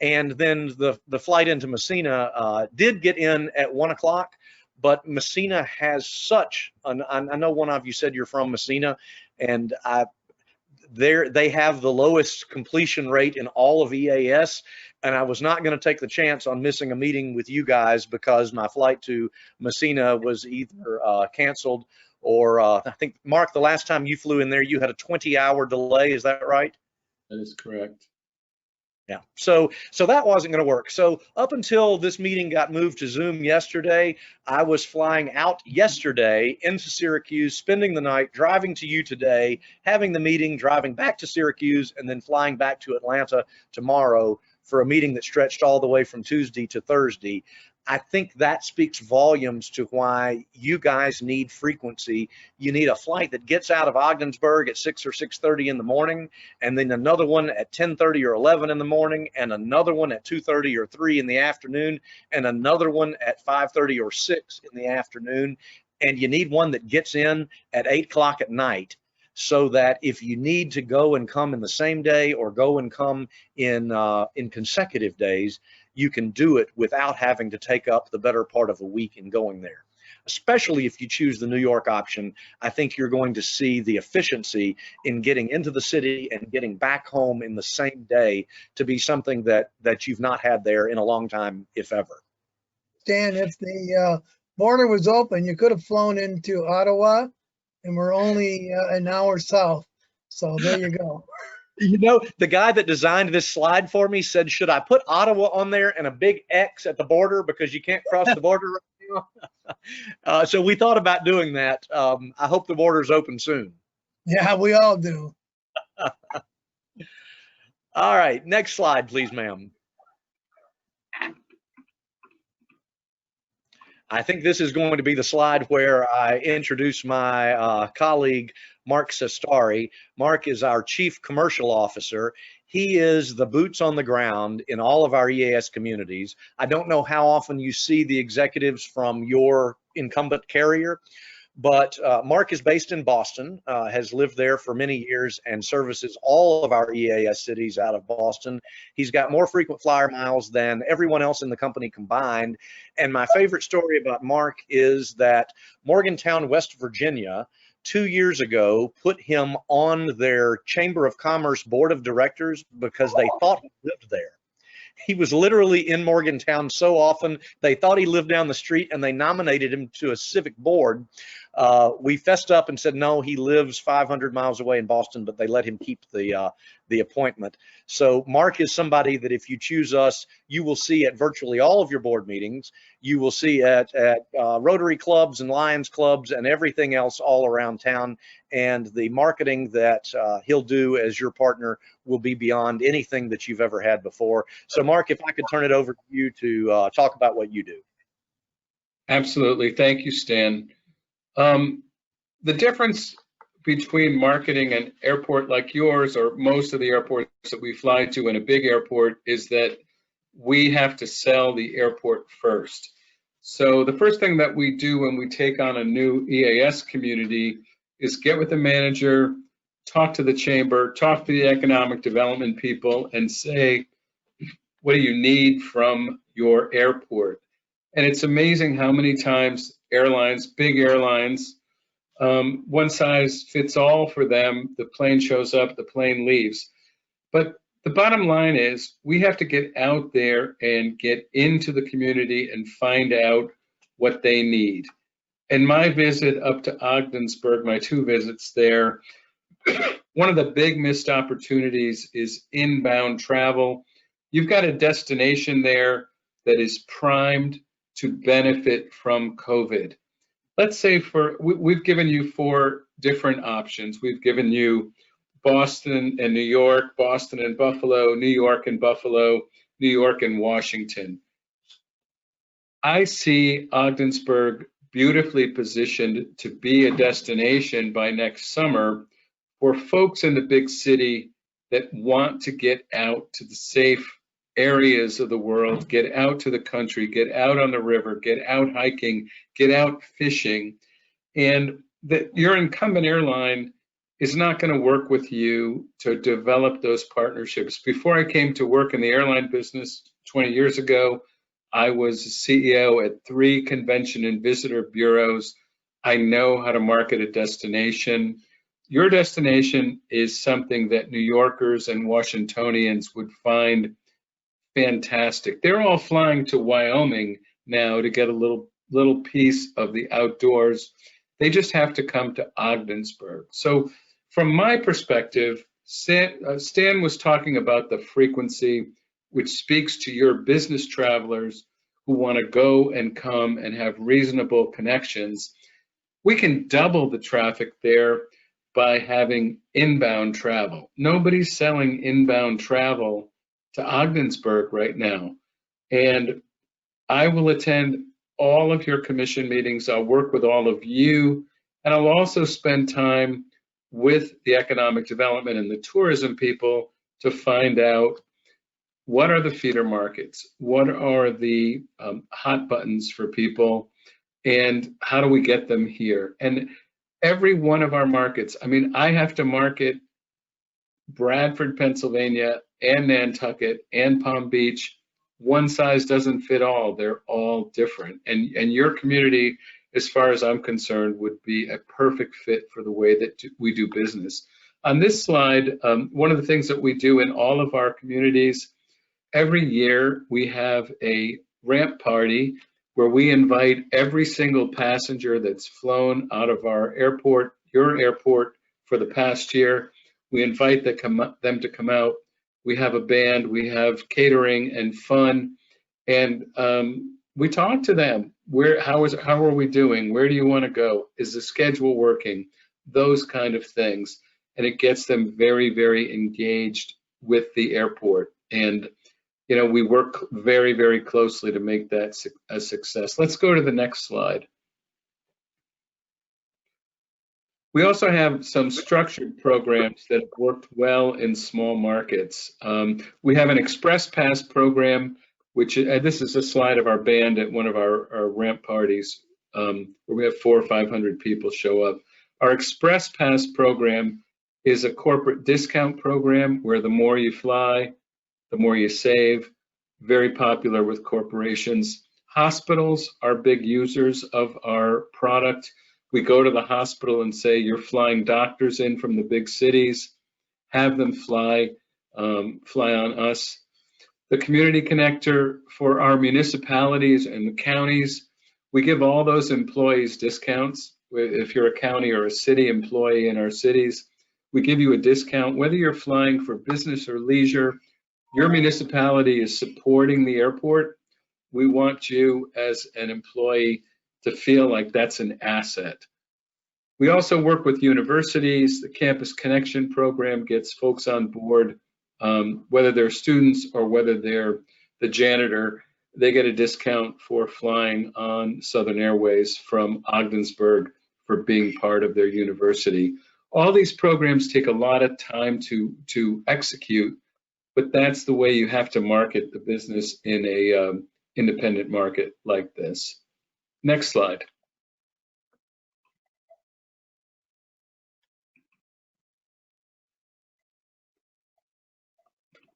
And then the flight into Messina did get in at 1 o'clock, but Messina has such an, I know one of you said you're from Messina, and they have the lowest completion rate in all of EAS, and I was not going to take the chance on missing a meeting with you guys because my flight to Messina was either canceled or I think, Mark, the last time you flew in there, you had a 20-hour delay. Is that right? That is correct. Yeah, so that wasn't going to work. So up until this meeting got moved to Zoom yesterday, I was flying out yesterday into Syracuse, spending the night, driving to you today, having the meeting, driving back to Syracuse, and then flying back to Atlanta tomorrow for a meeting that stretched all the way from Tuesday to Thursday. I think that speaks volumes to why you guys need frequency. You need a flight that gets out of Ogdensburg at 6 or 6:30 in the morning, and then another one at 10:30 or 11 in the morning, and another one at 2:30 or 3 in the afternoon, and another one at 5:30 or 6 in the afternoon. And you need one that gets in at 8 o'clock at night, so that if you need to go and come in the same day or go and come in consecutive days, you can do it without having to take up the better part of a week in going there. Especially if you choose the New York option, I think you're going to see the efficiency in getting into the city and getting back home in the same day to be something that you've not had there in a long time, if ever. Stan, if the border was open, you could have flown into Ottawa, and we're only an hour south. So there you go. You know, the guy that designed this slide for me said, should I put Ottawa on there and a big X at the border because you can't cross the border right now? So we thought about doing that. I hope the border's open soon. Yeah, we all do. All right, next slide, please, ma'am. I think this is going to be the slide where I introduce my colleague, Mark Sestari. Mark is our Chief Commercial Officer. He is the boots on the ground in all of our EAS communities. I don't know how often you see the executives from your incumbent carrier, but Mark is based in Boston, has lived there for many years and services all of our EAS cities out of Boston. He's got more frequent flyer miles than everyone else in the company combined. And my favorite story about Mark is that Morgantown, West Virginia, 2 years ago, put him on their Chamber of Commerce Board of Directors because they thought he lived there. He was literally in Morgantown so often, they thought he lived down the street and they nominated him to a civic board. We fessed up and said, no, he lives 500 miles away in Boston, but they let him keep the appointment. So Mark is somebody that if you choose us, you will see at virtually all of your board meetings. You will see at Rotary clubs and Lions clubs and everything else all around town. And the marketing that he'll do as your partner will be beyond anything that you've ever had before. So Mark, if I could turn it over to you to talk about what you do. Absolutely. Thank you, Stan. The difference between marketing an airport like yours or most of the airports that we fly to in a big airport is that we have to sell the airport first. So the first thing that we do when we take on a new EAS community is get with the manager, talk to the chamber, talk to the economic development people and say, what do you need from your airport? And it's amazing how many times airlines, big airlines, one size fits all for them. The plane shows up, the plane leaves. But the bottom line is we have to get out there and get into the community and find out what they need. And my visit up to Ogdensburg, my 2 visits there, one of the big missed opportunities is inbound travel. You've got a destination there that is primed to benefit from COVID. Let's say we've given you 4 different options. We've given you Boston and New York, Boston and Buffalo, New York and Buffalo, New York and Washington. I see Ogdensburg beautifully positioned to be a destination by next summer for folks in the big city that want to get out to the safe areas of the world, get out to the country, get out on the river, get out hiking, get out fishing, and that your incumbent airline is not going to work with you to develop those partnerships. Before I came to work in the airline business 20 years ago, I was CEO at 3 convention and visitor bureaus. I know how to market a destination. Your destination is something that New Yorkers and Washingtonians would find fantastic. They're all flying to Wyoming now to get a little piece of the outdoors. They just have to come to Ogdensburg. So from my perspective, Stan was talking about the frequency, which speaks to your business travelers who want to go and come and have reasonable connections. We can double the traffic there by having inbound travel. Nobody's selling inbound travel to Ogdensburg right now. And I will attend all of your commission meetings. I'll work with all of you, and I'll also spend time with the economic development and the tourism people to find out what are the feeder markets, what are the hot buttons for people, and how do we get them here? And every one of our markets, I mean, I have to market Bradford, Pennsylvania, and Nantucket, and Palm Beach. One size doesn't fit all. They're all different. And your community, as far as I'm concerned, would be a perfect fit for the way that we do business. On this slide, one of the things that we do in all of our communities, every year we have a ramp party where we invite every single passenger that's flown out of our airport, your airport, for the past year. We invite them to come out. We have a band, we have catering and fun, and we talk to them. How are we doing? Where do you want to go? Is the schedule working? Those kind of things. And it gets them very, very engaged with the airport. And you know, we work very, very closely to make that a success. Let's go to the next slide. We also have some structured programs that have worked well in small markets. We have an Express Pass program, which this is a slide of our band at one of our ramp parties, where we have 400 or 500 people show up. Our Express Pass program is a corporate discount program where the more you fly, the more you save. Very popular with corporations. Hospitals are big users of our product. We go to the hospital and say, you're flying doctors in from the big cities, have them fly on us. The community connector for our municipalities and the counties, we give all those employees discounts. if you're a county or a city employee in our cities, we give you a discount, whether you're flying for business or leisure. Your municipality is supporting the airport. We want you as an employee to feel like that's an asset. We also work with universities. The Campus Connection program gets folks on board, whether they're students or whether they're the janitor. They get a discount for flying on Southern Airways from Ogdensburg for being part of their university. All these programs take a lot of time to execute, but that's the way you have to market the business in a independent market like this. Next slide.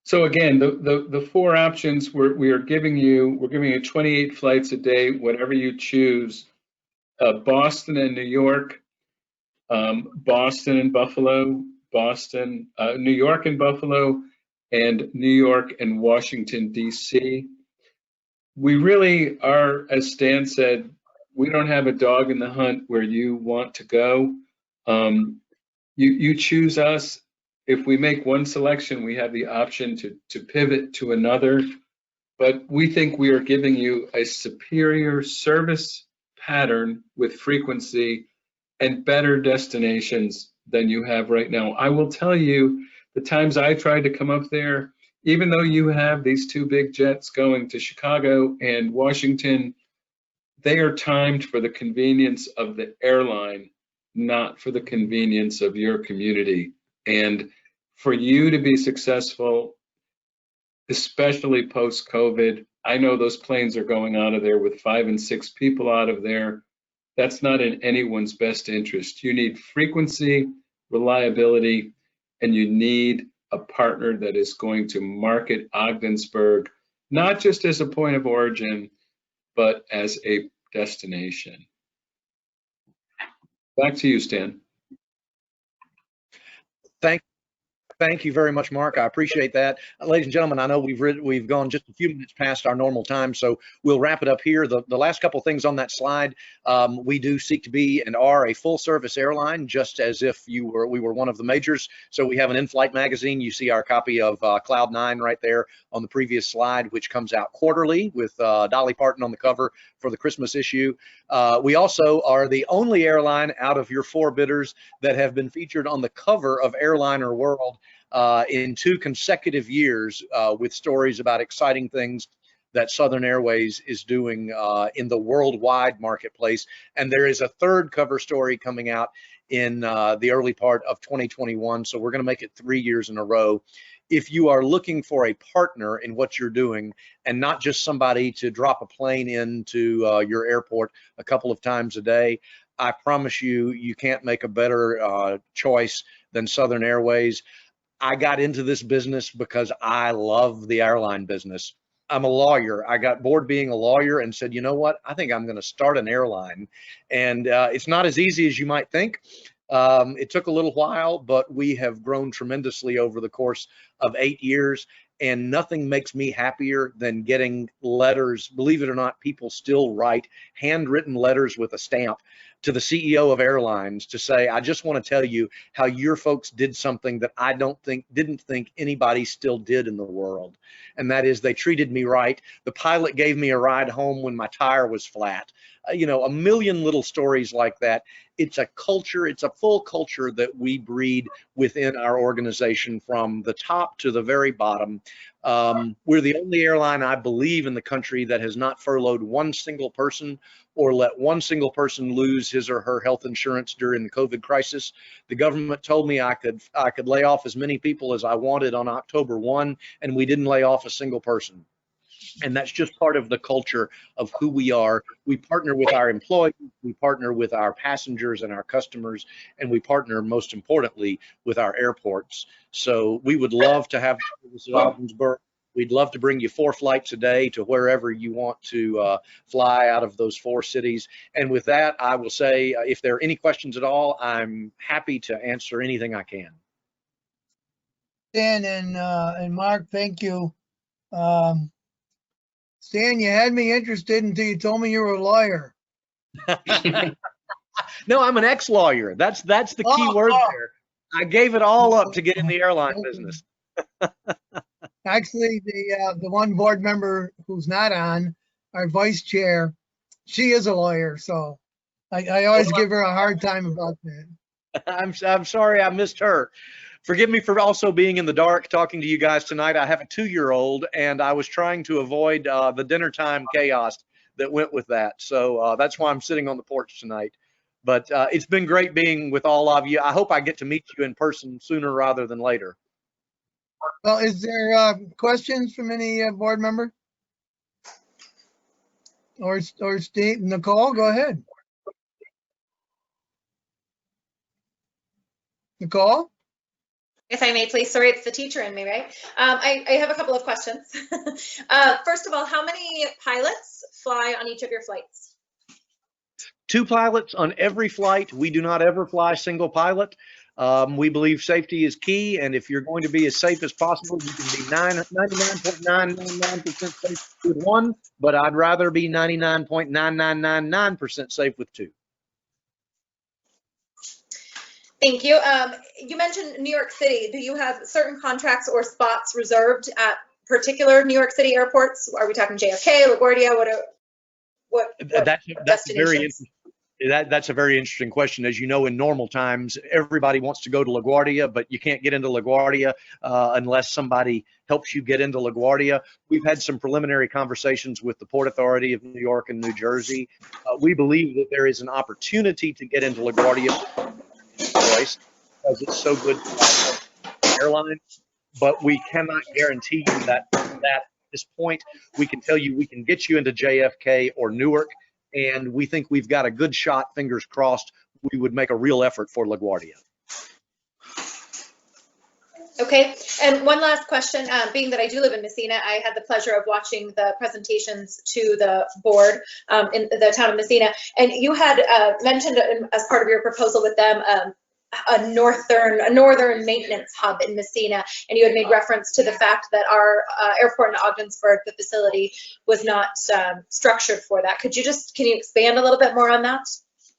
So again, the four options we're giving you 28 flights a day, whatever you choose. Boston and New York, Boston and Buffalo, New York and Buffalo, and New York and Washington, D.C. We really are, as Stan said, we don't have a dog in the hunt where you want to go. You choose us. If we make one selection, we have the option to pivot to another, but we think we are giving you a superior service pattern with frequency and better destinations than you have right now. I will tell you, the times I tried to come up there, even though you have these two big jets going to Chicago and Washington, they are timed for the convenience of the airline, not for the convenience of your community. And for you to be successful, especially post-COVID, I know those planes are going out of there with 5 and 6 people out of there. That's not in anyone's best interest. You need frequency, reliability, and you need a partner that is going to market Ogdensburg, not just as a point of origin, but as a destination. Back to you, Stan. Thank you very much, Mark. I appreciate that. Ladies and gentlemen, I know we've gone just a few minutes past our normal time, so we'll wrap it up here. The last couple of things on that slide, we do seek to be and are a full-service airline, just as if we were one of the majors. So we have an in-flight magazine. You see our copy of Cloud 9 right there on the previous slide, which comes out quarterly with Dolly Parton on the cover for the Christmas issue. We also are the only airline out of your 4 bidders that have been featured on the cover of Airliner World in 2 consecutive years with stories about exciting things that Southern Airways is doing in the worldwide marketplace. And there is a 3rd cover story coming out in the early part of 2021. So we're going to make it 3 years in a row. If you are looking for a partner in what you're doing and not just somebody to drop a plane into your airport a couple of times a day, I promise you, you can't make a better choice than Southern Airways. I got into this business because I love the airline business. I'm a lawyer. I got bored being a lawyer and said, you know what? I think I'm going to start an airline. And it's not as easy as you might think. It took a little while, but we have grown tremendously over the course of 8 years. And nothing makes me happier than getting letters. Believe it or not, people still write handwritten letters with a stamp to the CEO of airlines to say, I just want to tell you how your folks did something that I didn't think anybody still did in the world. And that is, they treated me right. The pilot gave me a ride home when my tire was flat. You know, a million little stories like that. It's a culture, it's a full culture that we breed within our organization from the top to the very bottom. We're the only airline, I believe, in the country that has not furloughed one single person or let one single person lose his or her health insurance during the COVID crisis. The government told me I could lay off as many people as I wanted on October 1, and we didn't lay off a single person. And that's just part of the culture of who we are. We partner with our employees, we partner with our passengers and our customers, and we partner, most importantly, with our airports. So we would love to have service at Ogdensburg. We'd love to bring you 4 flights a day to wherever you want to fly out of those 4 cities. And with that, I will say, if there are any questions at all, I'm happy to answer anything I can. Dan and Mark, thank you. Stan, you had me interested until you told me you were a lawyer. No, I'm an ex-lawyer. That's the key word there. I gave it all up to get in the airline business. Actually, the one board member who's not on, our vice chair, she is a lawyer, so I always give her a hard time about that. I'm sorry I missed her. Forgive me for also being in the dark talking to you guys tonight. I have a 2-year-old, and I was trying to avoid the dinner time chaos that went with that. So that's why I'm sitting on the porch tonight. But it's been great being with all of you. I hope I get to meet you in person sooner rather than later. Well, is there questions from any board member? Or Steve, Nicole, go ahead. Nicole? If I may, please. Sorry, it's the teacher in me, right? I have a couple of questions. First of all, how many pilots fly on each of your flights? 2 pilots on every flight. We do not ever fly single pilot. We believe safety is key, and if you're going to be as safe as possible, you can be 99.999% safe with 1, but I'd rather be 99.9999% safe with 2. Thank you. You mentioned New York City. Do you have certain contracts or spots reserved at particular New York City airports? Are we talking JFK, LaGuardia? That's very interesting. That's a very interesting question. As you know, in normal times, everybody wants to go to LaGuardia, but you can't get into LaGuardia unless somebody helps you get into LaGuardia. We've had some preliminary conversations with the Port Authority of New York and New Jersey. We believe that there is an opportunity to get into LaGuardia because it's so good for airlines, but we cannot guarantee you that at this point. We can tell you we can get you into JFK or Newark, and we think we've got a good shot, fingers crossed, we would make a real effort for LaGuardia. Okay, and one last question, being that I do live in Messina, I had the pleasure of watching the presentations to the board in the town of Messina, and you had mentioned as part of your proposal with them a northern maintenance hub in Messina, and you had made reference to the fact that our airport in Ogdensburg, the facility, was not structured for that. Can you expand a little bit more on that?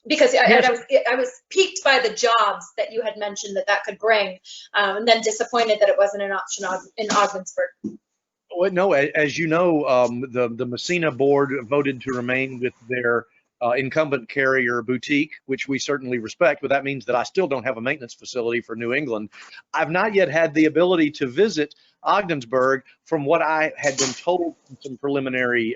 Because yes. I was piqued by the jobs that you had mentioned that could bring, and then disappointed that it wasn't an option in Ogdensburg. Well, no, as you know, the Messina board voted to remain with their incumbent carrier Boutique, which we certainly respect, but that means that I still don't have a maintenance facility for New England. I've not yet had the ability to visit Ogdensburg. From what I had been told from some preliminary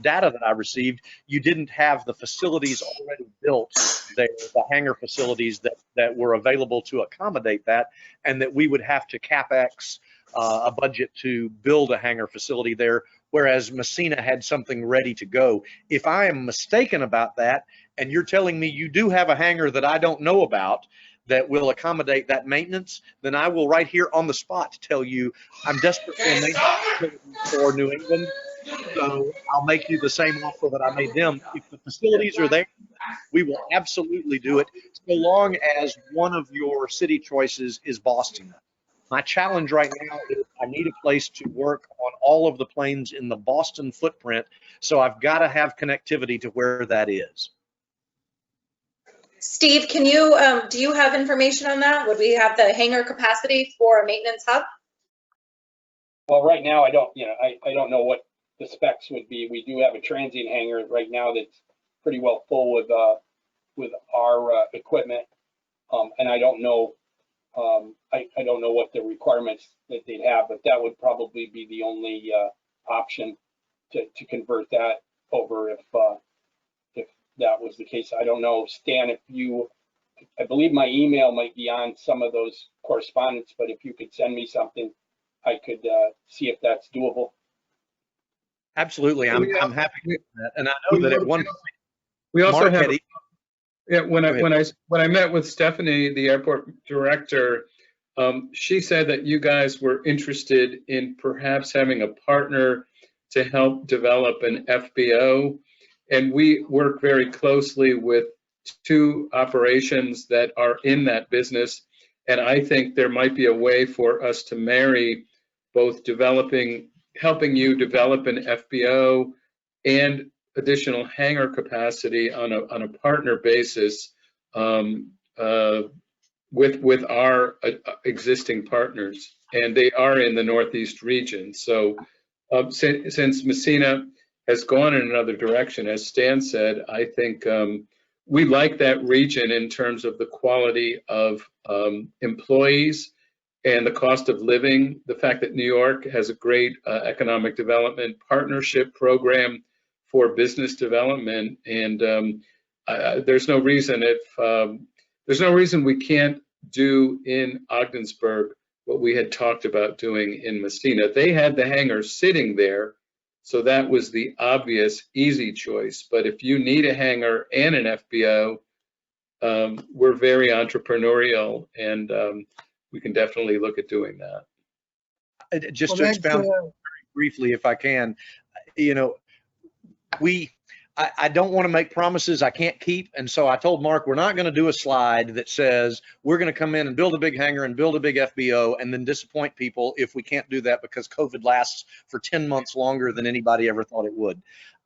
data that I received, you didn't have the facilities already built there, the hangar facilities that were available to accommodate that, and that we would have to CapEx a budget to build a hangar facility there, whereas Messina had something ready to go. If I am mistaken about that, and you're telling me you do have a hangar that I don't know about that will accommodate that maintenance, then I will right here on the spot tell you I'm desperate for a maintenance for New England, so I'll make you the same offer that I made them. If the facilities are there, we will absolutely do it, so long as one of your city choices is Boston. My challenge right now is I need a place to work on all of the planes in the Boston footprint, so I've got to have connectivity to where that is. Steve, can you do you have information on that? Would we have the hangar capacity for a maintenance hub? Well, right now I don't. I don't know what the specs would be. We do have a transient hangar right now that's pretty well full with our equipment, and I don't know. I don't know what the requirements that they'd have, but that would probably be the only option to convert that over if that was the case. I don't know, Stan, I believe my email might be on some of those correspondence, but if you could send me something, I could see if that's doable. Absolutely, I'm happy with that, and I know that at one point we also Mark have. Yeah, when I met with Stephanie, the airport director, she said that you guys were interested in perhaps having a partner to help develop an FBO, and we work very closely with 2 operations that are in that business, and I think there might be a way for us to marry both helping you develop an FBO and additional hangar capacity on a partner basis, with our existing partners, and they are in the Northeast region. So since Messina has gone in another direction, as Stan said, I think we like that region in terms of the quality of employees and the cost of living. The fact that New York has a great economic development partnership program for business development, and there's no reason there's no reason we can't do in Ogdensburg what we had talked about doing in Messina. They had the hangar sitting there, so that was the obvious, easy choice. But if you need a hangar and an FBO, we're very entrepreneurial, and we can definitely look at doing that. Just Well, to that's, expound very briefly, if I can, you know, I don't want to make promises I can't keep. And so I told Mark, we're not going to do a slide that says we're going to come in and build a big hangar and build a big FBO and then disappoint people if we can't do that because COVID lasts for 10 months longer than anybody ever thought it would.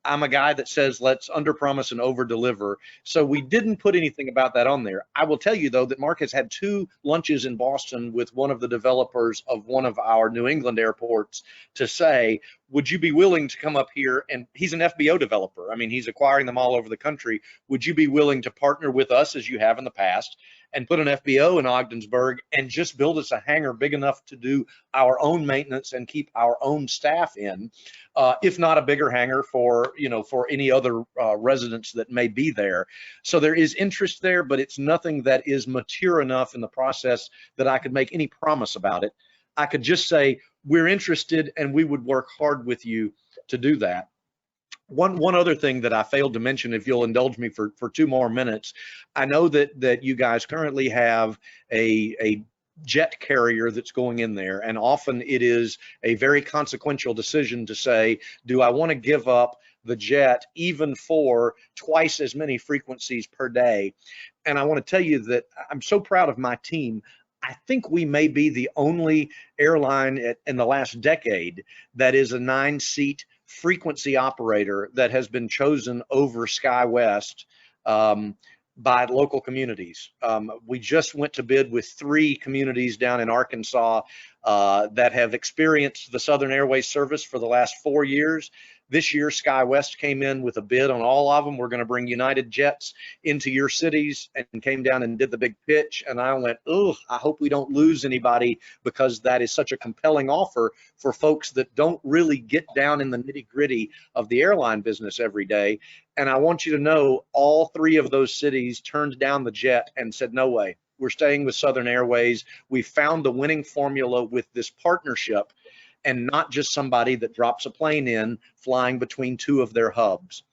I'm a guy that says let's underpromise and overdeliver. So we didn't put anything about that on there. I will tell you though that Mark has had 2 lunches in Boston with one of the developers of one of our New England airports to say, would you be willing to come up here? And he's an FBO developer. I mean, he's acquiring them all over the country. Would you be willing to partner with us as you have in the past and put an FBO in Ogdensburg and just build us a hangar big enough to do our own maintenance and keep our own staff in, if not a bigger hangar for, you know, for any other residents that may be there. So there is interest there, but it's nothing that is mature enough in the process that I could make any promise about it. I could just say, we're interested and we would work hard with you to do that. One other thing that I failed to mention, if you'll indulge me for 2 more minutes, I know that you guys currently have a jet carrier that's going in there, and often it is a very consequential decision to say, do I want to give up the jet even for twice as many frequencies per day? And I want to tell you that I'm so proud of my team. I think we may be the only airline in the last decade that is a 9-seat frequency operator that has been chosen over SkyWest by local communities. We just went to bid with 3 communities down in Arkansas that have experienced the Southern Airways service for the last 4 years. This year, SkyWest came in with a bid on all of them. We're going to bring United Jets into your cities, and came down and did the big pitch. And I went, oh, I hope we don't lose anybody, because that is such a compelling offer for folks that don't really get down in the nitty-gritty of the airline business every day. And I want you to know all 3 of those cities turned down the jet and said, no way, we're staying with Southern Airways. We found the winning formula with this partnership, and not just somebody that drops a plane in flying between 2 of their hubs.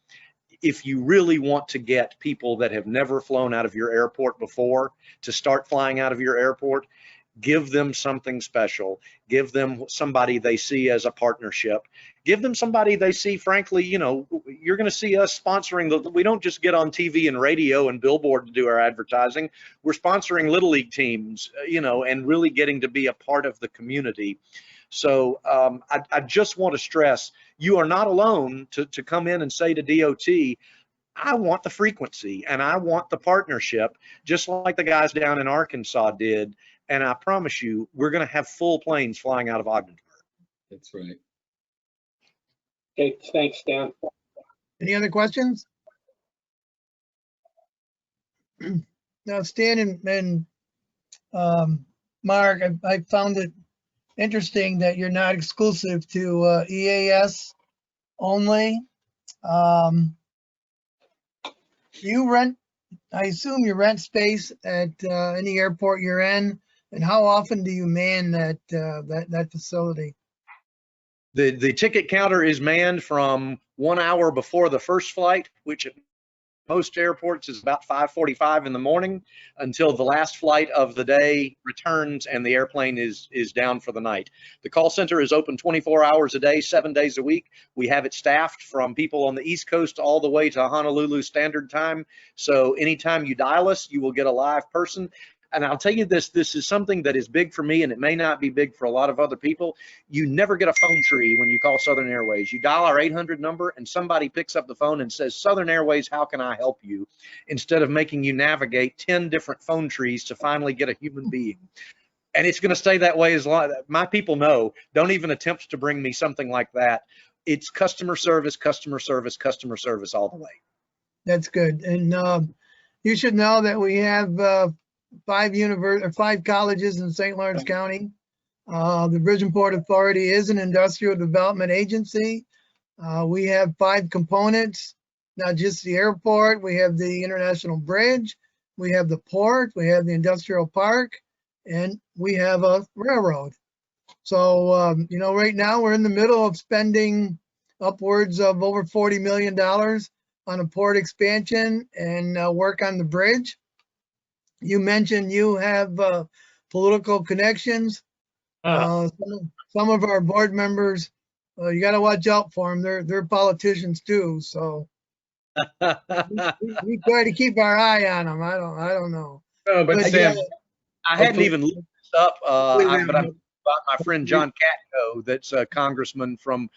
If you really want to get people that have never flown out of your airport before to start flying out of your airport, give them something special. Give them somebody they see as a partnership. Give them somebody they see, frankly, you know, you're going to see us sponsoring we don't just get on TV and radio and billboard to do our advertising. We're sponsoring Little League teams, you know, and really getting to be a part of the community. So I just want to stress, you are not alone to come in and say to DOT, I want the frequency and I want the partnership, just like the guys down in Arkansas did. And I promise you, we're going to have full planes flying out of Ogdensburg. That's right. Okay, thanks, Stan. Any other questions? Now, Stan and Mark, I found it interesting that you're not exclusive to EAS only. You rent, I assume you rent space at any airport you're in, and how often do you man that facility? The ticket counter is manned from 1 hour before the first flight, which at most airports is about 5:45 in the morning, until the last flight of the day returns and the airplane is down for the night. The call center is open 24 hours a day, 7 days a week. We have it staffed from people on the East Coast all the way to Honolulu Standard Time. So anytime you dial us, you will get a live person. and I'll tell you this is something that is big for me, and it may not be big for a lot of other people. You never get a phone tree when you call Southern Airways. You dial our 800 number and somebody picks up the phone and says, Southern Airways, how can I help you? Instead of making you navigate 10 different phone trees to finally get a human being. And it's going to stay that way as long. My people know, don't even attempt to bring me something like that. It's customer service, customer service, customer service all the way. That's good. And you should know that we have 5 colleges in St. Lawrence County. The Bridgeport Authority is an industrial development agency. We have 5 components, not just the airport. We have the International Bridge. We have the port. We have the industrial park. And we have a railroad. So, you know, right now we're in the middle of spending upwards of over $40 million on a port expansion and work on the bridge. You mentioned you have political connections. Some of our board members, you got to watch out for them. They're politicians too. So we try to keep our eye on them. I don't know. Oh, but Sam, I hadn't even looked this up, but I'm about my friend John Katko, that's a congressman from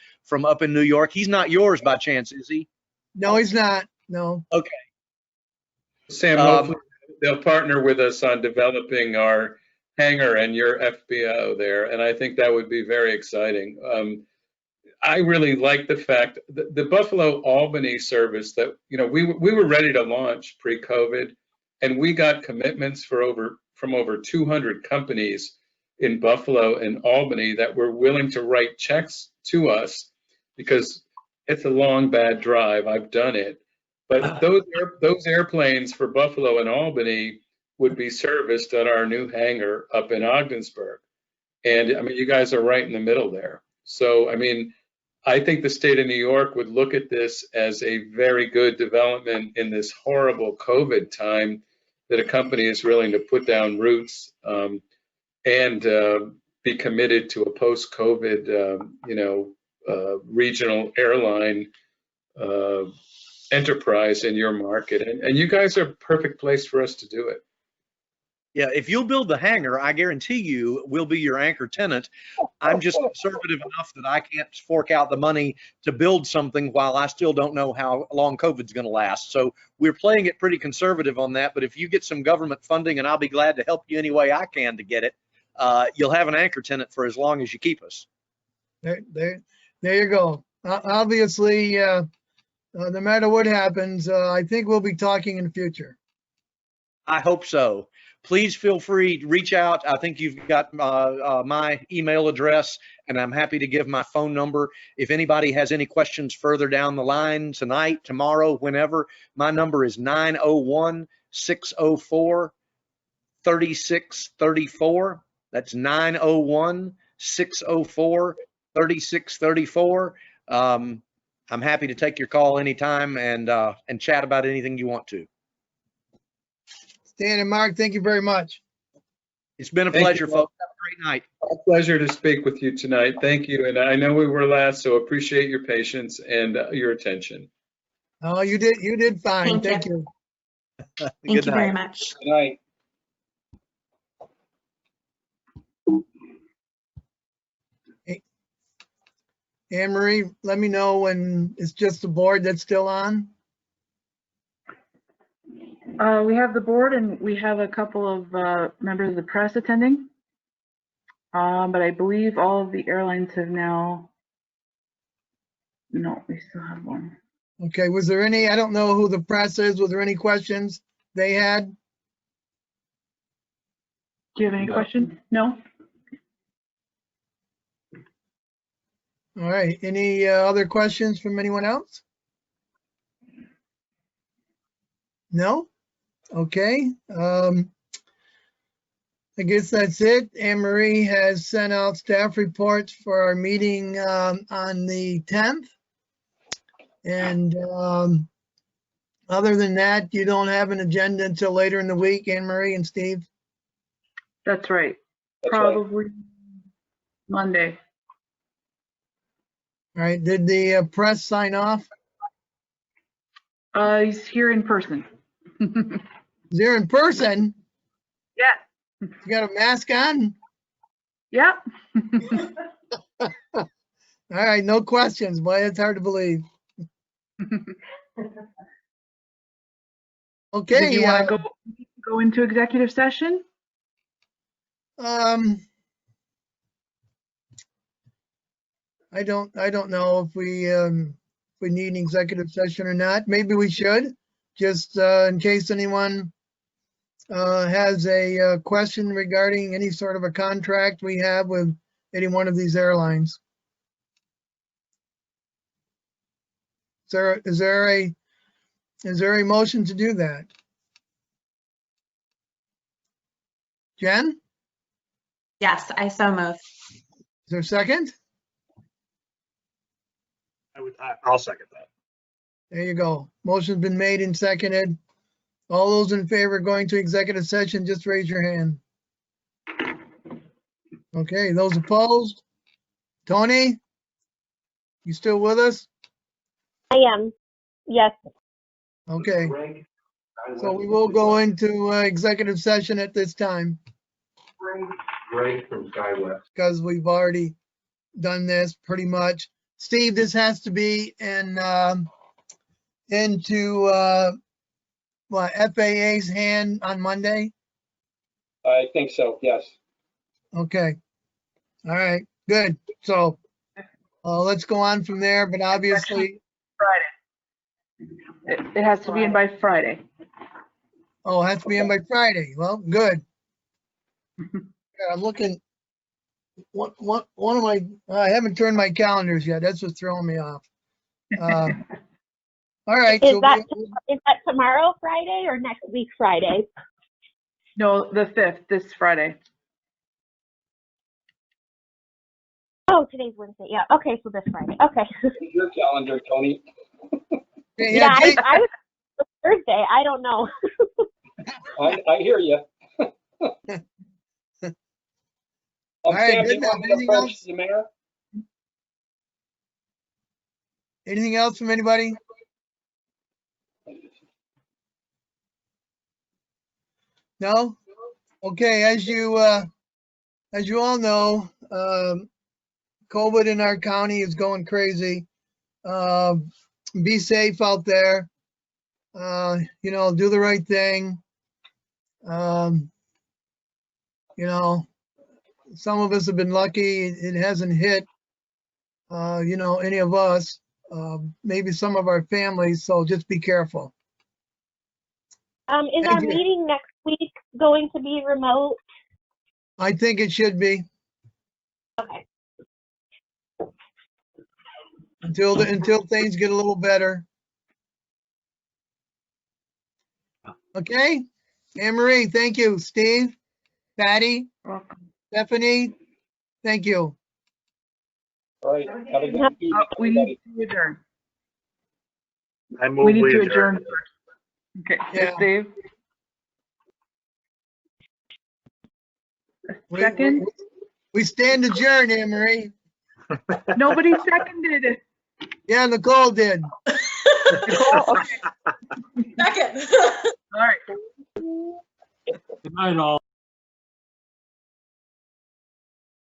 up in New York. He's not yours by chance, is he? No, he's not. No. Okay. Sam, hopefully they'll partner with us on developing our hangar and your FBO there, and I think that would be very exciting. I really like the fact that the Buffalo Albany service that, you know, we were ready to launch pre-COVID, and we got commitments from over 200 companies in Buffalo and Albany that were willing to write checks to us, because it's a long, bad drive. I've done it. But those airplanes for Buffalo and Albany would be serviced at our new hangar up in Ogdensburg. And I mean, you guys are right in the middle there. So, I mean, I think the state of New York would look at this as a very good development in this horrible COVID time, that a company is willing to put down roots and be committed to a post-COVID, regional airline enterprise in your market. And you guys are a perfect place for us to do it. Yeah, if you'll build the hangar, I guarantee you we'll be your anchor tenant. I'm just conservative enough that I can't fork out the money to build something while I still don't know how long COVID's going to last. So we're playing it pretty conservative on that. But if you get some government funding, and I'll be glad to help you any way I can to get it, you'll have an anchor tenant for as long as you keep us. There you go. Obviously, no matter what happens, I think we'll be talking in the future. I hope so. Please feel free to reach out. I think you've got my email address, and I'm happy to give my phone number. If anybody has any questions further down the line tonight, tomorrow, whenever, my number is 901-604-3634. That's 901-604-3634. I'm happy to take your call anytime and chat about anything you want to. Stan and Mark, thank you very much. It's been a pleasure, folks. Have a great night. A pleasure to speak with you tonight. Thank you. And I know we were last, so appreciate your patience and your attention. Oh, you did fine. Thank you. Thank you very much. Good night. Anne Marie, let me know when it's just the board that's still on. We have the board, and we have a couple of members of the press attending. But I believe all of the airlines have now. No, we still have one. Okay, was there any, I don't know who the press is, was there any questions they had? Do you have any questions? No? All right, any other questions from anyone else? No? Okay. I guess that's it. Anne Marie has sent out staff reports for our meeting on the 10th. And other than that, you don't have an agenda until later in the week, Anne Marie and Steve? That's right. That's Probably Monday. All right, did the press sign off? He's here in person. Is there in person? Yeah. You got a mask on? Yeah. All right, no questions. Boy, it's hard to believe. Okay. Did you want to go into executive session? I don't know if we need an executive session or not. Maybe we should, just in case anyone has a question regarding any sort of a contract we have with any one of these airlines. Is there a motion to do that? Jen, Yes, I so move. is there a second? I'll second that. There you go. Motion's been made and seconded. All those in favor of going to executive session, just raise your hand. Okay, those opposed? Tony? You still with us? I am. Yes. Okay. So we will go into executive session at this time. Because we've already done this pretty much. Steve, this has to be into what, FAA's hand on Monday? I think so, yes. Okay. All right, good. So let's go on from there, but obviously. Friday. It has to be in by Friday. Oh, it has to be in by Friday. Well, good. Yeah, I'm looking. One of my, I haven't turned my calendars yet. That's what's throwing me off. All right. Is that tomorrow Friday or next week Friday? No, the 5th, this Friday. Oh, today's Wednesday. Yeah. Okay, so this Friday. Okay. Your calendar, Tony. Yeah, I was Thursday. I don't know. I hear you. All right, Sam, do good you enough. want me to Anything approach else? the mayor? Anything else from anybody? No? Okay, as you all know, COVID in our county is going crazy. Be safe out there. Do the right thing. Some of us have been lucky. It hasn't hit, any of us, maybe some of our families. So just be careful. Is Thank our you. meeting next week going to be remote? I think it should be. Okay. Until things get a little better. Okay. Anne Marie, thank you. Steve, Patty, Stephanie, thank you. All right. Have a good evening, We everybody. need to adjourn. I move We need we to adjourn. adjourn first. Okay, Yeah. Dave. Second? We stand adjourned, Anne Marie. Nobody seconded it. Yeah, Nicole did. Nicole, okay. Second. All right. Good night, all.